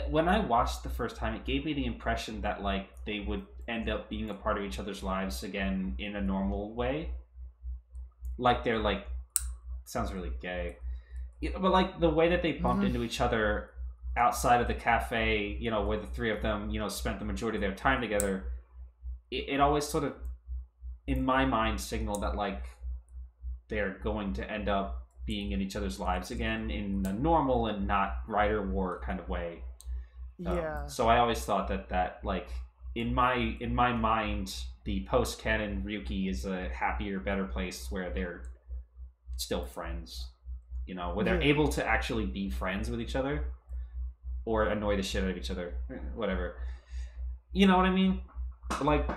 when I watched the first time, it gave me the impression that like they would end up being a part of each other's lives again in a normal way. Like they're like, sounds really gay, but like the way that they bumped into each other outside of the cafe, you know, where the three of them, you know, spent the majority of their time together, it always sort of, in my mind, signaled that, like, they're going to end up being in each other's lives again in a normal and not Rider War kind of way. Yeah. So I always thought that like, in my mind, the post-canon Ryuki is a happier, better place where they're still friends. You know, where they're able to actually be friends with each other or annoy the shit out of each other, whatever. You know what I mean? Like,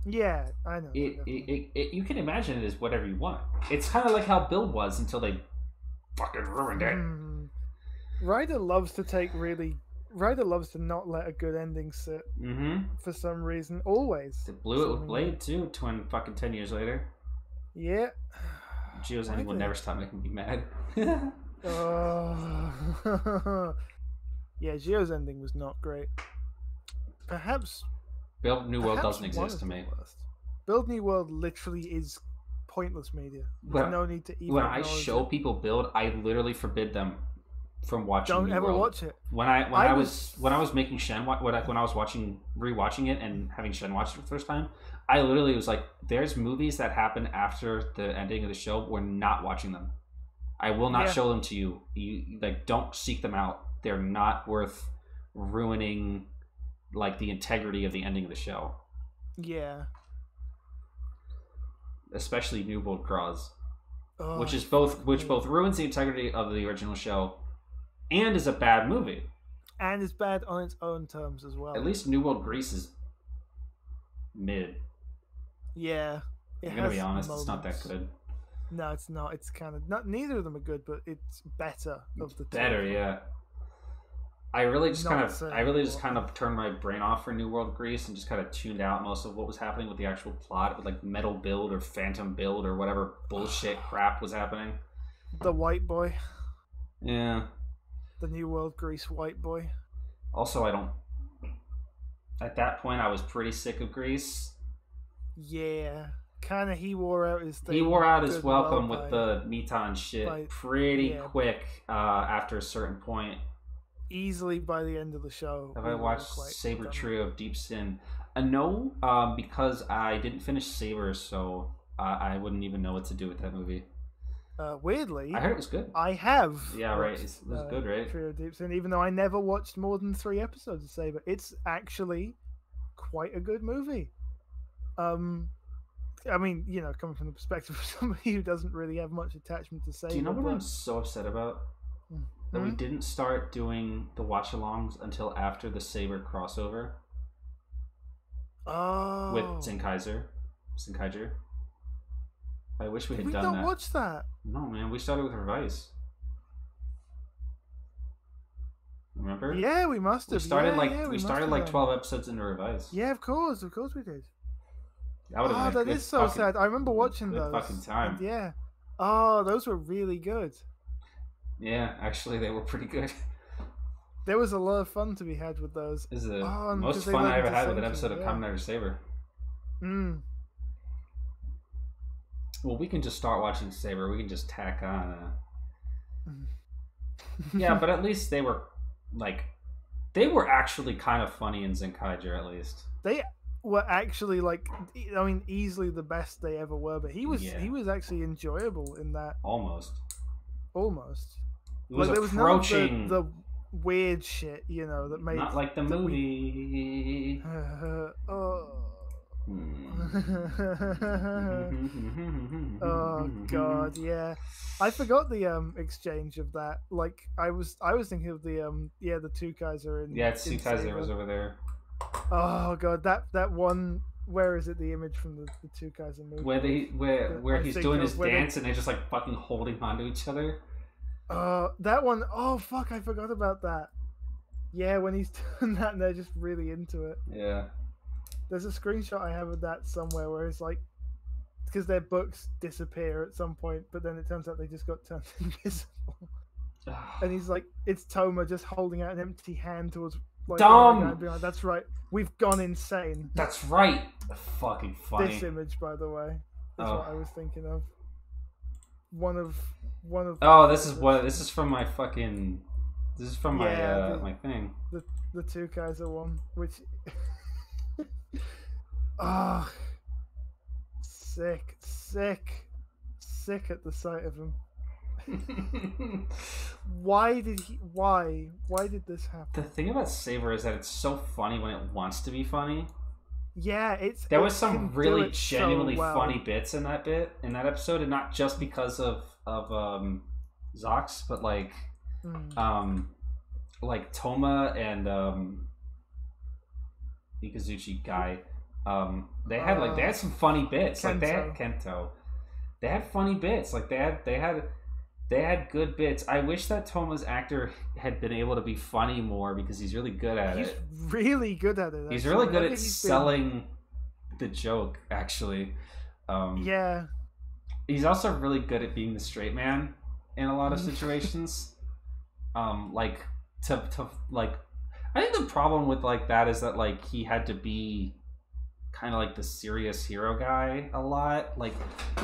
yeah, I know. You can imagine it as whatever you want. It's kind of like how Build was until they fucking ruined it. Ryder loves to not let a good ending sit for some reason. Always. They blew it with Blade too. 10 years later. Yeah. Geo's ending will never stop making me mad. Yeah, Geo's ending was not great. Perhaps Build New World doesn't exist to me. Build New World literally is pointless media. There's no need to even. When I show people Build, I literally forbid them from watching. Don't ever watch it. When I was making Shen when I was rewatching it and having Shen watch it for the first time, I literally was like, "There's movies that happen after the ending of the show. We're not watching them. I will not show them to you. You like don't seek them out. They're not worth ruining like the integrity of the ending of the show. Yeah. Especially New World Cross, which both ruins the integrity of the original show, and is a bad movie. And is bad on its own terms as well. At least New World Grease is mid. Yeah. I'm gonna be honest, it's not that good. No, it's not. It's kind of not. Neither of them are good, but it's better of the two. Better, yeah. I really just kind of turned my brain off for New World Grease and just kind of tuned out most of what was happening with the actual plot, with like Metal Build or Phantom Build or whatever bullshit crap was happening. The white boy. Yeah. The New World Grease white boy. Also, at that point, I was pretty sick of Grease. Yeah. Kind of, he wore out his thing. He wore out his welcome with the Mitan shit pretty quick after a certain point. Easily by the end of the show. Have I watched Saber Trio of Deep Sin? No, because I didn't finish Saber, so I wouldn't even know what to do with that movie. Weirdly, I heard it was good. I have. Yeah, right. It was good, right? Trio of Deep Sin, even though I never watched more than 3 episodes of Saber, it's actually quite a good movie. I mean, you know, coming from the perspective of somebody who doesn't really have much attachment to Saber. Do you know what I'm so upset about? That we didn't start doing the watch-alongs until after the Saber crossover. Oh. With Zenkaiser. I wish we had done that. We don't watch that. No, man. We started with Revice. Remember? Yeah, we must have. We started like 12 episodes into Revice. Yeah, of course we did. That is so sad. I remember watching those. Fucking time. And yeah. Oh, those were really good. Yeah, actually, they were pretty good. There was a lot of fun to be had with those. This is the most fun I ever had with an episode of Kamen Rider Saber. Well, we can just start watching Saber. We can just tack on. Yeah, but at least they were actually kind of funny in Zenkaiger, at least. They were actually easily the best they ever were. But he was actually enjoyable in that. Almost. It was approaching the weird shit, you know, that made not like the movie. Oh god, yeah. I forgot the exchange of that. Like I was thinking of the two Kaiser in Tsukaiser was over there. Oh god, that one. Where is it? The image from the two Kaiser movie where he's doing his dance and they're just like fucking holding onto each other. That one, oh fuck, I forgot about that. Yeah, when he's doing that and they're just really into it. Yeah. There's a screenshot I have of that somewhere where it's like, because their books disappear at some point, but then it turns out they just got turned invisible. And he's like, it's Toma just holding out an empty hand towards Dom! Being like, that's right, we've gone insane. That's right. Fucking funny. This image, by the way, is what I was thinking of. One of. Oh, this is from my fucking This is from my my thing. The two Kaiser one, which oh, sick at the sight of him. Why did this happen? The thing about Saber is that it's so funny when it wants to be funny. Yeah, there was some really genuinely funny bits in that episode, and not just because of Zox, but like Toma and Ikazuchi guy. They had some funny bits. Kento. Like they had Kento. They had funny bits. Like they had good bits. I wish that Toma's actor had been able to be funny more, because he's really good at it. He's really good at it. He's really good at selling the joke, actually. Yeah. He's also really good at being the straight man in a lot of situations. I think the problem with like that is that like he had to be kind of like the serious hero guy a lot. Like,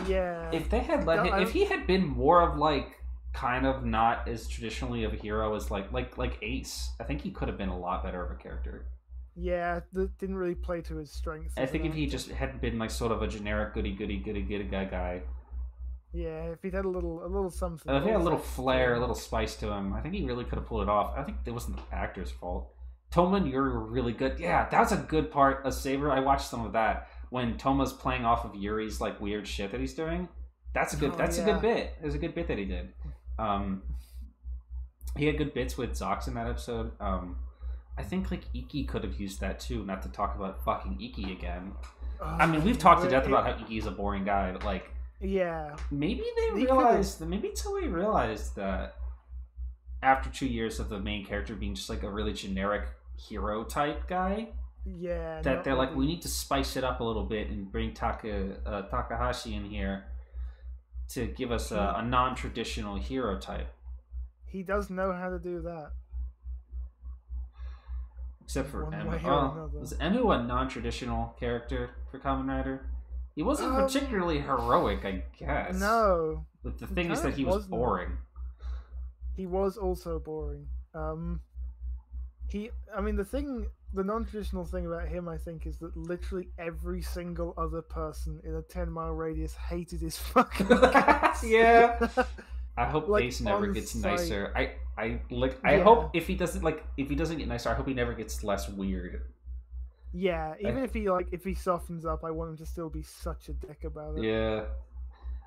yeah, if they had let him, if he had been more of like kind of not as traditionally of a hero as like Ace, I think he could have been a lot better of a character. Yeah, that didn't really play to his strengths. I think if he just hadn't been like sort of a generic goody guy. Yeah, if he'd had a little something. If he had a little flair, a little spice to him, I think he really could have pulled it off. I think it wasn't the actor's fault. Toma and Yuri were really good. Yeah, that was a good part of Saber. I watched some of that when Toma's playing off of Yuri's like weird shit that he's doing. That's a good. That's a good bit. It was a good bit that he did. He had good bits with Zox in that episode. I think like Iki could have used that too. Not to talk about fucking Iki again. I mean, we've talked to death about how Iki is a boring guy, but like, yeah, maybe they realized. Maybe Toei realized that after 2 years of the main character being just like a really generic hero type guy, yeah, that they're like, we need to spice it up a little bit and bring Takahashi in here to give us a non-traditional hero type. He does know how to do that. Except for Emu. Was Emu a non-traditional character for Kamen Rider? He wasn't particularly heroic, I guess. No. But the thing is that he was boring. He was also boring. The non-traditional thing about him, I think, is that literally every single other person in a 10-mile radius hated his fucking guts. Yeah. I hope like, Ace never gets nicer. I hope if he doesn't get nicer, I hope he never gets less weird. Yeah, even if he softens up, I want him to still be such a dick about it. Yeah.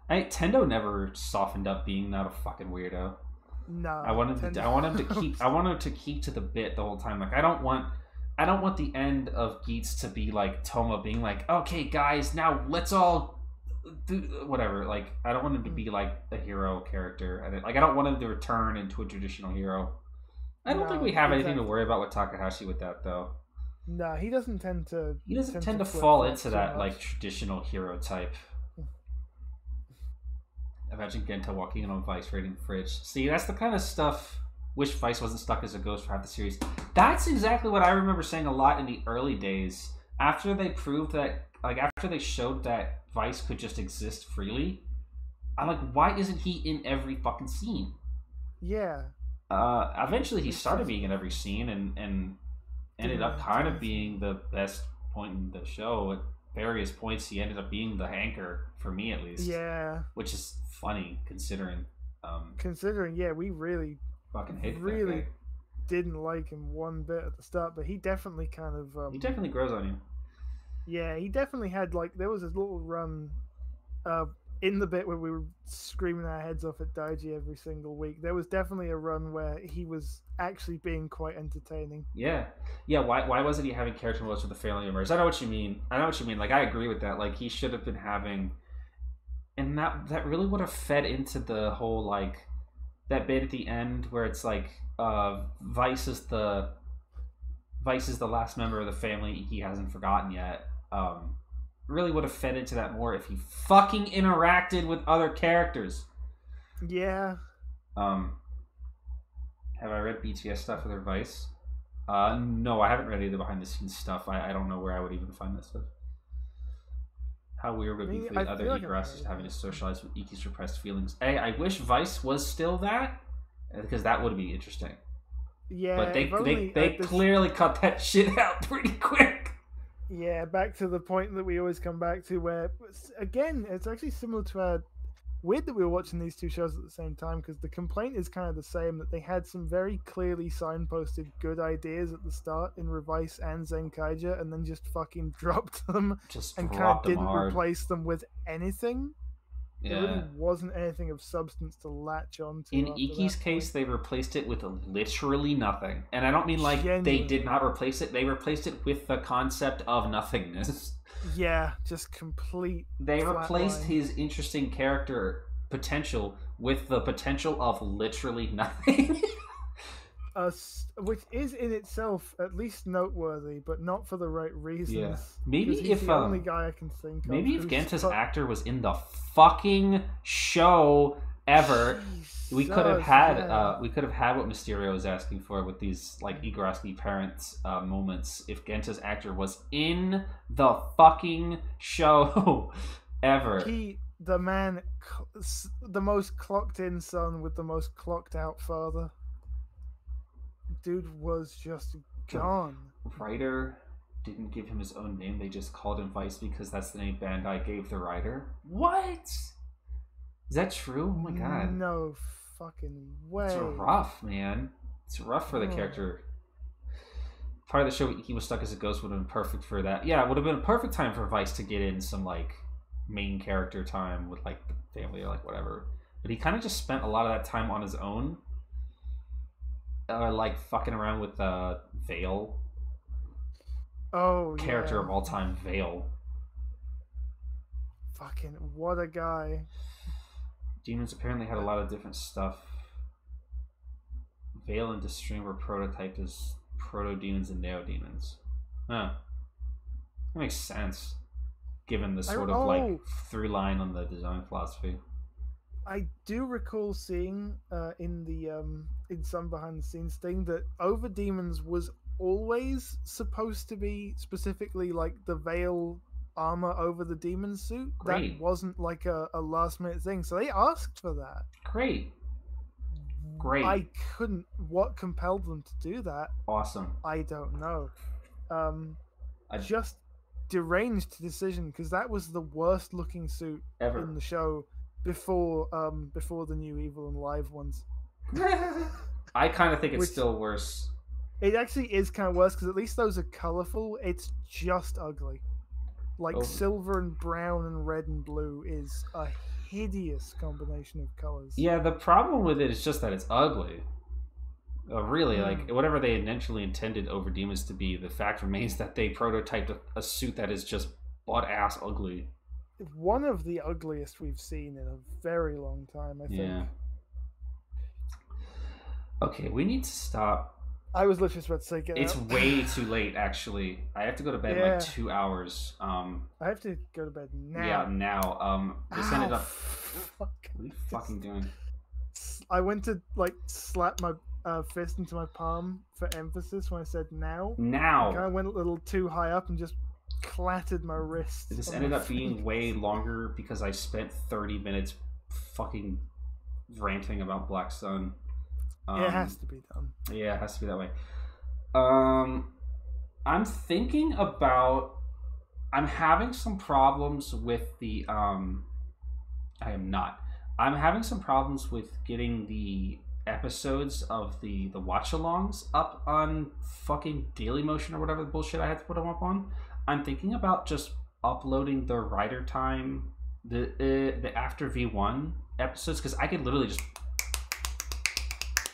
Tendo never softened up being not a fucking weirdo. No. I want him to keep to the bit the whole time. Like I don't want the end of Geats to be like Toma being like, okay guys, now let's all do whatever. Like I don't want him to be like a hero character. I don't want him to return into a traditional hero. I don't think we have anything to worry about with Takahashi with that though. No, he doesn't tend to. He doesn't tend to fall into that like traditional hero type. Imagine Genta walking in on Vice raiding the fridge. See, that's the kind of stuff. Wish Vice wasn't stuck as a ghost for half the series. That's exactly what I remember saying a lot in the early days. After they proved that, like, after they showed that Vice could just exist freely, I'm like, why isn't he in every fucking scene? Yeah. Eventually, he started being in every scene and ended up kind of being the best point in the show. At various points, he ended up being the anchor, for me at least. Yeah. Which is funny, considering. Yeah, we really fucking hated really that guy. Didn't like him one bit at the start, but he definitely kind of... he definitely grows on you. Yeah, he definitely had, like, there was a little run in the bit where we were screaming our heads off at Daiji every single week. There was definitely a run where he was actually being quite entertaining. Yeah. Why wasn't he having character moments with the family members? I know what you mean. Like, I agree with that. Like, he should have been having... And that really would have fed into the whole, like, that bit at the end where it's like, Vice is the last member of the family he hasn't forgotten yet. Really would have fed into that more if he fucking interacted with other characters. Yeah. Have I read BTS stuff with Vice? No, I haven't read any of the behind the scenes stuff. I don't know where I would even find that stuff. How weird would it be for the other Igarasis having to socialize with Iki's repressed feelings? I wish Vice was still that, because that would be interesting. Yeah, but they clearly cut that shit out pretty quick. Yeah, back to the point that we always come back to, where again, it's actually similar to our. Weird that we were watching these two shows at the same time, because the complaint is kind of the same, that they had some very clearly signposted good ideas at the start in Revice and Zenkaija, and then just fucking dropped them and kind of didn't replace them with anything. Yeah. There really wasn't anything of substance to latch on to. In Iki's case, they replaced it with literally nothing. And I don't mean like they did not replace it, they replaced it with the concept of nothingness. Yeah, just complete. They replaced his interesting character potential with the potential of literally nothing. Which is in itself at least noteworthy, but not for the right reasons. Yeah. Maybe if the only guy I can think maybe if Genta's actor was in the fucking show ever, we could have had what Mysterio was asking for with these like Igarashi parents moments. If Genta's actor was in the fucking show ever, the most clocked in son with the most clocked out father. Dude was just gone. The writer didn't give him his own name. They just called him Vice because that's the name Bandai gave the writer. What? Is that true? Oh my god. No fucking way. It's rough, man. It's rough for the character. Part of the show, he was stuck as a ghost, would have been perfect for that. Yeah, it would have been a perfect time for Vice to get in some like main character time with like the family or like whatever. But he kind of just spent a lot of that time on his own. Like fucking around with Vale. Character of all time, Vale. Fucking what a guy. Demons apparently had a lot of different stuff. Vale and Destream were prototyped as proto-demons and neo-demons. Huh. That makes sense, given the sort of like through line on the design philosophy. I do recall seeing in some behind the scenes thing that Over Demons was always supposed to be specifically like the Veil armor over the demon suit. Great. That wasn't like a last minute thing, so they asked for that. Great. I couldn't. What compelled them to do that? Awesome. I don't know. Just deranged decision, because that was the worst looking suit ever in the show. Before the new Evil and Live ones. I kind of think it's still worse. It actually is kind of worse, because at least those are colorful. It's just ugly. Like silver and brown and red and blue is a hideous combination of colors. Yeah, the problem with it is just that it's ugly. Really, like whatever they initially intended Over Demons to be, the fact remains that they prototyped a suit that is just butt-ass ugly. One of the ugliest we've seen in a very long time, I think. Yeah. Okay, we need to stop. I was literally about to say it's way too late, actually. I have to go to bed in like 2 hours. I have to go to bed now. Yeah, now. This ended up... What are you fucking doing? I went to like slap my fist into my palm for emphasis when I said now. Now! I kind of went a little too high up and just clattered my wrist. This ended up being way longer because I spent 30 minutes fucking ranting about Black Sun. It has to be done. Yeah, it has to be that way. I'm thinking about... I'm having some problems with the... I am not. I'm having some problems with getting the episodes of the watchalongs up on fucking Dailymotion or whatever the bullshit I had to put them up on. I'm thinking about just uploading the Rider Time, the After V1 episodes, because I could literally just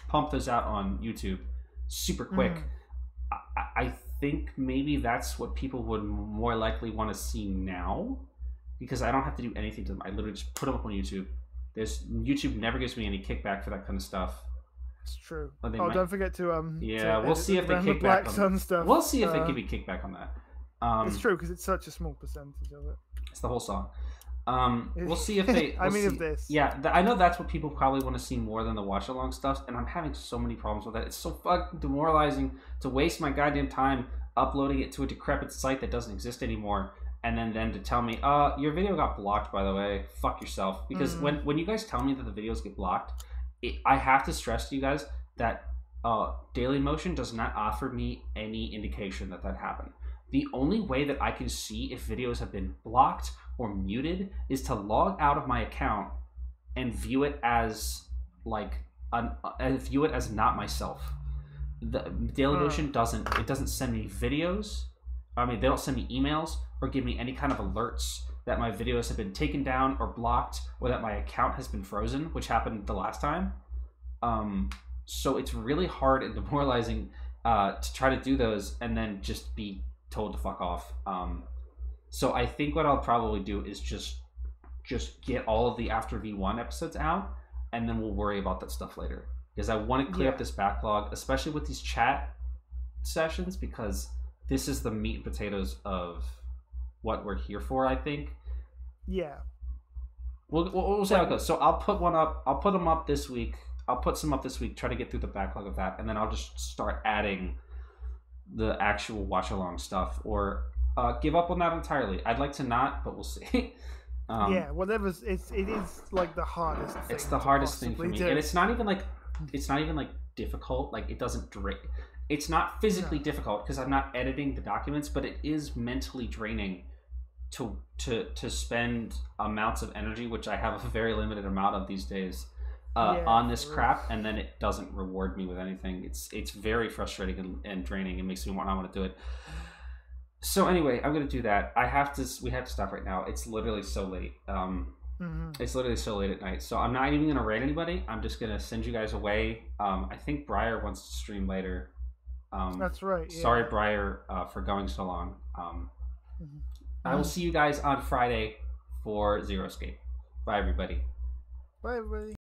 pump those out on YouTube super quick. I think maybe that's what people would more likely want to see now, because I don't have to do anything to them. I literally just put them up on YouTube. YouTube never gives me any kickback for that kind of stuff. It's true. Don't forget to yeah, we'll see if they kick back on stuff. We'll see if they give me kickback on that. It's true, because it's such a small percentage of it. It's the whole song. We'll see if they... of this. Yeah, I know that's what people probably want to see more than the watch-along stuff, and I'm having so many problems with that. It's so fucking demoralizing to waste my goddamn time uploading it to a decrepit site that doesn't exist anymore, and then to tell me, your video got blocked, by the way. Fuck yourself. Because when you guys tell me that the videos get blocked, I have to stress to you guys that Dailymotion does not offer me any indication that happened. The only way that I can see if videos have been blocked or muted is to log out of my account and view it as view it as not myself. The Dailymotion doesn't send me videos. I mean, they don't send me emails or give me any kind of alerts that my videos have been taken down or blocked or that my account has been frozen, which happened the last time. So it's really hard and demoralizing to try to do those and then just be told to fuck off. So I think what I'll probably do is just get all of the After V1 episodes out, and then we'll worry about that stuff later. Because I want to clear up this backlog, especially with these chat sessions, because this is the meat and potatoes of what we're here for, I think. Yeah. We'll see how it goes. So I'll put one up. I'll put them up this week. I'll put some up this week, try to get through the backlog of that, and then I'll just start adding the actual watch-along stuff, or give up on that entirely. I'd like to not, but we'll see. Whatever's it is like the hardest thing. It's the hardest thing for me, and it's not even like difficult. Like, it doesn't drain. It's not physically difficult because I'm not editing the documents, but it is mentally draining to spend amounts of energy, which I have a very limited amount of these days, on this crap, and then it doesn't reward me with anything. It's very frustrating and draining. It makes me not want to do it. So anyway, I'm gonna do that. We have to stop right now. It's literally so late. It's literally so late at night. So I'm not even gonna rate anybody. I'm just gonna send you guys away. I think Briar wants to stream later. That's right. Yeah. Sorry, Briar, for going so long. I will see you guys on Friday for Zero Escape. Bye, everybody. Bye, everybody.